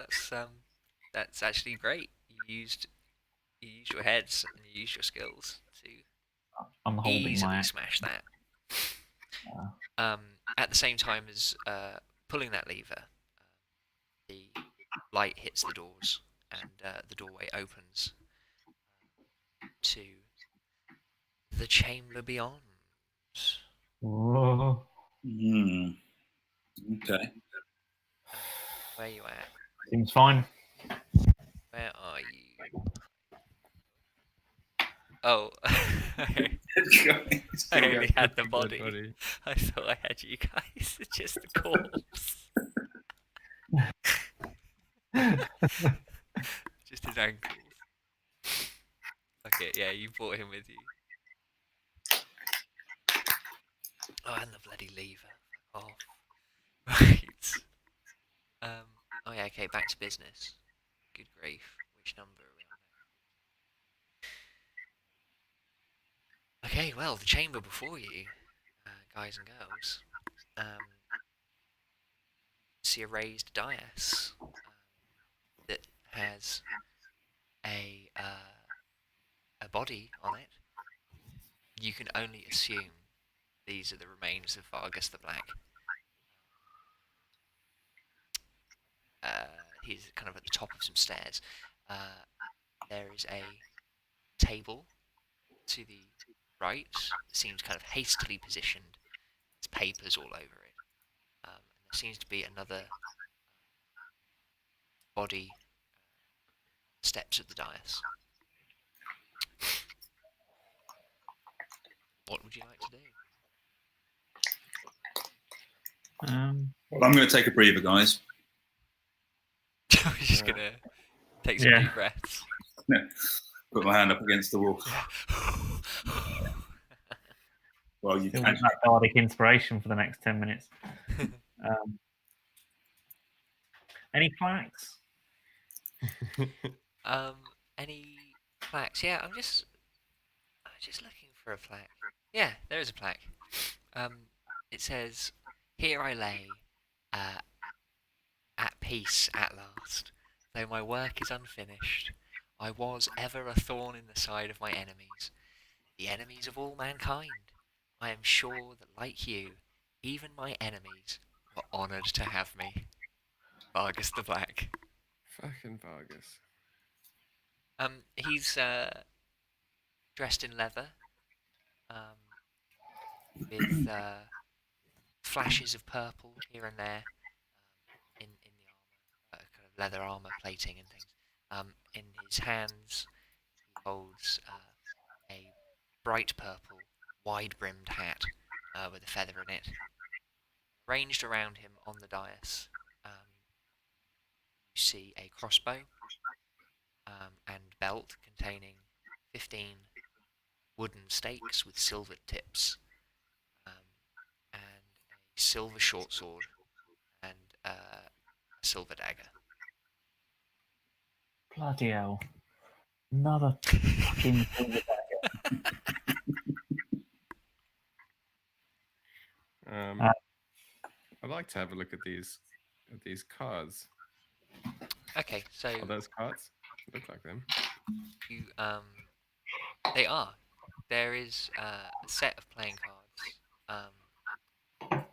that's actually great. You used your heads and you used your skills to easily smash that. At the same time as pulling that lever, the light hits the doors and the doorway opens to the chamber beyond. Whoa. Okay. Where are you at? Seems fine. Where are you? Oh. I only had the Dead body. I thought I had you guys. It's just the corpse. Just his ankles. Okay, yeah, you brought him with you. Oh, and the bloody lever. Fuck off. Right. Oh yeah, okay, back to business. Good grief. Which number are we on now? Okay, well, the chamber before you, guys and girls, see a raised dais that has a body on it. You can only assume these are the remains of Vargas the Black. He's kind of at the top of some stairs. There is a table to the right that seems kind of hastily positioned. There's papers all over it. And there seems to be another body steps of the dais. What would you like to do? Well, I'm going to take a breather, guys. I'm just gonna take some deep breaths. Put my hand up against the wall. Well, you Still can. get that bardic inspiration for the next 10 minutes. Any plaques? Any plaques? Yeah, I'm just looking for a plaque. Yeah, there is a plaque. It says, "Here I lay, at peace at last. Though my work is unfinished, I was ever a thorn in the side of my enemies, the enemies of all mankind. I am sure that, like you, even my enemies were honoured to have me." Vargas the Black. Fucking Vargas. He's dressed in leather, with flashes of purple here and there, in the armor, kind of leather armor plating and things. In his hands, he holds a bright purple, wide-brimmed hat with a feather in it. Ranged around him on the dais, you see a crossbow and belt containing 15 wooden stakes with silver tips, and a silver short sword and a silver dagger. Bloody hell. Another fucking silver I'd like to have a look at these cards. Okay, so Are those cards? Look like them. you they are. There is a set of playing cards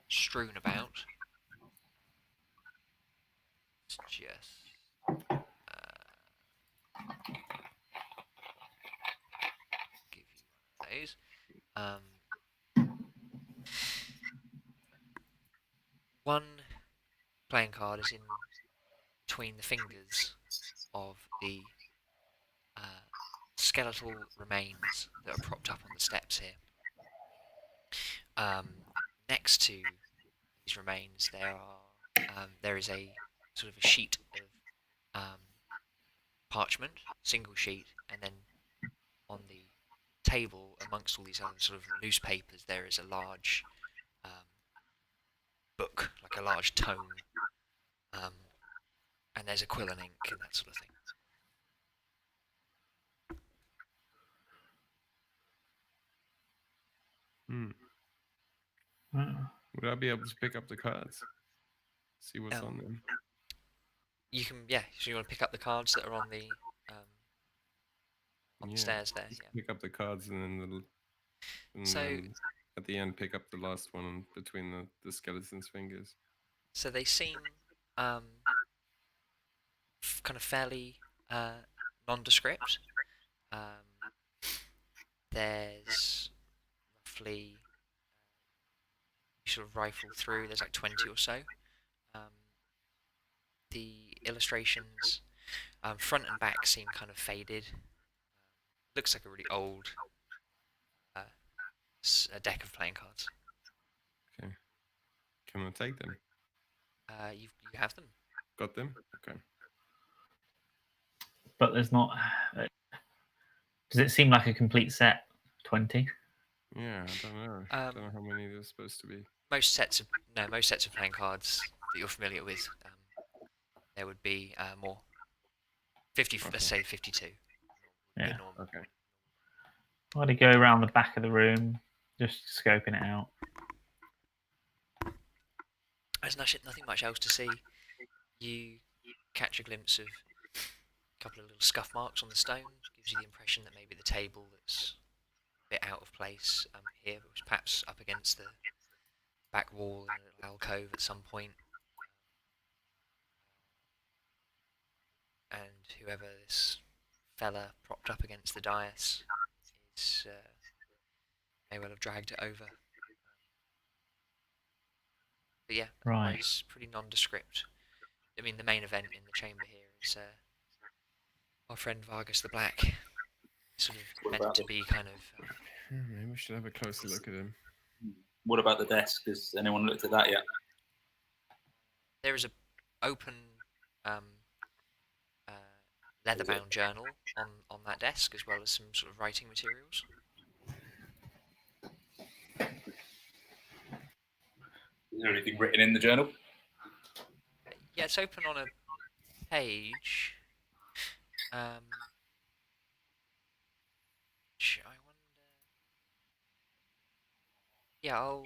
strewn about. It's just give you one of those. One playing card is in between the fingers of the skeletal remains that are propped up on the steps here. Next to these remains, there is a sort of a sheet of parchment, single sheet, and then on the table, amongst all these other sort of loose papers, there is a large book, like a large tome, and there's a quill and ink and that sort of thing. Would I be able to pick up the cards? See what's on them? You can, yeah. So you want to pick up the cards that are on the stairs there. Just Yeah. pick up the cards and then So at the end, pick up the last one between the skeleton's fingers. So they seem kind of fairly nondescript. There's roughly, you sort of rifle through, there's like 20 or so. The illustrations, front and back, seem kind of faded. Looks like a really old a deck of playing cards. Okay. Can I take them? You have them. Got them? Okay. But there's not. Does it seem like a complete set? 20. Yeah, I don't know. I don't know how many there's supposed to be. Most sets of playing cards that you're familiar with, there would be more. 50. Okay. Let's say 52. Yeah. Okay. I'm going to go around the back of the room, just scoping it out. There's nothing much else to see. You catch a glimpse of a couple of little scuff marks on the stone. Gives you the impression that maybe the table that's a bit out of place here was perhaps up against the back wall in a little alcove at some point. And whoever this fella propped up against the dais is may well have dragged it over. But yeah, Right. otherwise pretty nondescript. I mean, the main event in the chamber here is our friend Vargas the Black. Sort of meant to be kind of. Maybe we should have a closer look at him. What about the desk? Has anyone looked at that yet? There is a open leather-bound journal on that desk, as well as some sort of writing materials. Is there anything written in the journal? Yeah, it's open on a page. Which I wonder. Yeah,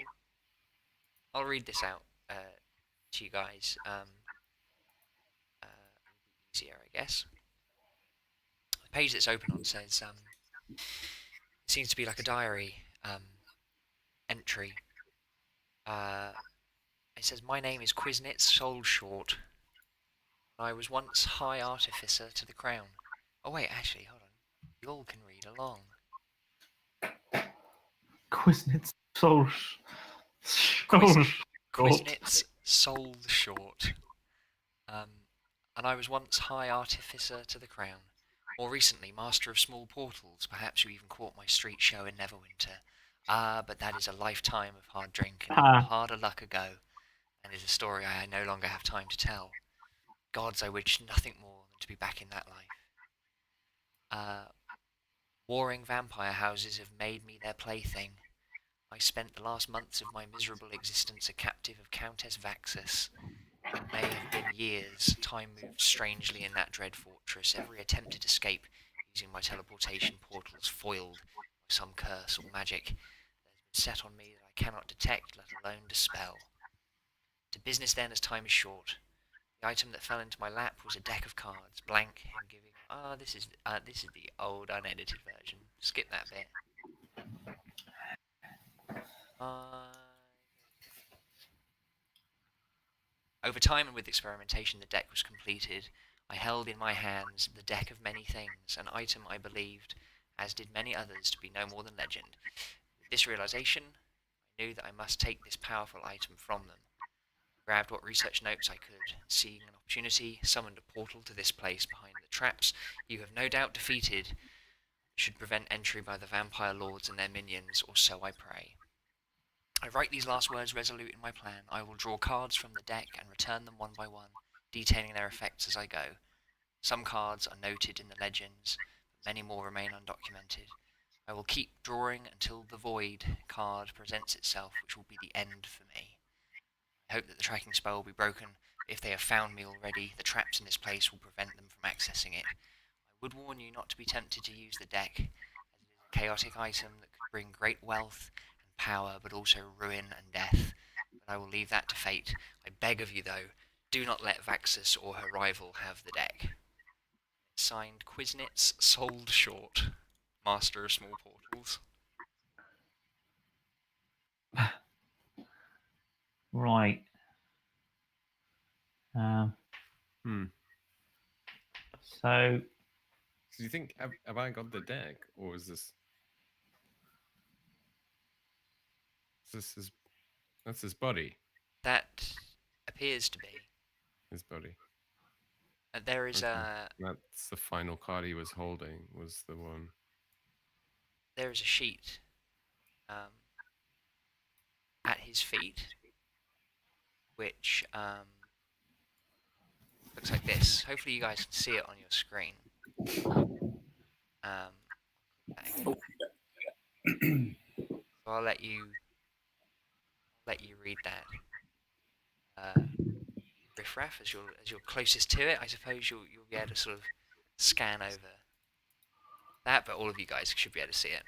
I'll read this out to you guys. Easier, I guess. The page that's open on says it seems to be like a diary entry. It says, "My name is Quiznitz Soul Short. I was once High Artificer to the Crown." Oh wait, actually, hold on. You all can read along. Quiznitz Soul. Quiznitz Soul Short. And I was once High Artificer to the Crown. More recently, Master of Small Portals. Perhaps you even caught my street show in Neverwinter. Ah, but that is a lifetime of hard drink and harder luck ago, and is a story I no longer have time to tell. Gods, I wish nothing more than to be back in that life. Warring vampire houses have made me their plaything. I spent the last months of my miserable existence a captive of Countess Vaxus. It may have been years. Time moved strangely in that dread fortress. Every attempted escape using my teleportation portals foiled by some curse or magic that has been set on me that I cannot detect, let alone dispel. To business then, as time is short. The item that fell into my lap was a deck of cards, blank and giving. This is the old unedited version. Skip that bit. Over time and with experimentation, the deck was completed. I held in my hands the deck of many things, an item I believed, as did many others, to be no more than legend. With this realization, I knew that I must take this powerful item from them. I grabbed what research notes I could, seeing an opportunity, summoned a portal to this place behind the traps you have no doubt defeated, should prevent entry by the vampire lords and their minions, or so I pray. I write these last words resolute in my plan. I will draw cards from the deck and return them one by one, detailing their effects as I go. Some cards are noted in the legends, but many more remain undocumented. I will keep drawing until the void card presents itself, which will be the end for me. I hope that the tracking spell will be broken, but if they have found me already, the traps in this place will prevent them from accessing it. I would warn you not to be tempted to use the deck, as it is a chaotic item that could bring great wealth power, but also ruin and death. But I will leave that to fate. I beg of you, though, do not let Vaxus or her rival have the deck. Signed, Quiznitz, sold short, Master of Small Portals. Right. So, do you think have I got the deck, or is this his? That's his body. That appears to be His body. there is That's the final card he was holding. Was the one. there is a sheet at his feet, which looks like this. Hopefully you guys can see it on your screen. So I'll let you read that. Riffraff, as you're closest to it, I suppose you'll be able to sort of scan over that, but all of you guys should be able to see it.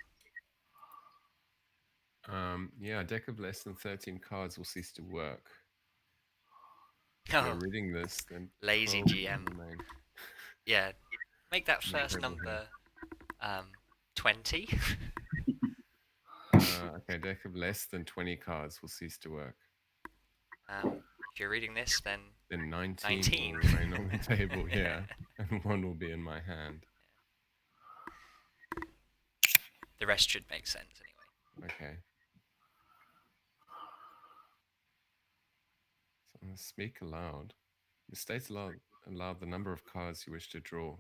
Yeah, a deck of less than 13 cards will cease to work. If you're reading this, then lazy 12 GM. will remain. Yeah, make that first table number 20. Okay, deck of less than 20 cards will cease to work. If you're reading this, then 19 will remain on the table, yeah, and 1 will be in my hand. The rest should make sense anyway. Okay. So I'm going to speak aloud. The states allow the number of cards you wish to draw.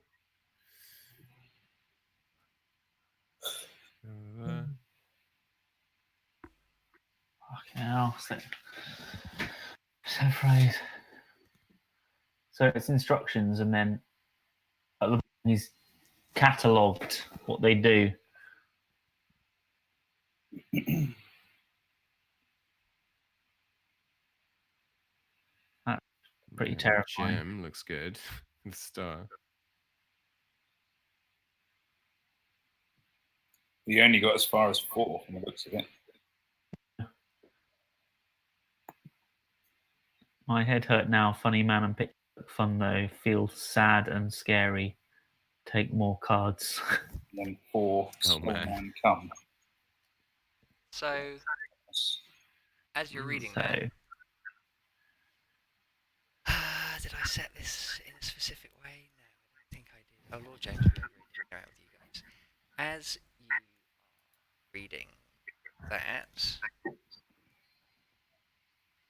Okay, I'll say. Phrase. So it's instructions, and then he's catalogued what they do. That's pretty terrifying. Gem looks good. The star. You only got as far as 4 from the looks of it. My head hurt now. Funny man and picture fun though. Feel sad and scary. Take more cards. And then 4 small man come. So, as you're reading that, did I set this in a specific way? No, I don't think I did. Oh, Lord James will be over here to with you guys. As you are reading that,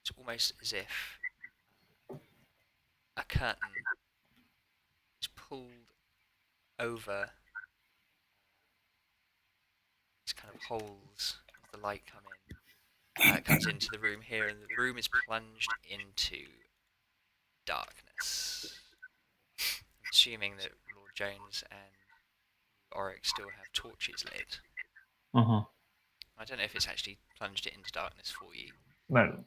it's almost as if a curtain is pulled over these kind of holes as the light comes into the room here, and the room is plunged into darkness. I'm assuming that Lord Jones and Oric still have torches lit. Uh-huh. I don't know if it's actually plunged it into darkness for you. No.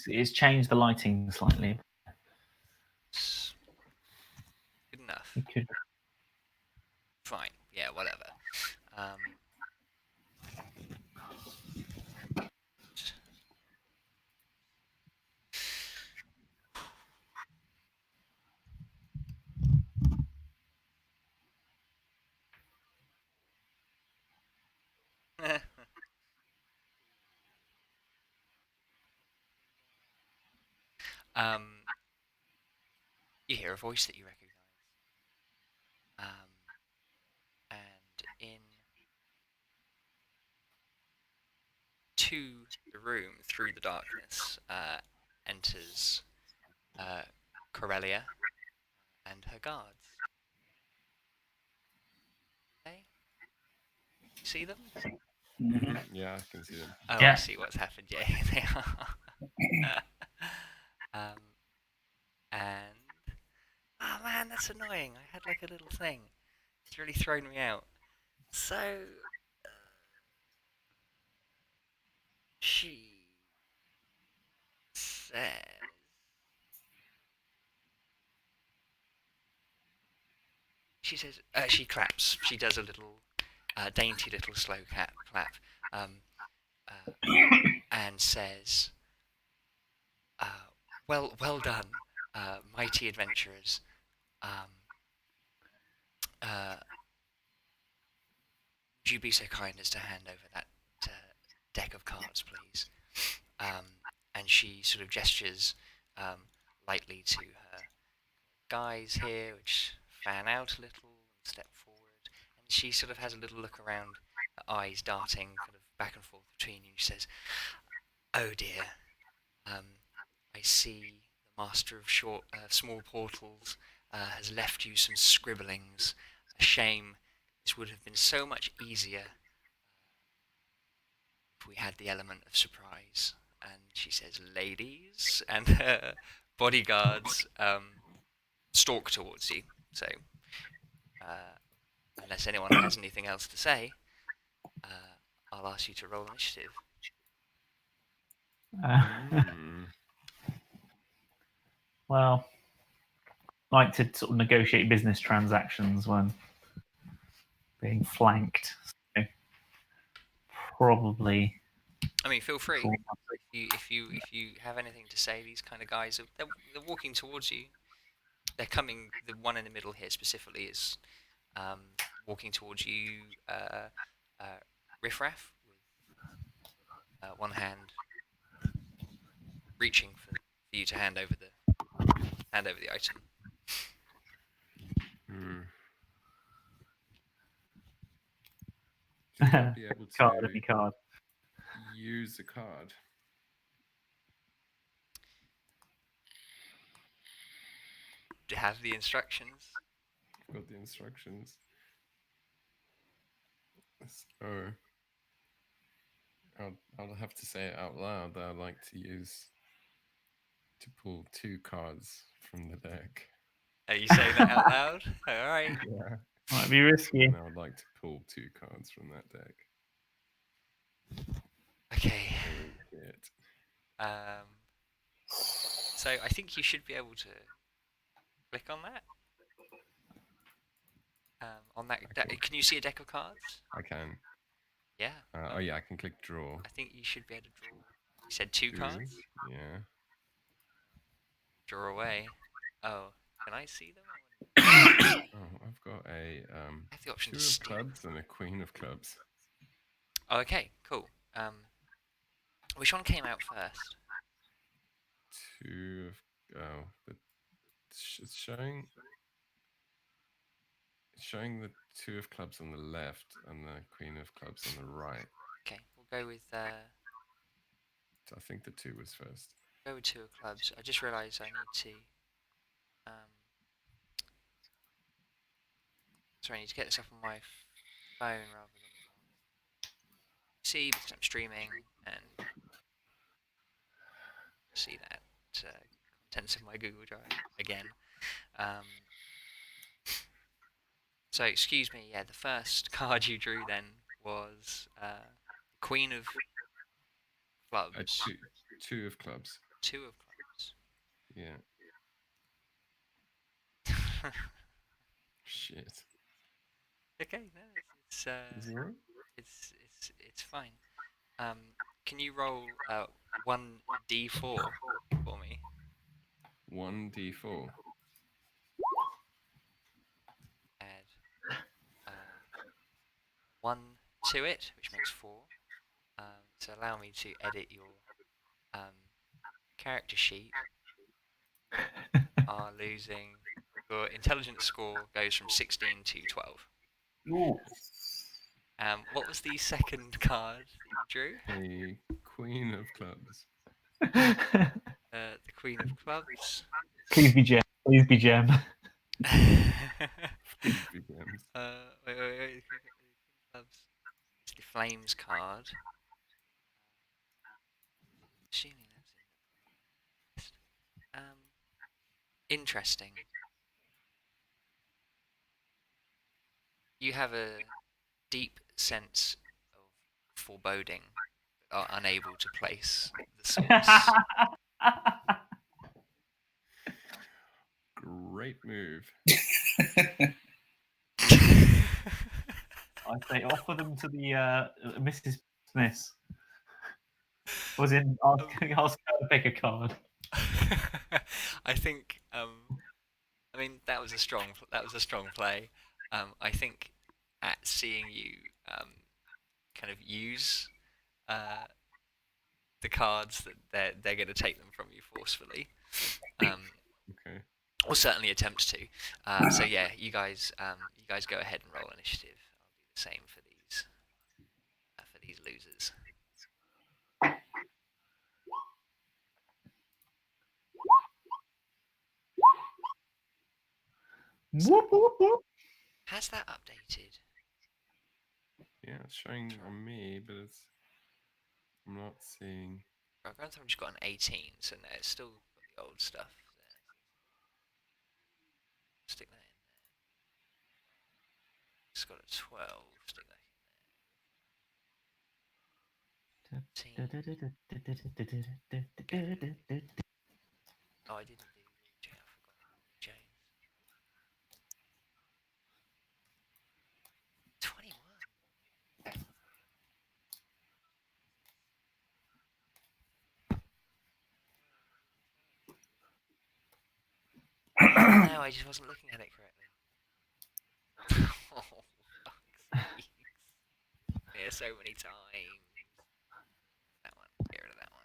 It's changed the lighting slightly. Good enough. You could. Fine. Yeah, whatever. You hear a voice that you recognise. And into the room, through the darkness, enters Corellia and her guards. Okay? You see them? Mm-hmm. Yeah, I can see them. Oh, yeah. I see what's happened. Yeah, they are. And oh man, that's annoying. I had like a little thing. It's really thrown me out. So she says, she claps. She does a little dainty little slow clap, and says, well done, mighty adventurers. Would you be so kind as to hand over that deck of cards, please? And she sort of gestures lightly to her guys here, which fan out a little and step forward. And she sort of has a little look around, her eyes darting kind of back and forth between you. She says, "Oh dear, I see the master of small portals has left you some scribblings. A shame. This would have been so much easier if we had the element of surprise. And she says, ladies, and her bodyguards stalk towards you. So, unless anyone has anything else to say, I'll ask you to roll initiative. Well, I like to sort of negotiate business transactions when being flanked. So probably. I mean, feel free. If you have anything to say, these kind of guys they're walking towards you. They're coming. The one in the middle here specifically is walking towards you, riffraff, with one hand reaching for you to hand over the item. Do I be able Card, to card. use the card? To have the instructions. I've got the instructions. So I'll have to say it out loud that I'd like to pull 2 cards from the deck. Are you saying that out loud? All right. Yeah. Might be risky. And I would like to pull 2 cards from that deck. Okay. It. So I think you should be able to click on that. On that, can you see a deck of cards? I can. Yeah. Oh yeah, I can click draw. I think you should be able to draw. You said 2 cards. Yeah. Draw away. Oh, can I see them? Oh, I've got a I have the option 2 to of steal. clubs and a queen of clubs. Oh, okay, cool. Which one came out first? 2 of it's showing the 2 of clubs on the left and the queen of clubs on the right. Okay, we'll go with. I think the 2 was first. Go with 2 of clubs. I just realised I need to. Sorry, I need to get this up on my phone rather than on PC because I'm streaming and see that contents of my Google Drive again. So excuse me. Yeah, the first card you drew then was Queen of Clubs. 2 of clubs. 2 of clubs. Yeah. Shit. Okay, no, it's fine. Can you roll 1d4 for me? 1d4. Add 1 to it, which makes 4. So allow me to edit your character sheet. Are losing. Your intelligence score goes from 16 to 12. Ooh. What was the second card that you drew? A queen of clubs. The Queen of Clubs. Please be gem. Please be gem. Please be gems. Wait. Clubs. It's the Flames card. Assuming that's in the list. Interesting. You have a deep sense of foreboding, but are unable to place the source. Great move. I say offer them to the Mrs. Smith. Was in ask her to pick a card. I think. I mean, that was a strong play. I think at seeing you kind of use the cards that they're going to take them from you forcefully. Okay. Or certainly attempt to. So yeah, you guys go ahead and roll initiative. I'll do the same for these losers. Whoop, whoop, whoop. Has that updated? Yeah, it's showing on me, but it's I'm not seeing. Grumthrum just got an 18, so no, it's still got the old stuff there. Stick that in there. It's got a 12. Stick that in there. 18. Oh, I didn't do Jane. I forgot James. 21. No, I just wasn't looking at it correctly. Oh, fuck's sakes. Yeah, so many times. That one. Get rid of that one.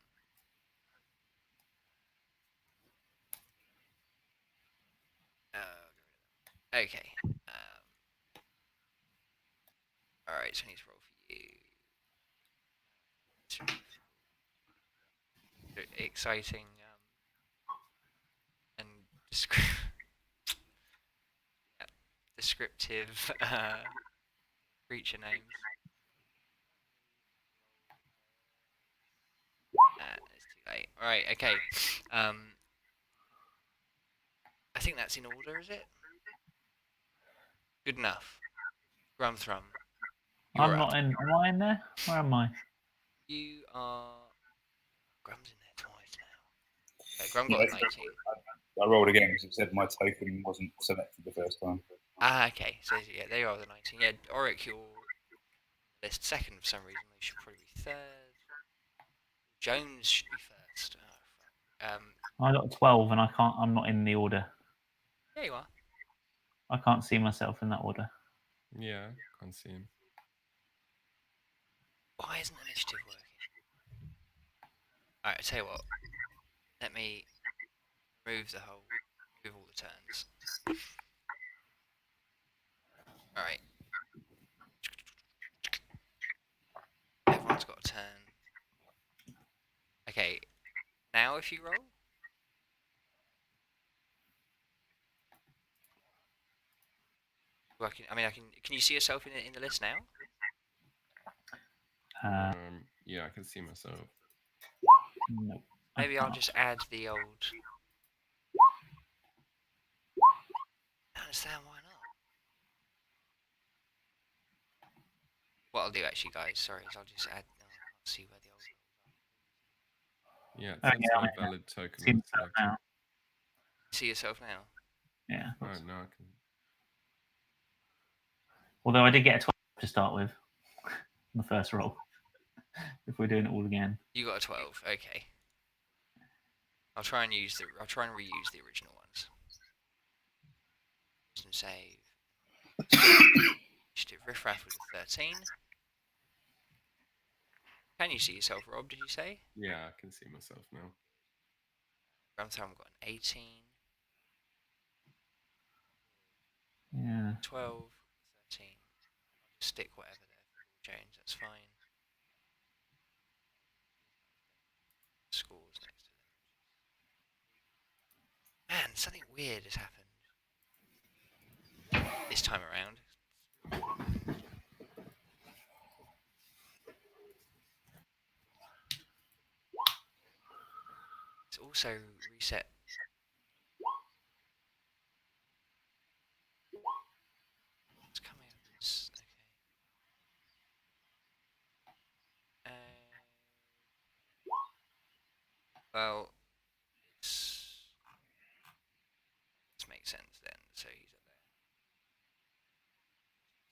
Oh, get rid of that one. Okay. Alright, so I need to roll for you. Exciting and descriptive creature names. It's too late. Alright, okay. I think that's in order, is it? Good enough. Grumthrum. I'm not in. Am I in there? Where am I? You are. Grum's in there twice now. Grum got a 19. I rolled again because it said my token wasn't selected the first time. Ah, okay. So yeah, they are the 19. Yeah, Oric, you're list second for some reason. They should probably be third. Jones should be first. Oh, fuck. I got 12, and I can't. I'm not in the order. Yeah, you are. I can't see myself in that order. Yeah, can't see him. Why isn't initiative working? Alright, I'll tell you what. Let me remove all the turns. Alright. Everyone's got a turn. Okay. Now if you roll. Can you see yourself in the list now? Yeah, I can see myself. No. Maybe I'll just add the old. I don't understand why not. What I'll do actually, guys, sorry, is I'll just add. No, I can't see where the old ones are. Yeah, it Oh, says yeah, no I valid token see not myself selected. now. See yourself now? Yeah. Oh, no, I can. Although I did get a 12 to start with, on the first roll. If we're doing it all again. You got a 12. Okay. I'll try and reuse the original ones. Some save. Initiative Riffraff was a 13. Can you see yourself, Rob? Did you say? Yeah, I can see myself now. Grumthrum got an 18. Yeah. 12, 13. I'll just stick whatever there for Lord James, that's fine. Scores next to them. Man, something weird has happened. This time around. It's also reset. It's coming up. Okay. Well, this makes sense then. So he's up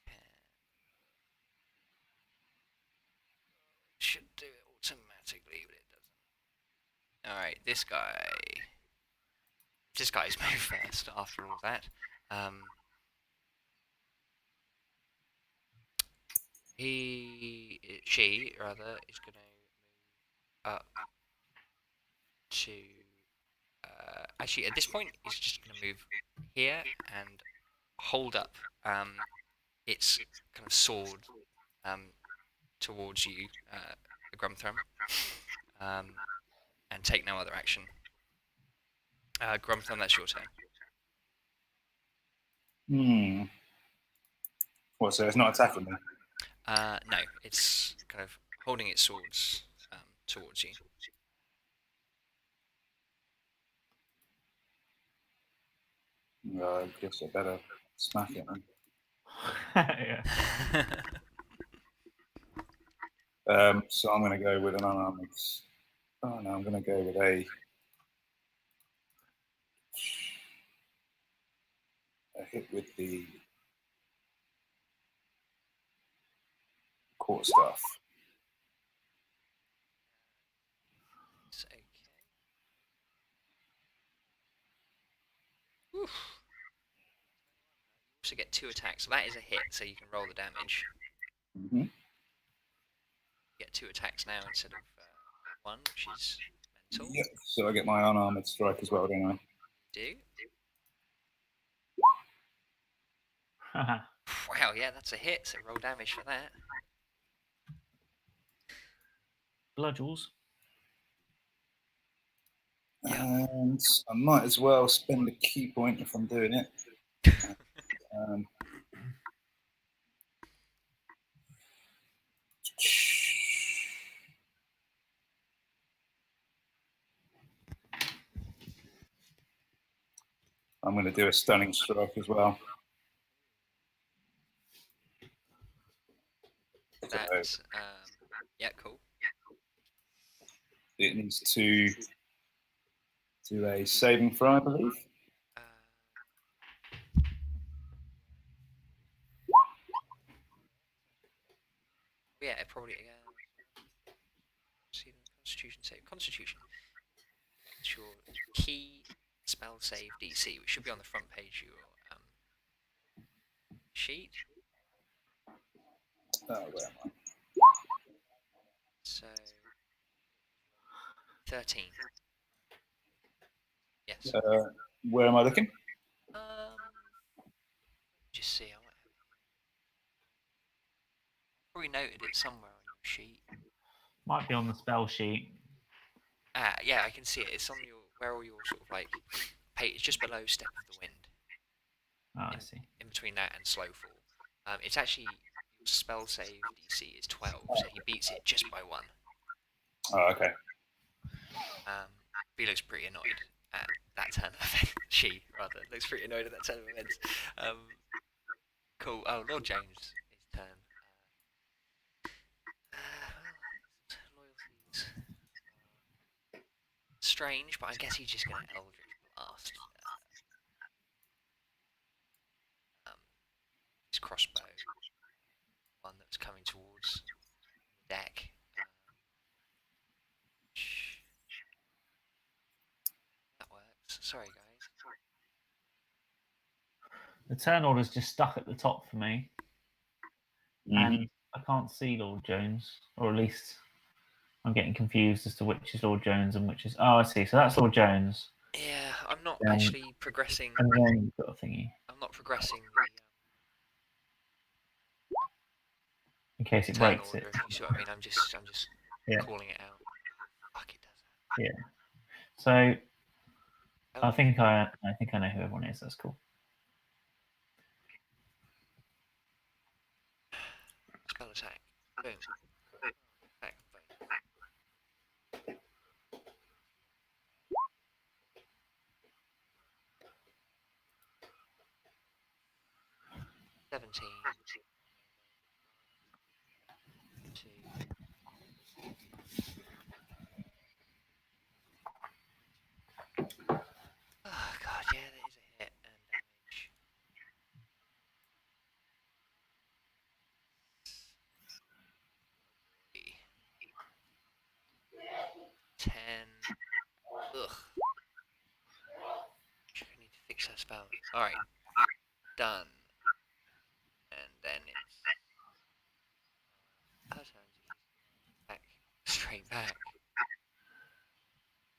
there. 10. Should do it automatically, but it doesn't. Alright, this guy's moved first after all that. She rather is going to move up to. Actually, at this point, it's just going to move here and hold up its kind of sword towards you, the Grumthrum, and take no other action. Grumthrum, that's your turn. What, so it's not attacking me? No, it's kind of holding its swords towards you. I guess I better smack it then. Yeah. So I'm going to go with an unarmed. Oh no, I'm going to go with a hit with the quarterstaff. It's okay. Oof. You also get 2 attacks, so that is a hit, so you can roll the damage. Mm-hmm. You get 2 attacks now instead of 1, which is mental. Yep. So I get my unarmored strike as well, don't I? Do. Wow, yeah, that's a hit, so roll damage for that. Bludgels. Yeah. And I might as well spend a key point if I'm doing it. I'm going to do a stunning strike as well. That's, yeah, cool. It needs to do a saving throw, I believe. Yeah, it probably see the Constitution save. Constitution. It's your key spell save DC, which should be on the front page of your sheet. Where am I? So 13. Yes. Where am I looking? Just see. I might have it here. Probably noted it somewhere on your sheet. Might be on the spell sheet. Yeah, I can see it. It's on your where all your sort of like page. It's just below Step of the Wind. Oh, I see. In between that and Slowfall. It's actually your spell save DC is 12, so he beats it just by 1. Oh, okay. He looks pretty annoyed at that turn of events. She, rather, looks pretty annoyed at that turn of events. Cool. Oh, Lord James' turn. Loyalties. Strange, but I guess he's just going to Eldritch Blast. His crossbow. One that was coming towards the deck. That works. Sorry, guys. The turn order's just stuck at the top for me, and I can't see Lord Jones, or at least I'm getting confused as to which is Lord Jones and which is. Oh, I see. So that's Lord Jones. Yeah, I'm not actually progressing. And then you've got a thingy. I'm not progressing In case the it turn breaks order. it. If you see what I mean, I'm just Yeah. calling it out. Fuck, it does that. Yeah. So I think I know who everyone is. That's cool. Spell attack. Boom. Attack. Boom. 17. 2. Oh god, yeah, that is a hit and damage. 10. Ugh. I need to fix that spell. Alright. Done. And then it's her turn to attack straight back.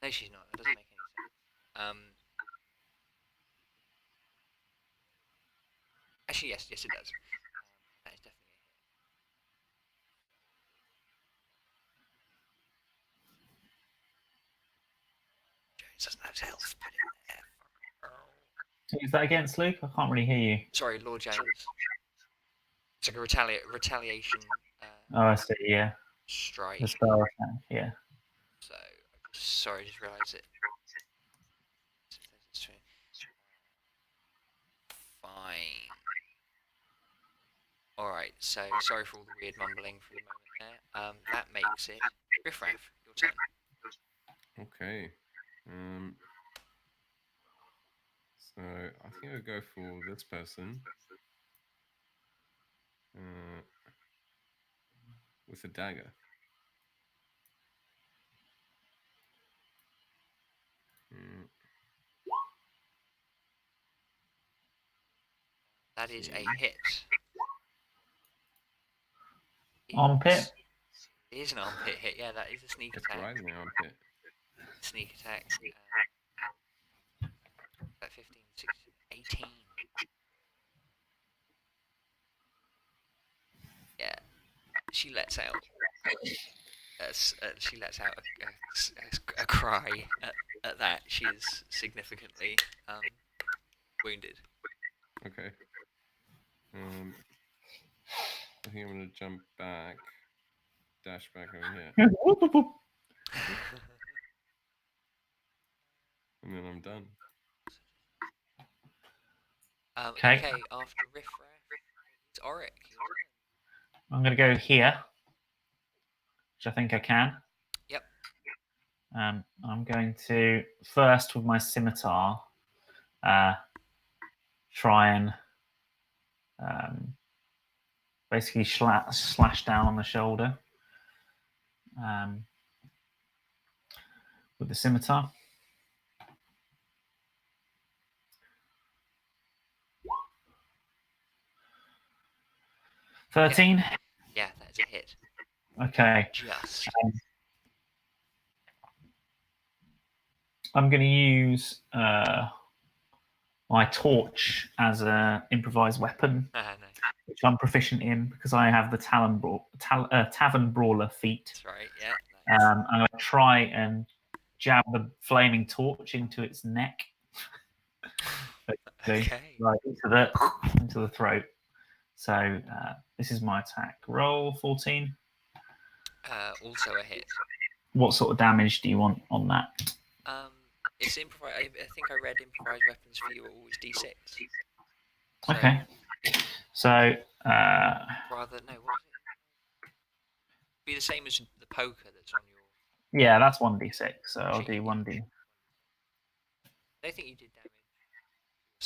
No, she's not. That doesn't make any sense. Actually, yes, it does. That is definitely a hit. Jones doesn't have health. Put it there. Is that against Luke? I can't really hear you. Sorry, Lord James. It's like a retaliation. Oh, I see. Yeah. Strike. The spell attack. Yeah. Sorry, I just realised it. Fine. Alright, so sorry for all the weird mumbling for the moment there. That makes it Riff Raff, your turn. Okay. So I think I'll go for this person. With a dagger. That is a hit. Armpit. It is an armpit hit, yeah, that is a sneak It's attack. right in the armpit. Sneak attack. That 15, 16, 18. Yeah, she lets out. She lets out a cry at that. She is significantly wounded. Okay. I think I'm gonna jump back, dash back over here, and then I'm done. Okay. Okay, after Riff Raff, it's Auric. Your turn. I'm going to go here, which I think I can. Yep. I'm going to first with my scimitar try and basically slash down on the shoulder with the scimitar. Yeah. 13. Yeah, that is a hit. Okay. Just. I'm going to use my torch as an improvised weapon, Nice. which I'm proficient in because I have the Tavern Brawler feat. That's right, yeah. Nice. I'm going to try and jab the flaming torch into its neck. Okay. Right into the throat. So this is my attack. Roll 14. Also a hit. What sort of damage do you want on that? It's improvised. I think I read improvised weapons for you are always d6. So, okay. So rather no, what is it? Be the same as the poker that's on your. Yeah, that's 1d6. So I'll sheet. do 1d. I don't think you did damage.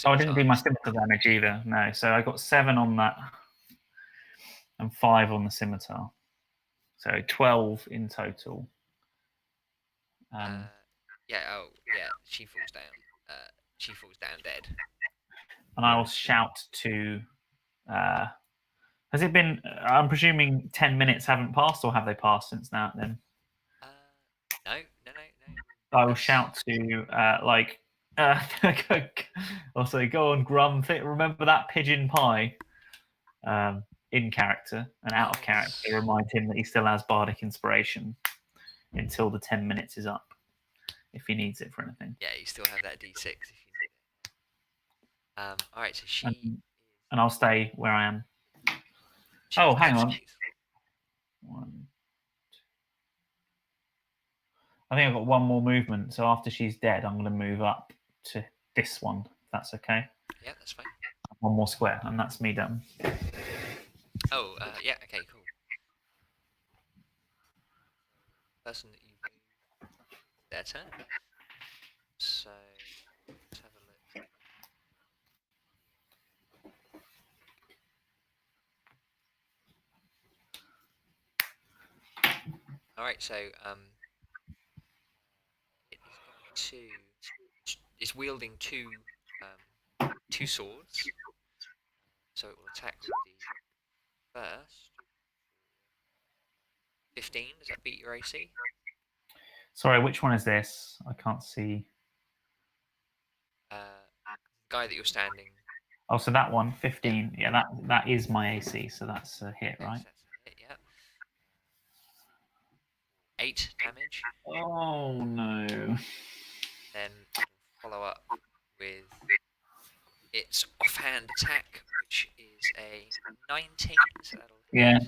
Oh, I didn't do my scimitar damage either. No, so I got 7 on that and 5 on the scimitar. So 12 in total. Yeah. Oh, yeah. She falls down. She falls down dead. And I will shout to. Has it been? I'm presuming 10 minutes haven't passed, or have they passed since now? Then. No. I will shout to also go on, Grum. Remember that pigeon pie? In character and out of character, remind him that he still has bardic inspiration until the 10 minutes is up, if he needs it for anything. Yeah, you still have that d6 if you need it. All right, so she and I'll stay where I am. Oh, hang on. I think I've got one more movement, so after she's dead, I'm going to move up to this one, if that's okay. Yeah, that's fine. One more square, and that's me done. Oh, yeah, okay, cool. Person that you move, their turn. So, let's have a look. Alright, so, it is going to... It's wielding two swords. So it will attack with the first. 15, does that beat your AC? Sorry, which one is this? I can't see. Guy that you're standing. Oh, so that one, 15. Yeah, that is my AC, so that's a hit, right? That's a hit, yeah. 8 damage. Oh, no. Then follow up with its offhand attack, which is a 19. So that'll yeah.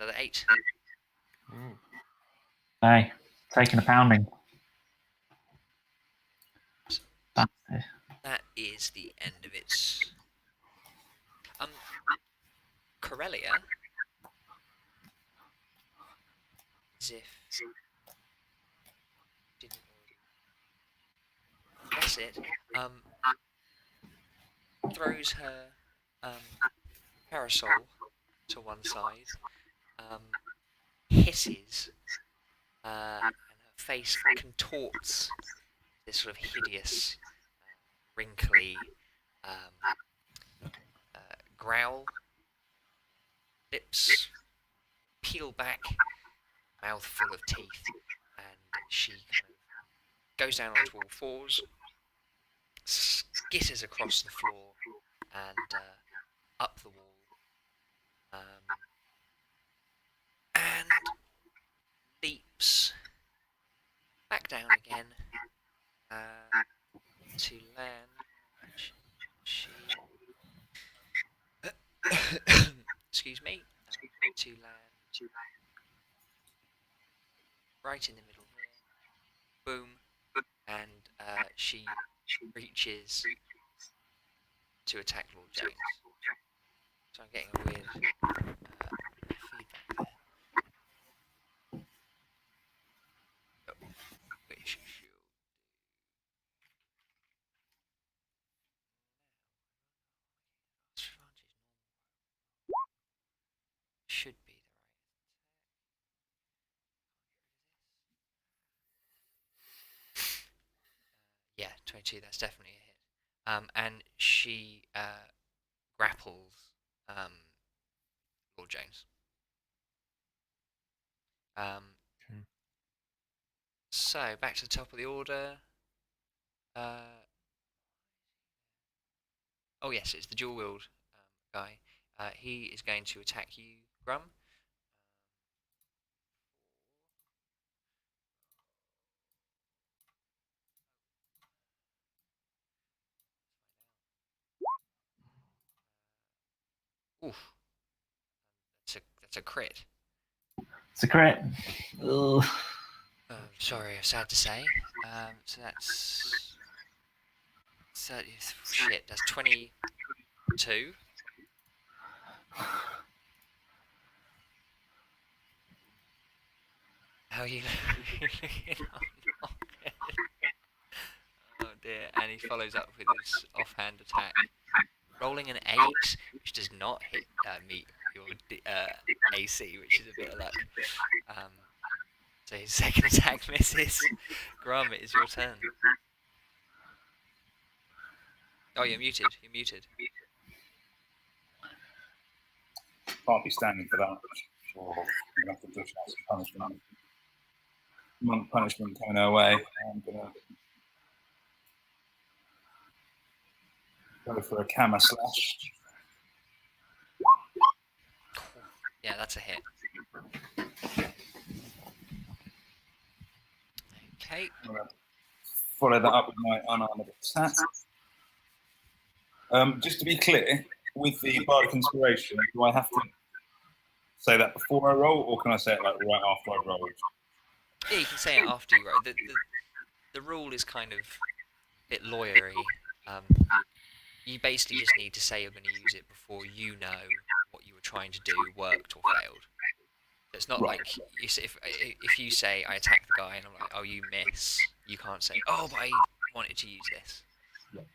Another 8. Ooh. Hey, taking a pounding. Bastard. That is the end of its. Corellia, as if didn't already guess it, throws her parasol to one side, hisses, and her face contorts this sort of hideous, wrinkly growl. Lips peel back, mouth full of teeth, and she kind of goes down onto all fours, skitters across the floor and up the wall, and leaps back down again to land. She excuse me, to land right in the middle here. Boom, and she reaches to attack Lord James. So I'm getting a weird feedback there. Which should should be the right. Yeah, 22. That's definitely a hit. And she grapples Lord James. Okay. So back to the top of the order. Oh yes, it's the dual wield guy. He is going to attack you, Grum. Oof, that's a crit. It's a crit. Ugh. Sorry, sad to say. So that's 30. Shit, that's 22. How are you looking? Oh dear. And he follows up with his offhand attack, rolling an 8, which does not meet your AC, which is a bit of luck. So his second attack misses. Grum, it is your turn. Oh, you're muted. You're muted. Can't be standing for that. Or I'm gonna have to dish out some punishment. Monk punishment coming our way. I'm gonna go for a Kama slash. Yeah, that's a hit. Okay. I'm gonna follow that up with my unarmored attack. Just to be clear, with the Bardic Inspiration, do I have to say that before I roll, or can I say it like right after I roll? Yeah, you can say it after you roll. The rule is kind of a bit lawyery. You basically just need to say you're going to use it before you know what you were trying to do worked or failed. So it's not Right. like if you say I attack the guy and I'm like, oh, you miss, you can't say, oh, but I wanted to use this.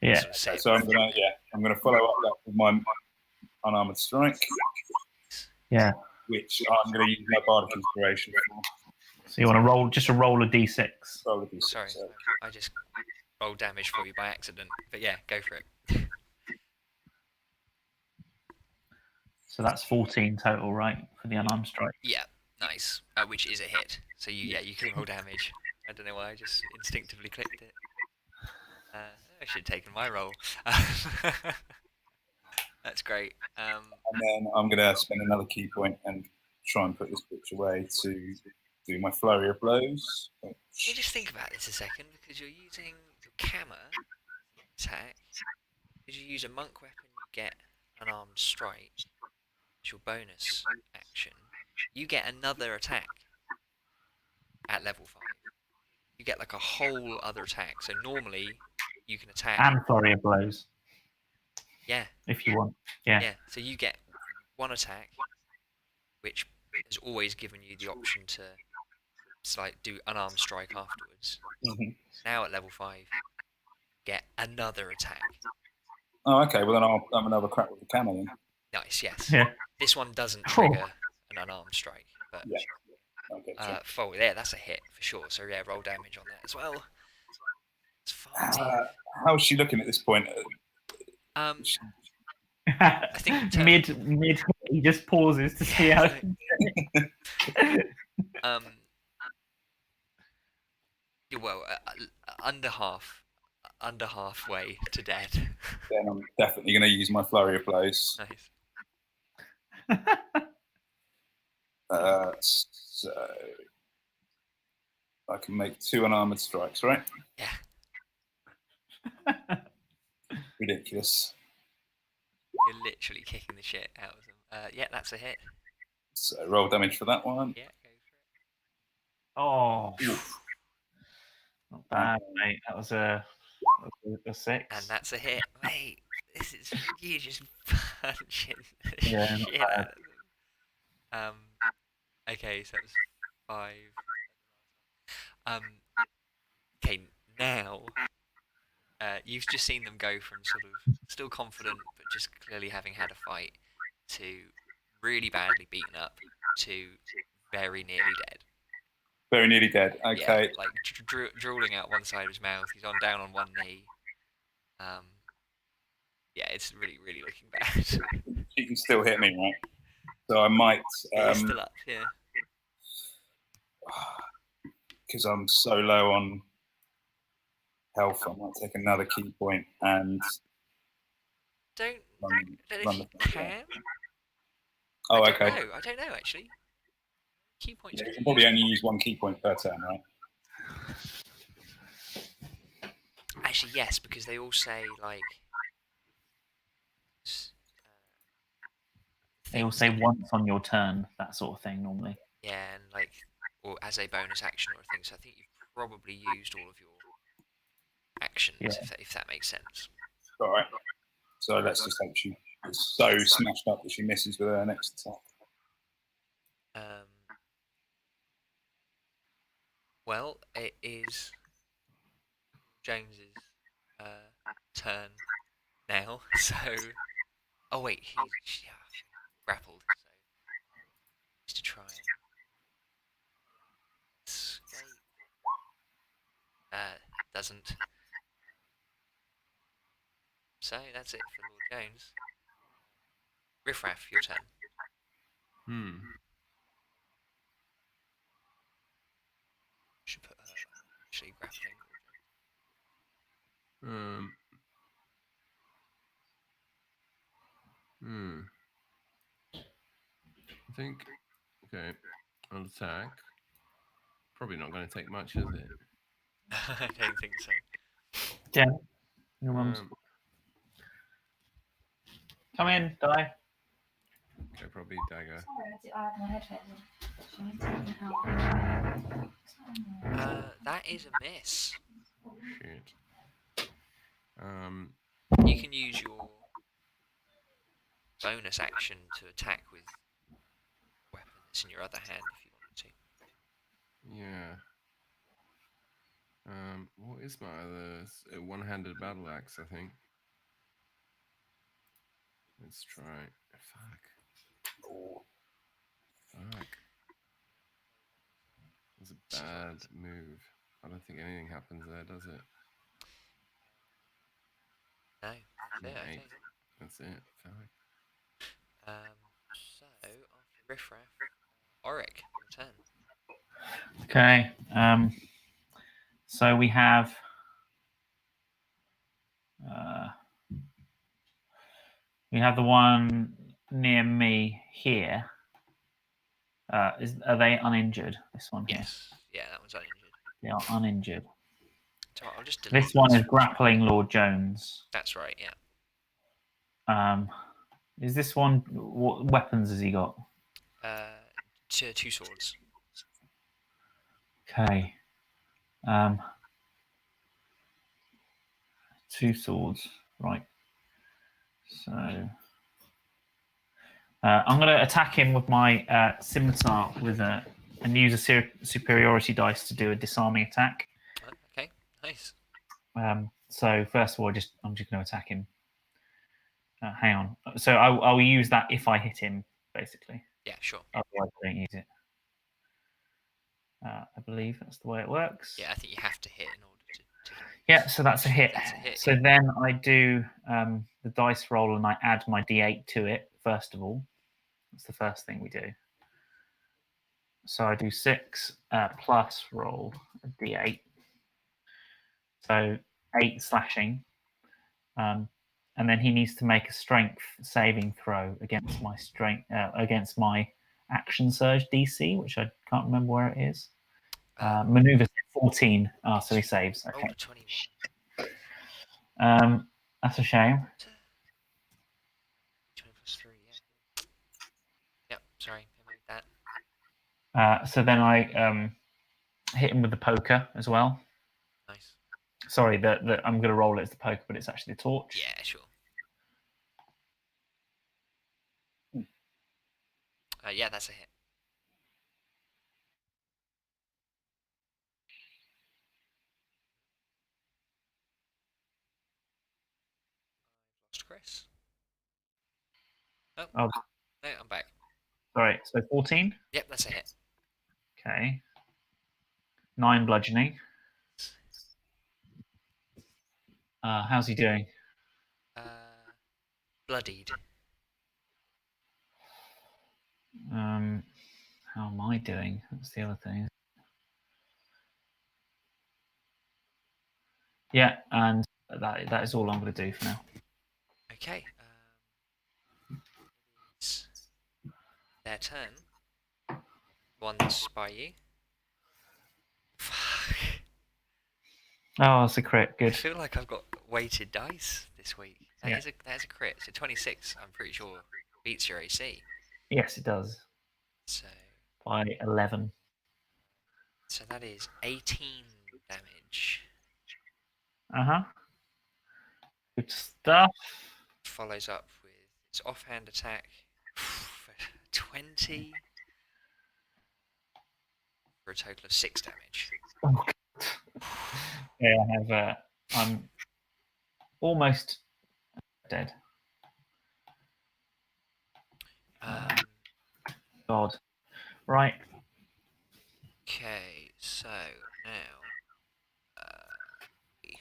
Yeah. Sort of say it So I'm before. gonna follow up that with my unarmored strike, Yeah. which I'm gonna use my Bardic Inspiration for. So you want to roll just a roll of d6. Roll a d6, Sorry, so- I just rolled damage for you by accident. But yeah, go for it. So that's 14 total, right, for the unarmed strike. Yeah, nice. Which is a hit. So you can roll damage. I don't know why I just instinctively clicked it. I should have taken my roll. That's great. And then I'm gonna spend another key point and try and put this bitch away to do my flurry of blows. Let me just think about this a second, because you're using your Kama attack. Because you use a monk weapon, you get unarmed strike. It's your bonus action. you get another attack at level 5. You get like a whole other attack. So normally you can attack. And flurry of blows Yeah, if you want. Yeah. yeah. So you get one attack, which has always given you the option to do unarmed strike afterwards. Mhm. Now at level 5, get another attack. Oh, okay. Well, then I'll have another crack with the camel then. Nice, yes. Yeah. This one doesn't Cool. trigger an unarmed strike, but Yeah. Okay. Sure. yeah, that's a hit for sure. So yeah, roll damage on that as well. It's 5. How's she looking at this point? I think mid, he just pauses to see how. Well, under halfway to dead. Then I'm definitely going to use my flurry of blows. Nice. So I can make 2 unarmored strikes, right? Yeah. Ridiculous. You're literally kicking the shit out of them. Yeah, that's a hit. So roll damage for that one. Yeah, go for it. Oh. Not bad, mate. That was a 6. And that's a hit. Mate, this is you just punching the Yeah, shit out of them. Okay, so that was 5. Okay, now you've just seen them go from sort of still confident but just clearly having had a fight to really badly beaten up to very nearly dead. Very nearly dead. Okay. Yeah, like drooling out one side of his mouth. He's down on one knee. Yeah, it's really, really looking bad. She can still hit me, right? So I might. He's still up, yeah. Because I'm so low on health, I might take another key point and. Don't know if you can. Oh, I okay. don't know actually. Key points. Yeah, you can probably only use 1 key point per turn, right? Actually, yes, because they all say like. They all say once on your turn, that sort of thing normally. Yeah, and like, or as a bonus action or a thing. So I think you've probably used all of your actions, if that makes sense. All right. So let's just hope she is so smashed up that she misses with her next attack. Well, it is Jones's turn now. So, oh wait, he's grappled. So, just to try and escape. Doesn't. So that's it for Lord Jones. Riffraff, your turn. Should put her actually grappling. I think. Okay, I'll attack. Probably not going to take much, is it? I don't think so. Yeah. Your mum's. Come in, die. Okay, probably dagger. Sorry, I had my headphones on. That is a miss. Shit. You can use your bonus action to attack with weapons in your other hand if you want to. Yeah. What is my other one-handed battle axe? I think. Let's try. Fuck. That's a bad move. I don't think anything happens there, does it? No, that's it. I think. That's it. Fuck. So after Riffraff, Auric, your turn. Okay. So we have. We have the one near me here. Are they uninjured? This one here. Yes. Yeah, that one's uninjured. They are uninjured. So I'll just This one is grappling Lord Jones. That's right. Yeah. Is this one? What weapons has he got? Two swords. Okay. 2 swords. Right. So I'm going to attack him with my scimitar and use a superiority dice to do a disarming attack. Okay, nice. So first of all, I'm just going to attack him. Hang on. So I'll use that if I hit him, basically. Yeah, sure. Otherwise, I don't use it. I believe that's the way it works. Yeah, I think you have to hit in order to. Yeah, so that's a hit. That's a hit, So yeah. then I do the dice roll and I add my d8 to it, first of all. That's the first thing we do. So I do 6 plus roll a d8. So 8 slashing. And then he needs to make a strength saving throw against against my action surge DC, which I can't remember where it is. Maneuver 14. Oh, so he saves. Okay. Rolled a 21. That's a shame. 20 plus 3, yeah. Yep, sorry, I made that. So then I hit him with the poker as well. Nice. Sorry, I'm going to roll it as the poker, but it's actually the torch. Yeah, sure. Yeah, that's a hit. Lost Chris. Oh, Oh, no, I'm back. sorry. So 14. Yep, that's a hit. Okay. 9 bludgeoning. How's he doing? Bloodied. How am I doing? That's the other thing. Yeah, and that is all I'm going to do for now. Okay. It's their turn. One's by you. Fuck. Oh, it's a crit. I Good. feel like I've got weighted dice this week. That Yeah. is a crit. So 26, I'm pretty sure, beats your AC. Yes, it does. So By 11. So that is 18 damage. Uh-huh. Good stuff. Follows up with its offhand attack for 20 for a total of 6 damage. Oh, God. Yeah, I'm almost dead. God. Right. Okay, so now we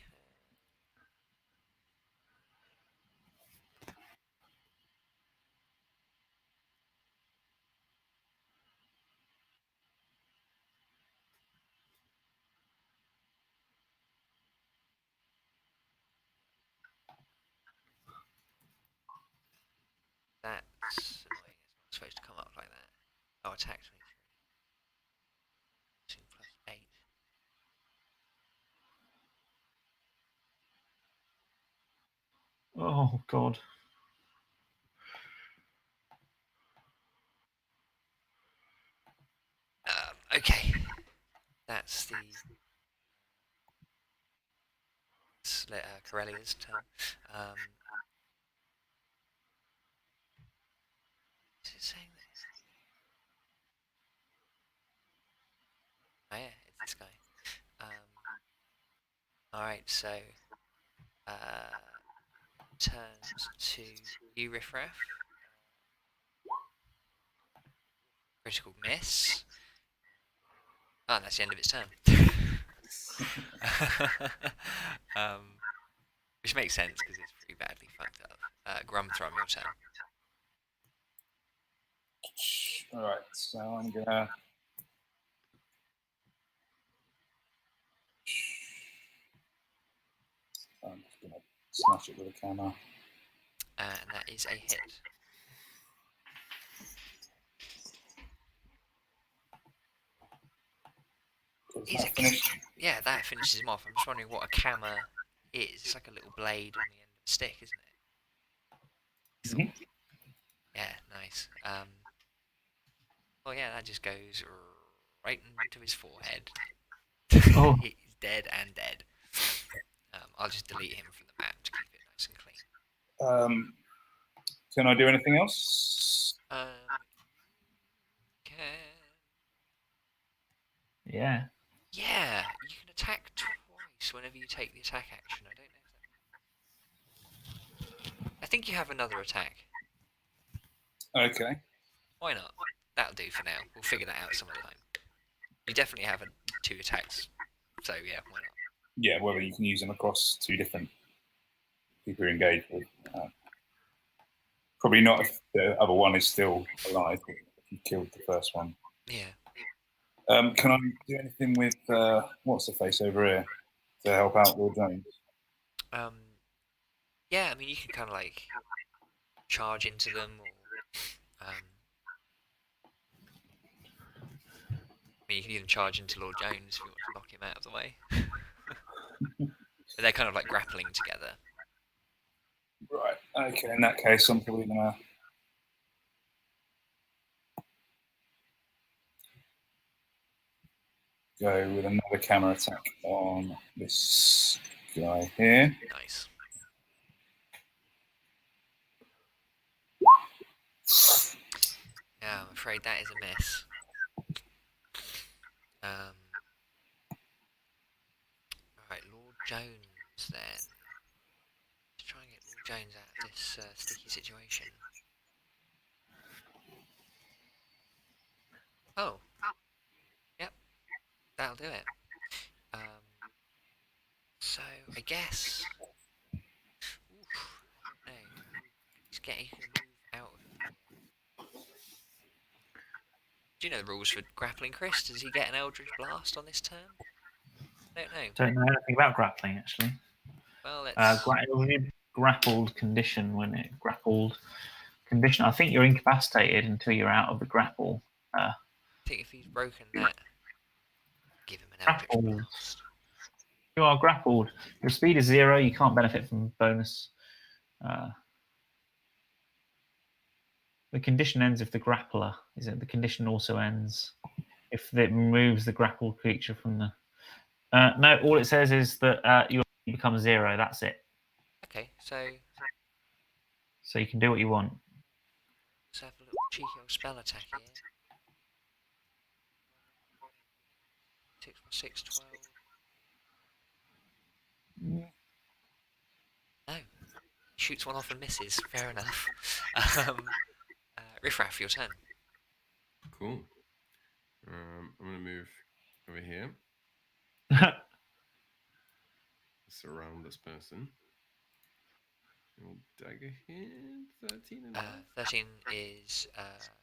that's annoying. It's not supposed to come up like that. Oh, attack 23. 2 plus 8. Oh, God. Okay, that's the Corellia's turn. Is it saying that? Oh yeah, it's this guy. Alright, so turns to you, Riffraff. Critical miss. Oh, that's the end of its turn. Which makes sense because it's pretty badly fucked up. Grumthrum, your turn. Alright, so I'm gonna. I'm just gonna smash it with a camera. And that is a hit. Is that finished? Yeah, that finishes him off. I'm just wondering what a camera is. It's like a little blade on the end of a stick, isn't it? Mhm. Yeah, nice. Oh yeah, that just goes right into his forehead. Oh. He's dead and dead. I'll just delete him from the map to keep it nice and clean. Can I do anything else? Yeah. Yeah, you can attack twice whenever you take the attack action. I don't know if that... I think you have another attack. Okay. Why not? That'll do for now. We'll figure that out some other time. You definitely have 2 attacks, so yeah, why not? Yeah, whether you can use them across 2 different people you're engaged with. Probably not if the other one is still alive, if you killed the first one. Yeah. Can I do anything with what's the face over here to help out Lord Jones? Yeah, I mean, you can kind of like charge into them, or I mean, you can even charge into Lord Jones if you want to knock him out of the way. But they're kind of like grappling together. Right. Okay. In that case, I'm probably gonna go with another camera attack on this guy here. Nice. Yeah, I'm afraid that is a miss. Alright, Lord Jones then. Let's try and get Lord Jones out of this sticky situation. Oh. Yep. That'll do it. So, I guess... Oof, I don't know. He's getting to move out of here. Do you know the rules for grappling, Chris? Does he get an Eldritch Blast on this turn? I don't know. Don't know anything about grappling, actually. Well, let's... grappled condition when it grappled condition. I think you're incapacitated until you're out of the grapple. I think if he's broken that, give him an Eldritch Blast. You are grappled. Your speed is 0. You can't benefit from bonus. The condition ends if the grappler is it. The condition also ends if it removes the grappled creature from the. No, all it says is that you become 0. That's it. Okay, so you can do what you want. let's have a little cheeky old spell attack here. 6 plus 6, 12. No. Shoots one off and misses. Fair enough. Riffraff, your turn. Cool. I'm going to move over here. Surround this person. Little dagger here. 13 and 13 is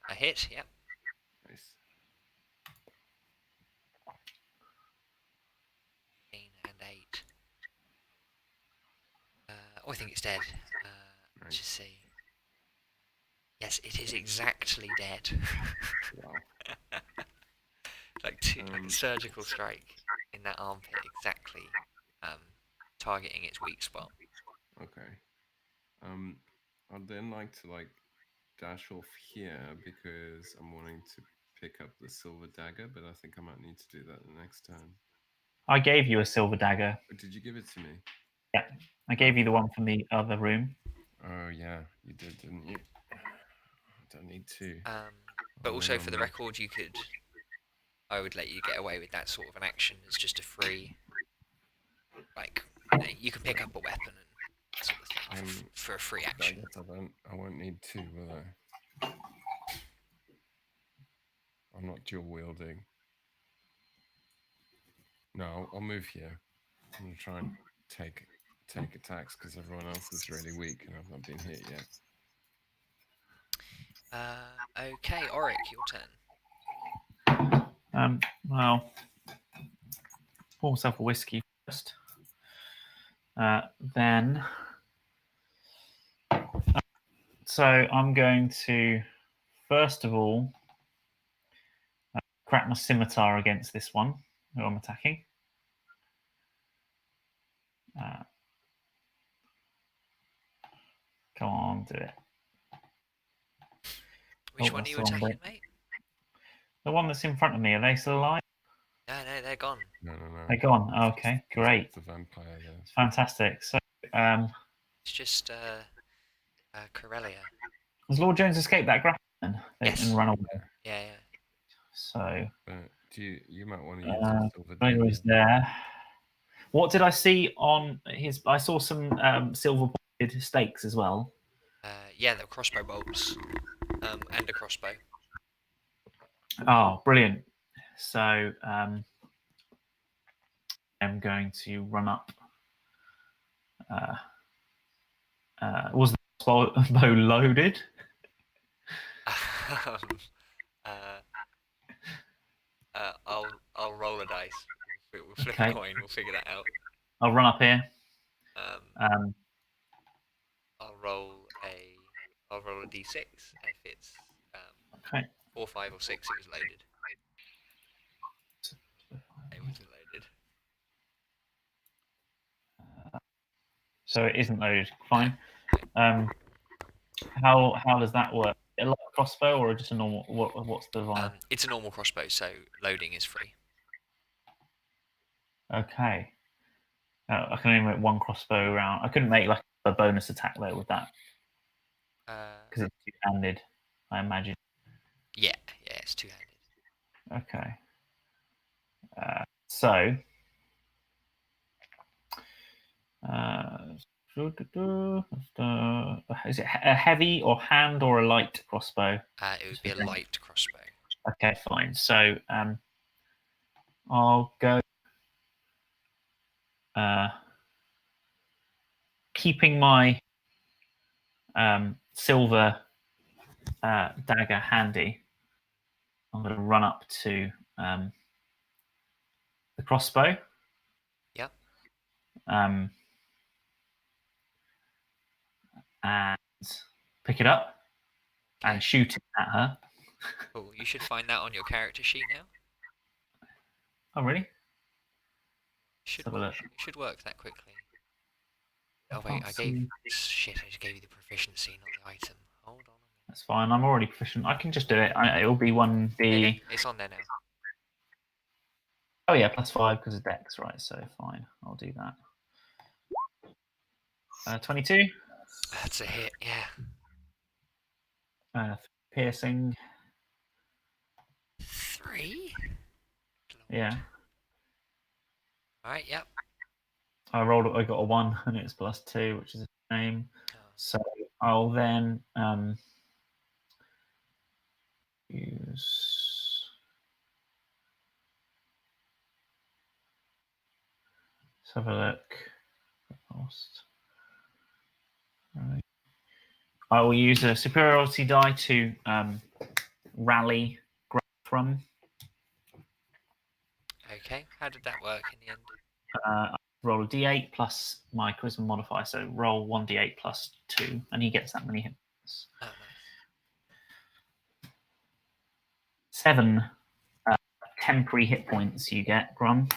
a hit, yep. Nice. 15 and 8. I think it's dead. Let's just see. Yes, it is exactly dead. Wow. like a surgical strike in that armpit, exactly targeting its weak spot. Okay. I'd then like to dash off here because I'm wanting to pick up the silver dagger, but I think I might need to do that the next turn. I gave you a silver dagger. Did you give it to me? Yeah, I gave you the one from the other room. Oh yeah, you did, didn't you? I don't need to. But also for the record, I would let you get away with that sort of an action as just a free, you can pick up a weapon and that sort of thing for a free action. I guess I won't need to, will I? I'm not dual wielding. No, I'll move here. I'm gonna try and take attacks because everyone else is really weak and I've not been hit yet. Okay, Auric, your turn. Well, pour myself a whiskey first. Then, so I'm going to first of all crack my scimitar against this one who I'm attacking. Come on, do it. Which one are you attacking, mate? The one that's in front of me, are they still alive? No, they're gone. No. They're gone. Oh, okay, great. It's a vampire there. Fantastic. So, It's just Corellia. has Lord Jones escaped that grapple then? Yes. And run away? Yeah. So, But you might want to use a silver Rhaegar dagger. is there. What did I see on his? I saw some silver pointed stakes as well. Yeah, they're crossbow bolts, and a crossbow. Oh, brilliant. So, I'm going to run up. Was the bow loaded? I'll roll a dice. We'll flip Okay. a coin. We'll figure that out. I'll run up here. I'll roll a d6. If it's Okay. 4, 5, or 6, it was loaded. It wasn't loaded. So it isn't loaded. Fine. How does that work? A crossbow or just a normal? What's the vibe? It's a normal crossbow, so loading is free. Okay. I can only make one crossbow round. I couldn't make like a bonus attack though with that because it's two-handed. I imagine. Yeah, it's two-handed. Okay. So. Is it a heavy or hand or a light crossbow? It would be a light crossbow. Okay, fine. So I'll go keeping my silver dagger handy. I'm going to run up to the crossbow. Yep. And pick it up and shoot it at her. Cool. You should find that on your character sheet now. Oh, really? Should work that quickly. Oh wait, I just gave you the proficiency, not the item. Hold on. That's fine. I'm already proficient. I can just do it. It'll be 1d. Yeah, it's on there now. Oh yeah, +5 because of Dex, right? So fine, I'll do that. 22. That's a hit. Yeah. Piercing. 3. Yeah. All right. Yep. I rolled. I got a 1, and it's +2, which is the same. So I'll then use. Let's have a look. Right. I will use a superiority die to rally from. Okay. How did that work in the end? I roll a d8 plus my charisma modifier, so roll 1d8 +2, and he gets that many hits. Oh, nice. 7 temporary hit points you get, Grum.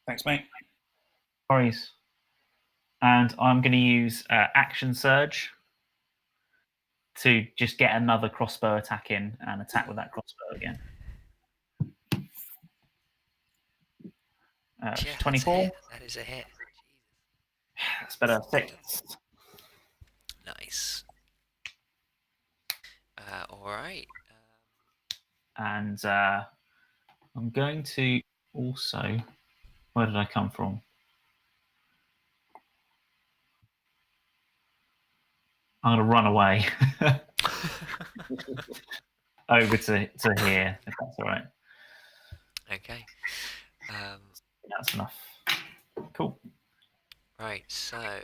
Thanks, mate. Worries. And I'm going to use Action Surge to just get another crossbow attack in and attack with that crossbow again. 24. That is a hit. Jesus. That's better. 6. Nice. All right. And I'm going to also. Where did I come from? I'm going to run away over to here, if that's all right. Okay. That's enough. Cool. Right. So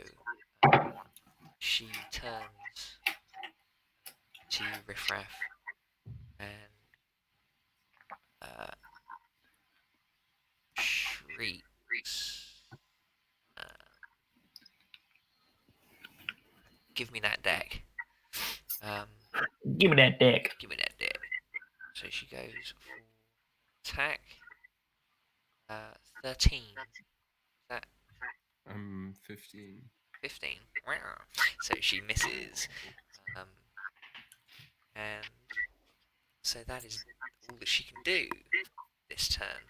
she turns to Riffraff and shrieks. Give me that deck. Give me that deck. Give me that deck. So she goes for attack. 13. That 15. 15. Wow. So she misses. And so that is all that she can do this turn.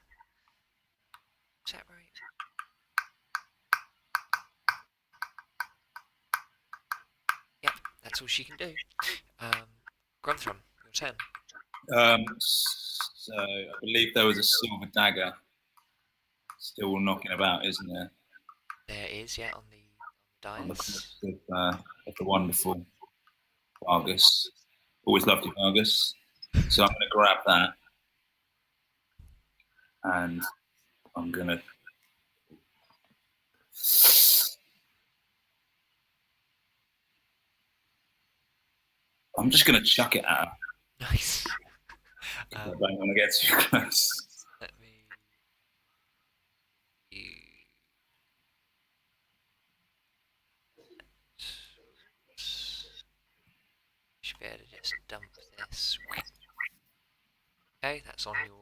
Is that right? Yep, that's all she can do. Grunthram, your turn. So I believe there was a silver dagger still knocking about, isn't there? There is, yeah, on the On the dice. corpse of the wonderful Vargas. Always loved you, Vargas. So I'm going to grab that, and I'm going to. I'm just going to chuck it at her. Nice. I don't want to get too close. Let me. You. Should be able to just dump this. Okay, that's on your.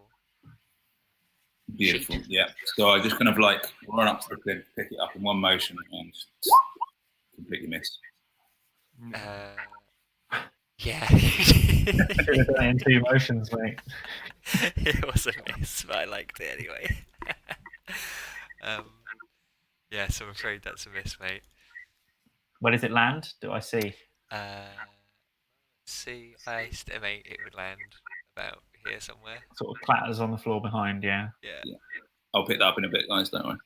Beautiful. Sheet. Yeah. So I just kind of like run up to the pin, pick it up in one motion, and completely missed. Yeah. In 2 motions, mate. It was a miss, but I liked it anyway. Yes, I'm afraid that's a miss, mate. Where does it land? Do I see? See, I estimate it would land about here somewhere. Sort of clatters on the floor behind, yeah. Yeah. I'll pick that up in a bit, guys. Don't worry.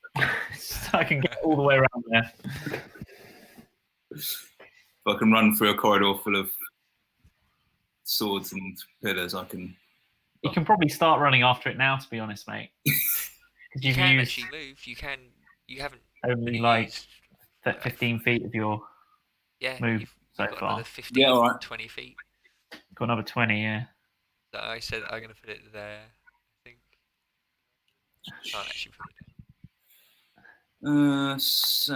So I can get all the way around there. If I can run through a corridor full of swords and pillars, I can. You can probably start running after it now, to be honest, mate. You can actually move. You can. You haven't. Only like 15 feet of your move you've so got far. another 15, Yeah, all right. 20 feet. Got another 20, yeah. So I said I'm going to put it there, I think. Can't actually put it down. So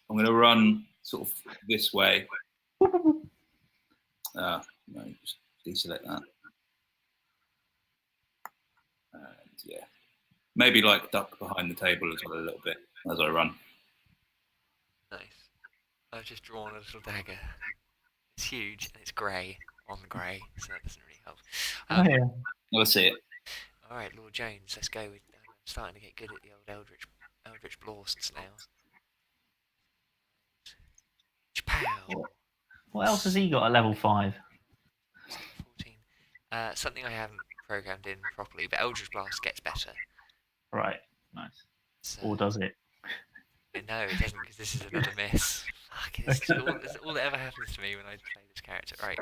I'm going to run sort of this way. No, just deselect that. And yeah, maybe like duck behind the table as well a little bit as I run. Nice. I've just drawn a little dagger. It's huge and it's grey on grey, so that doesn't really help. Yeah. Let's see it. All right, Lord Jones, let's go. I'm starting to get good at the old Eldritch Blasts now. H.A.H.A. What else has he got at level 5? 14. Something I haven't programmed in properly, but Eldritch Blast gets better. Right, nice. So, Or does it? No, it doesn't, because this is another miss. Fuck, it's all that ever happens to me when I play this character. Right.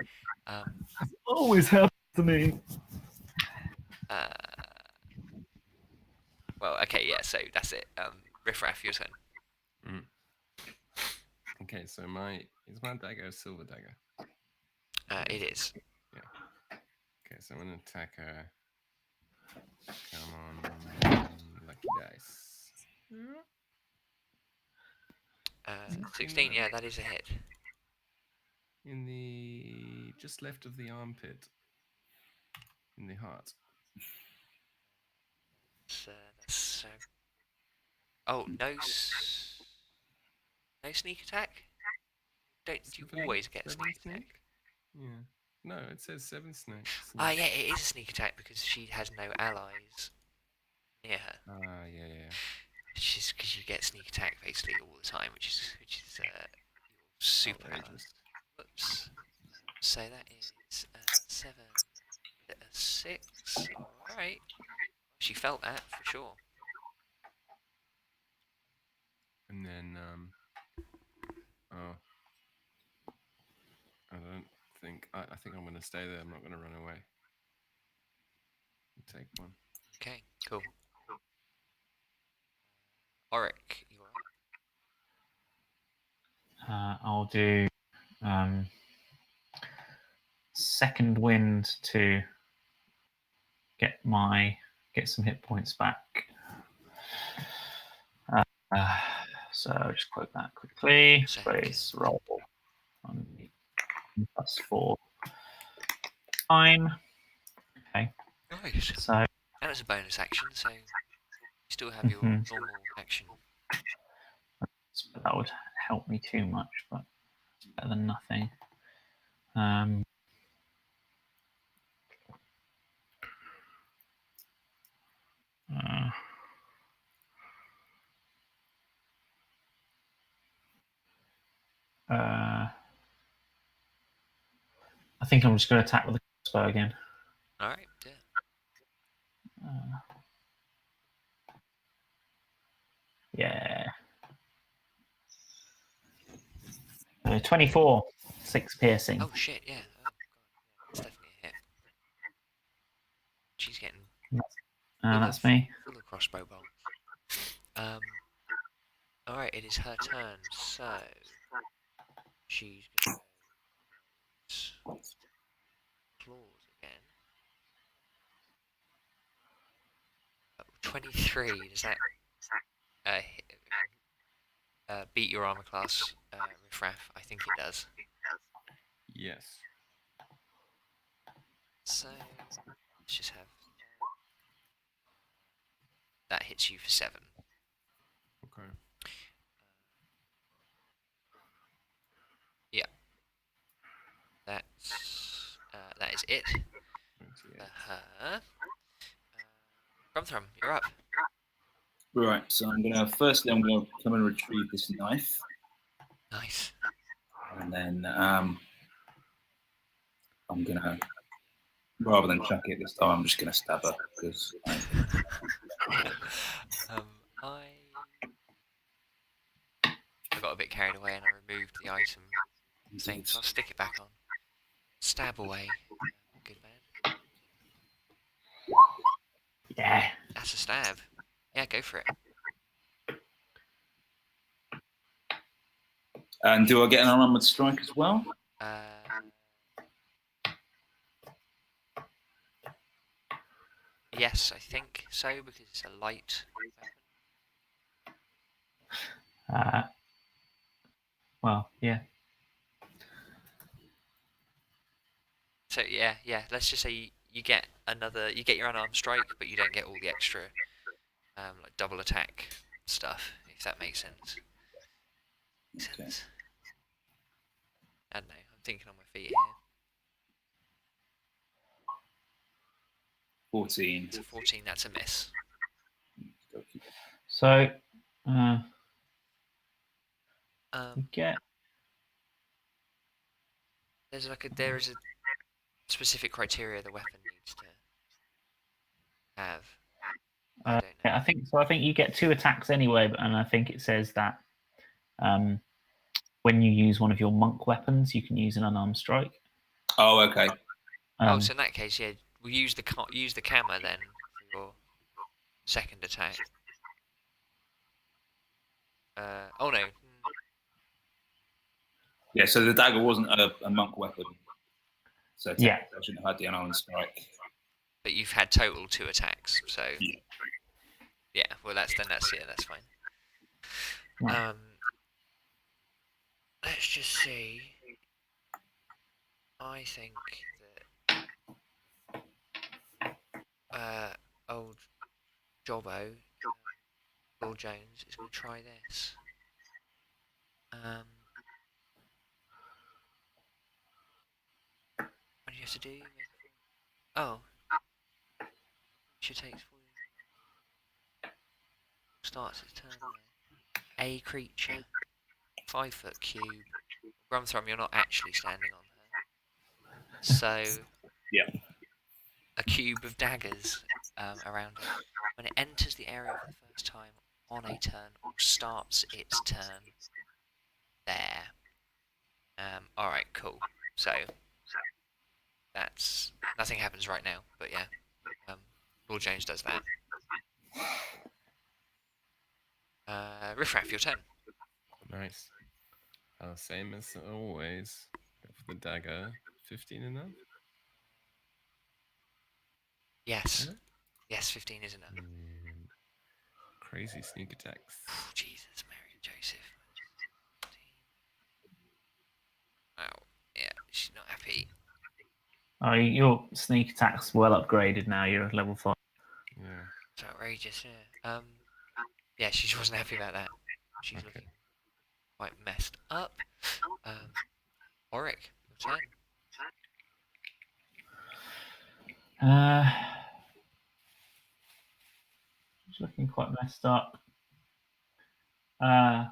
Always happens to me. Well, okay, yeah, so that's it. Riffraff, your turn. Okay, so is my dagger a silver dagger? It is. Yeah. Okay, so I'm gonna attack her. Come on, lucky dice. 16, yeah, that is a hit. In the just left of the armpit. In the heart. Oh, no sneak attack? Do you always get a sneak attack? Yeah. No, it says 7 snakes. Yeah, it is a sneak attack because she has no allies near her. Yeah. Which is because you get sneak attack basically all the time, which is your super. Whoops. So that is 7, 6. All right. She felt that for sure. And then I don't think I think I'm gonna stay there. I'm not gonna run away. Take one. Okay, cool. Auric, you're up. I'll do second wind to get some hit points back. So I'll just quote that quickly. Phrase roll on +4. Fine. Okay. Nice. So that was a bonus action, so you still have your normal action. that would help me too much, but better than nothing. I think I'm just going to attack with the crossbow again. All right. Yeah. 24, 6 piercing. Oh shit! Yeah. Oh god. Yeah, that's definitely a hit. She's getting That's me. full of crossbow bolts. All right. It is her turn. So she's gonna go claws again. 23. Does that beat your armor class, riffraff? I think it does. Yes. So let's just have that hits you for 7. Okay. Yeah. That is it 28. for her. Grumthrum, you're up. Right, so I'm gonna come and retrieve this knife, Nice. and then I'm gonna, rather than chuck it this time, I'm just gonna stab her because I got a bit carried away and I removed the item thing, so I'll stick it back on. Stab away. Good man. Yeah. That's a stab. Yeah, go for it. And do I get an unarmored strike as well? Yes, I think so, because it's a light weapon. Well, yeah. So yeah, let's just say you get your unarmed strike, but you don't get all the extra like double attack stuff, if that makes sense. Okay. I don't know, I'm thinking on my feet here. 14. It's a 14, that's a miss. So, you get. There is a specific criteria the weapon needs to have. I don't know. I think so. I think you get 2 attacks anyway, and I think it says that when you use one of your monk weapons, you can use an unarmed strike. Oh, okay. So in that case, yeah, we'll use the camera then for your second attack. Oh no. Yeah, so the dagger wasn't a monk weapon. So yeah, I shouldn't have had the unarmed strike. But you've had total 2 attacks, so yeah. Well, that's fine. Right. Let's just see. I think that old Jobbo, Lord Jones, is going to try this. What do you have to do? Oh. She takes 40. Starts its turn there. A creature. 5-foot cube. Grumthrum, you're not actually standing on her. So. Yeah. A cube of daggers around it. When it enters the area for the first time on a turn or starts its turn there. Alright, cool. So. That's. Nothing happens right now, but yeah. Lord James does that. Riffraff, your turn. Nice. Same as always. Go for the dagger. 15 enough? Yes. Yeah. Yes, 15 is enough. And crazy sneak attacks. Oh, Jesus, Mary and Joseph. Oh, yeah, she's not happy. Oh, your sneak attack's well upgraded now. You're at level 5. Yeah. It's outrageous, yeah. Yeah, she wasn't happy about that. She's looking quite messed up. Auric, your turn. It's looking quite messed up. I'm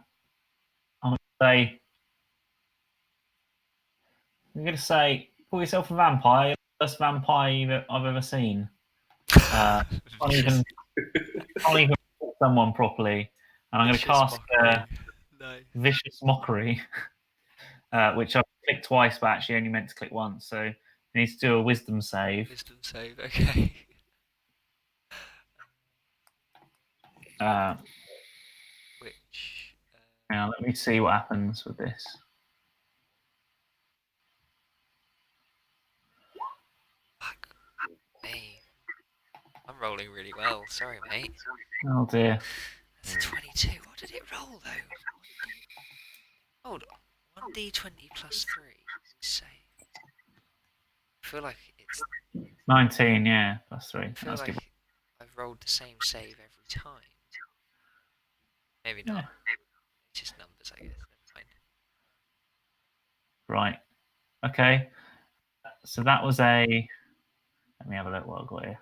gonna say, pull yourself a vampire. First vampire I've ever seen. Can't even put someone properly, and I'm going to cast vicious mockery, which I've clicked twice, but actually only meant to click once. So it needs to do a wisdom save. Wisdom save, okay. Which? Now let me see what happens with this. Fuck me. I'm rolling really well. Sorry, mate. Oh dear. That's a 22. What did it roll though? 1D. Hold on. 1d20 plus 3. Save. I feel like it's. 19, yeah, plus 3. I feel That's like good. I've rolled the same save every time. Maybe not. Yeah. It's just numbers, I guess. Never mind. Right. Okay. So that was a. Let me have a look what I've got here.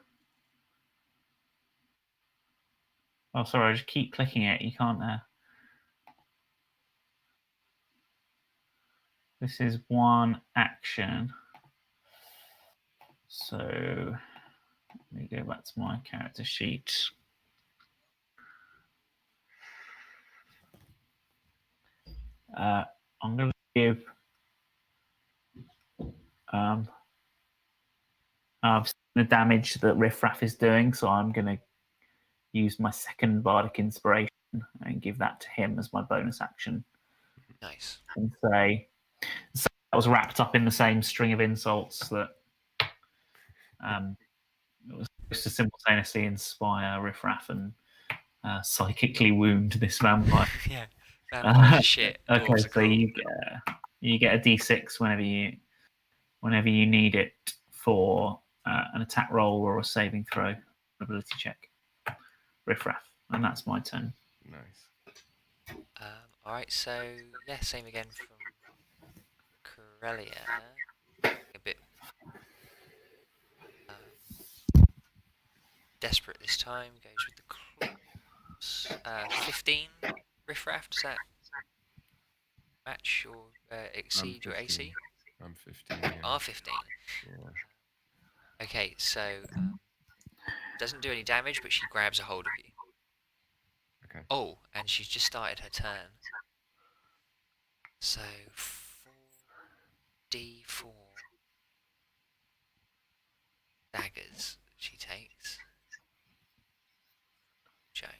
Oh, sorry, I just keep clicking it. You can't. This is one action. So let me go back to my character sheet. I'm going to give I've seen the damage that Riffraff is doing, so I'm going to use my second bardic inspiration and give that to him as my bonus action. Nice. And say, so that was wrapped up in the same string of insults that it was supposed to simultaneously inspire Riffraff and psychically wound this vampire. Yeah. Vampires are shit. Okay, Dwarves are so cool. you get a D6 whenever you need it for an attack roll or a saving throw, ability check. Riffraff, and that's my turn. Nice. Alright, so yeah, same again from Corellia. A bit desperate this time. Goes with the claws. 15 riffraff. Does that match or exceed your AC? I'm 15. Yeah. You are 15. Yeah. Okay, so doesn't do any damage, but she grabs a hold of you. Okay. Oh, and she's just started her turn. So 4d4 daggers she takes. Jones.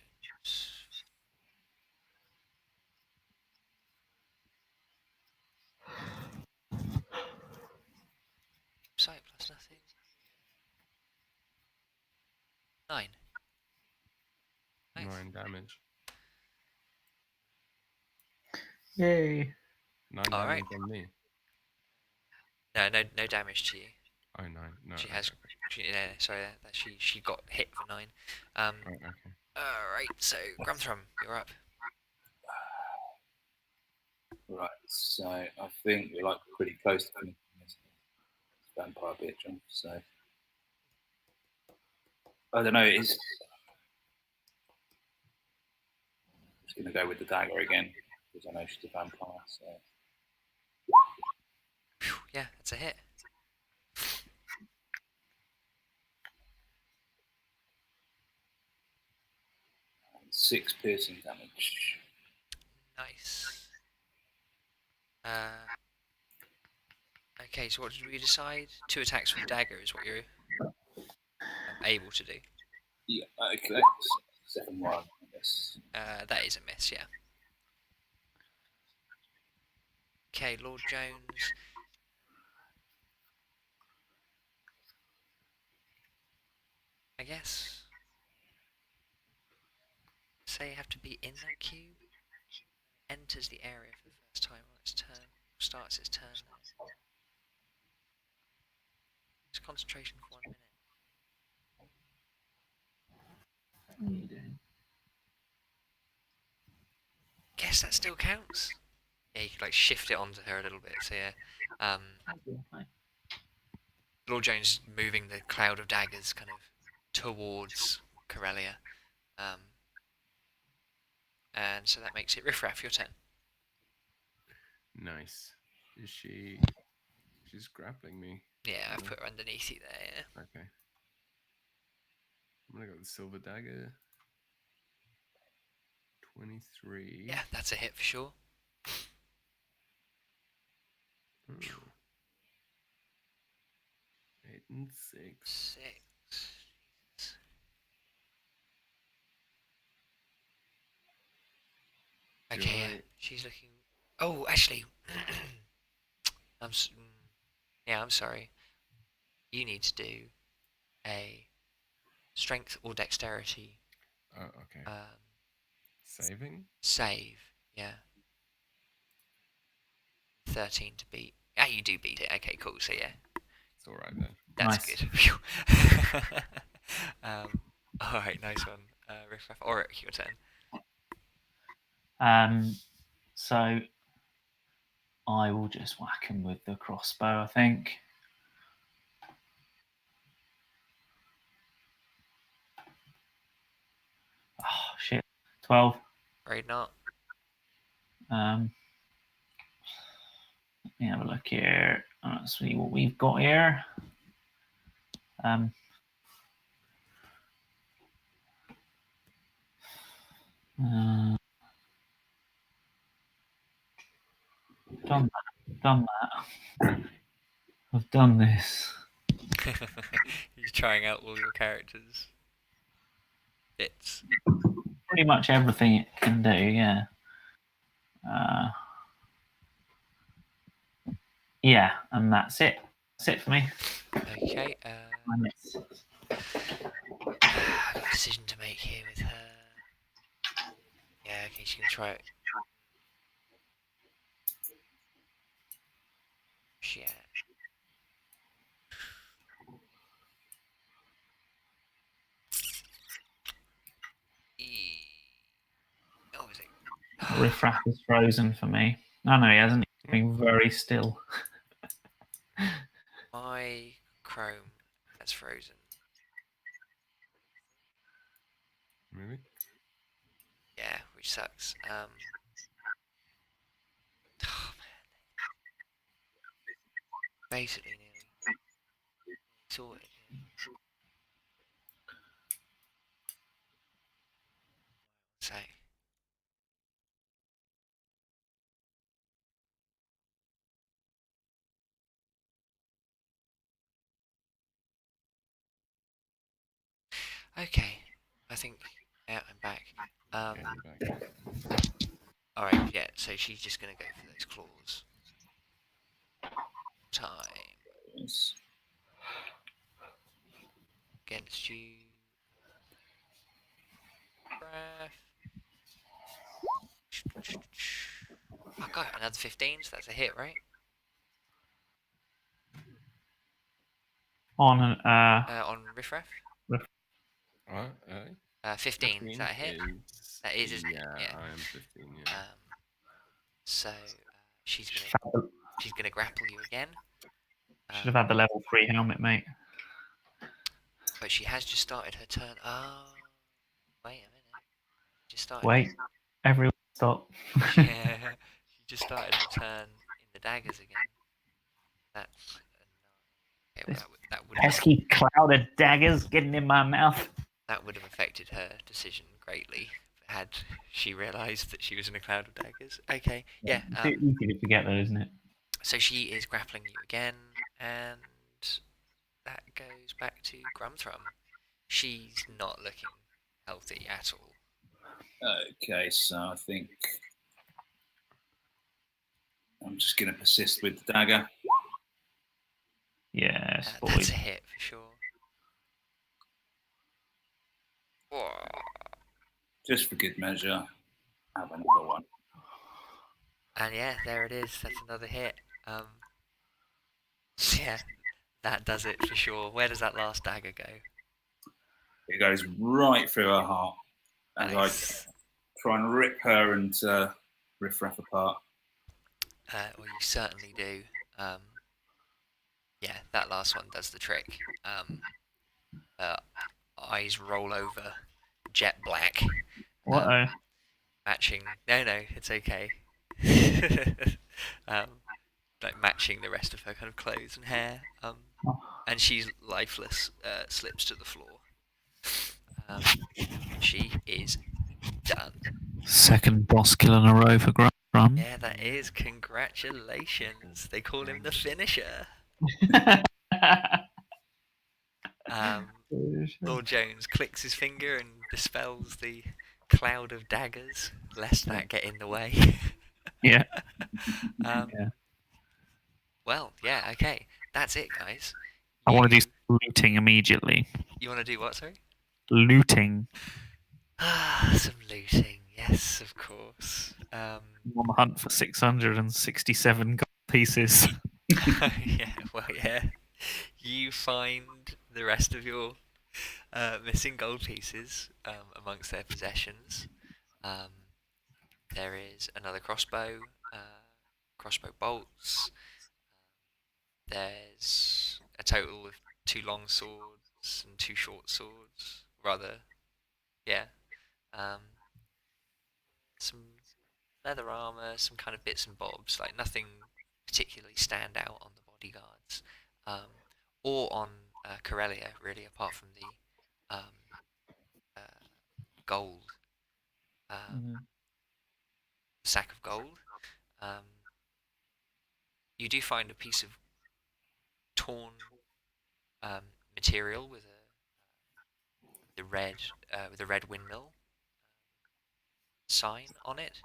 Sight plus nothing. 9. Nice. 9 damage. Yay! 9 All damage right. on me. No damage to you. Oh, 9. No. She okay, has. okay. Sorry, that she got hit for 9. Right, okay. All right. So Grumthrum, you're up. Right, so I think we're like pretty close to finishing this vampire bit, John. So I don't know. I'm just going to go with the dagger again because I know she's a vampire. So Yeah, that's a hit. and 6 piercing damage. Nice. Okay, so what did we decide? 2 attacks with dagger is what you're able to do. Yeah, okay. Second one, I guess. That is a miss, yeah. Okay, Lord Jones. I guess. Say you have to be in that cube. Enters the area for the first time on its turn. Starts its turn there. It's concentration for 1 minute. What are you doing? Guess that still counts. Yeah, you could like shift it onto her a little bit. So yeah, Lord Jones moving the cloud of daggers kind of towards Corellia, and so that makes it Riffraff, your turn. Nice. Is she? She's grappling me. Yeah, I've put her underneath you there. Yeah. Okay. I'm gonna go with the silver dagger. 23. Yeah, that's a hit for sure. Oh. 8 and 6. 6. Do Okay, yeah, I- she's looking. Oh, actually, yeah, I'm sorry. You need to do a strength or dexterity Oh, okay. Saving? save. Yeah. 13 to beat. Yeah, you do beat it. Okay, cool. So yeah, It's all right then. that's Nice. good. Phew. All right, nice one. Riff-raff. Auric, your turn. So I will just whack him with the crossbow, I think. Oh shit. 12. Afraid not. Let me have a look here. Let's see what we've got here. Done that. I've done this. You're trying out all your characters' bits. Pretty much everything it can do, yeah. Yeah, and that's it. That's it for me. Okay. I miss. I've got a decision to make here with her. Yeah, okay, she's gonna try it. Yeah. Oh, is it? Riffraff is frozen for me. No, he hasn't. He's been very still. My Chrome has frozen. Maybe? Yeah, which sucks. Oh man, basically nearly sorted. So. Okay, I think. Yeah, I'm back. Yeah, you're back. Alright, yeah, so she's just gonna go for those claws. Time. Yes. Against you. Breath. Oh god, another 15, so that's a hit, right? On On Riffraff? What? 15, is that a hit? That is, isn't it? Yeah, Yeah. I am 15, yeah. So she's gonna grapple you again. should have had the level 3 helmet, mate. But she has just started her turn. Oh, wait a minute. Just started. Wait, everyone stop. Yeah, she just started her turn in the daggers again. That's okay, well, that would have Pesky cloud of daggers getting in my mouth. affected her decision greatly had she realised that she was in a cloud of daggers. Okay, yeah. It's easy to forget, though, isn't it? So she is grappling you again, and that goes back to Grumthrum. She's not looking healthy at all. Okay, so I think I'm just going to persist with the dagger. Yes, That's a hit for sure. Whoa. Just for good measure, have another one. And yeah, there it is. That's another hit. Yeah, that does it for sure. Where does that last dagger go? It goes right through her heart as Nice. I try and rip her and Riffraff apart. Well, you certainly do. Um, yeah, that last one does the trick. Uh, eyes roll over, jet black, What? matching. No, it's okay. um, like matching the rest of her kind of clothes and hair. Oh. And she's lifeless. Slips to the floor. She is done. Second boss kill in a row for Grum. Yeah, that is. Congratulations. They call him the finisher. Lord Jones clicks his finger and dispels the cloud of daggers, lest that get in the way. Yeah. Yeah. Well, yeah, okay. That's it, guys. I want to do looting immediately. You want to do what, sorry? Looting. Some looting. Yes, of course. I'm on the hunt for 667 gold pieces. Yeah, well, yeah. You find the rest of your missing gold pieces amongst their possessions. There is another crossbow, crossbow bolts. There's a total of 2 long swords and 2 short swords. Rather, yeah. Some leather armor, some kind of bits and bobs, like nothing particularly stand out on the bodyguards, or on Corellia, really, apart from the uh, gold, sack of gold. You do find a piece of torn material with a red windmill sign on it.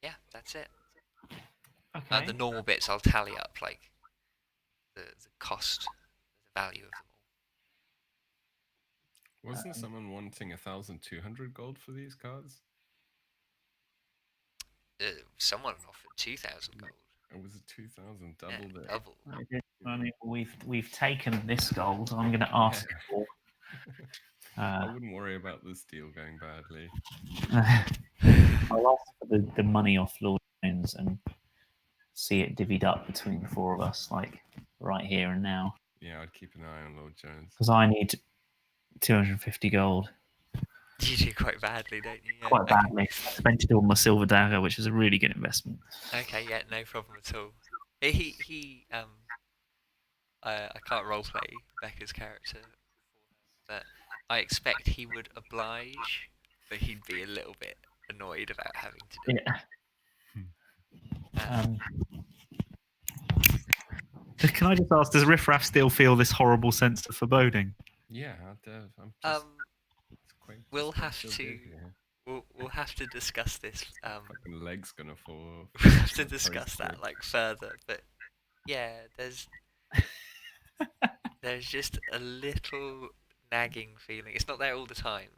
Yeah, that's it. Okay. The normal bits I'll tally up, like the cost, the value of them all. Wasn't someone wanting 1,200 gold for these cards? Someone offered 2,000 gold. It was 2,000, doubled it. Double. I mean, we've taken this gold. I'm going to ask for. I wouldn't worry about this deal going badly. I'll ask for the money off Lord Jones and see it divvied up between the 4 of us, like right here and now. Yeah, I'd keep an eye on Lord Jones. Because I need 250 gold. You do quite badly, don't you? Yeah. Quite badly. I spent it on my silver dagger, which is a really good investment. Okay, yeah, no problem at all. I can't roleplay Becca's character, but I expect he would oblige, but he'd be a little bit annoyed about having to do it. Can I just ask, does Riffraff still feel this horrible sense of foreboding? Yeah, I'm just... we'll have to... We'll have to discuss this. Fucking leg's gonna fall off. We'll have to discuss that like further, but yeah, there's just a little nagging feeling. It's not there all the time,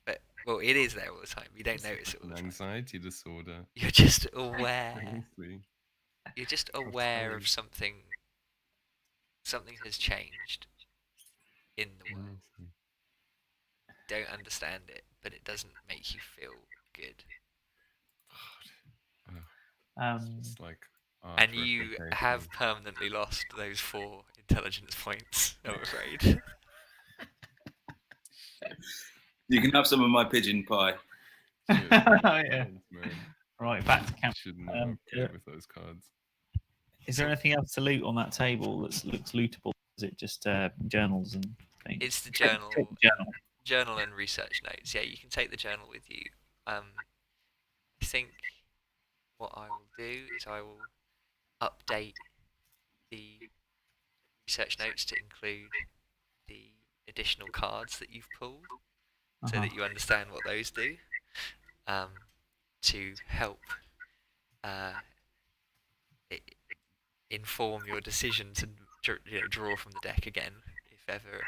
but well, it is there all the time. You don't notice it all the time. Anxiety disorder. You're just aware. You're just aware of something. Something has changed in the world. Don't understand it, but it doesn't make you feel good. It's like, and you have permanently lost those 4 intelligence points, I'm afraid. You can have some of my pigeon pie. Yeah. Right, back to camp. Shouldn't have played with those cards. Is there anything else to loot on that table that looks lootable? Is it just journals and things? It's the journal and research notes. Yeah, you can take the journal with you. I think what I will do is I will update the research notes to include the additional cards that you've pulled, so that you understand what those do, to help inform your decision to draw from the deck again, if ever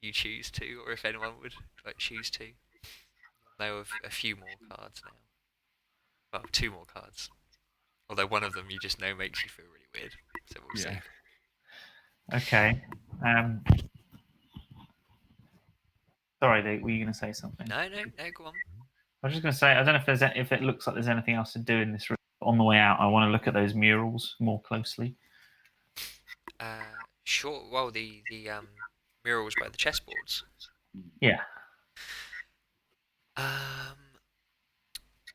you choose to, or if anyone would choose to. You'll know of a few more cards now. Well, 2 more cards. Although one of them you just know makes you feel really weird. So we'll see. Okay. Sorry, were you going to say something? No, go on. I was just going to say, I don't know if it looks like there's anything else to do in this room. On the way out, I want to look at those murals more closely. Sure. Well, the murals by the chessboards. Yeah.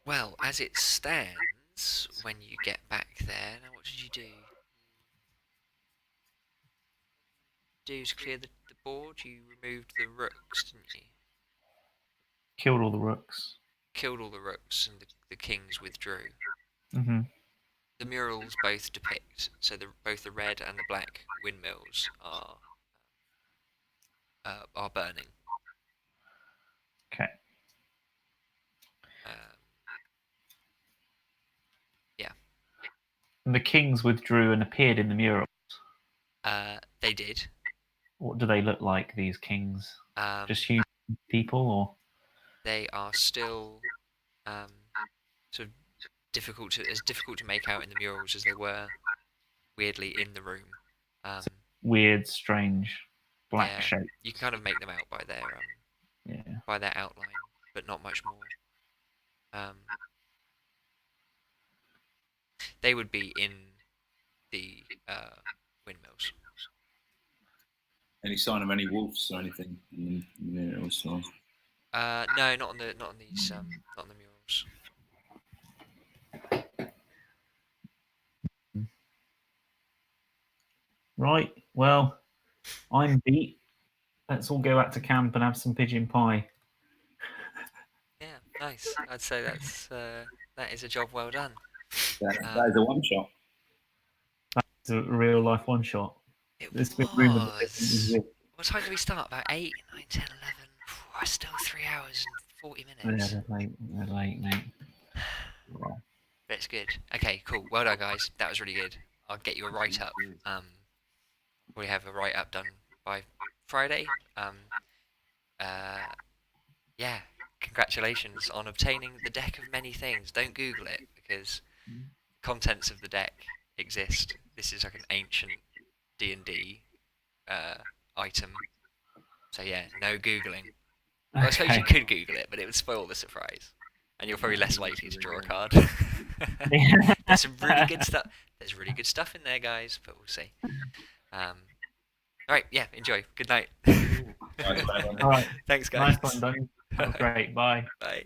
Well, as it stands, when you get back there, now what did you do? To clear the board, you removed the rooks, didn't you? Killed all the rooks. Killed all the rooks, and the kings withdrew. Mm-hmm. The murals both depict, so both the red and the black windmills are burning. Okay. Yeah. And the kings withdrew and appeared in the murals. They did. What do they look like, these kings? Just human people, or? They are still sort of difficult to make out in the murals as they were weirdly in the room. Weird, strange, black yeah, shape. You can kind of make them out by their by their outline, but not much more. They would be in the windmills. Any sign of any wolves or anything in the murals? Or? No, not on these not on the murals. Right. Well, I'm beat. Let's all go back to camp and have some pigeon pie. Yeah, nice. I'd say that is a job well done. That is a one shot. That's a real life one shot. It This was. What time did we start? About 8, 9, 10, 11. Still 3 hours and 40 minutes. Yeah, they're late, mate. Yeah. That's good. Okay, cool. Well done, guys. That was really good. I'll get you a write up. We have a write up done by Friday. Yeah. Congratulations on obtaining the deck of many things. Don't Google it because contents of the deck exist. This is like an ancient D&D item. So yeah, no Googling. Well, I suppose you could Google it, but it would spoil the surprise. And you're probably less likely to draw a card. There's some really good stuff. There's really good stuff in there, guys, but we'll see. Alright, yeah, enjoy. Good night. All right. Thanks, guys. Nice one, Donny. That was great. Bye. Bye.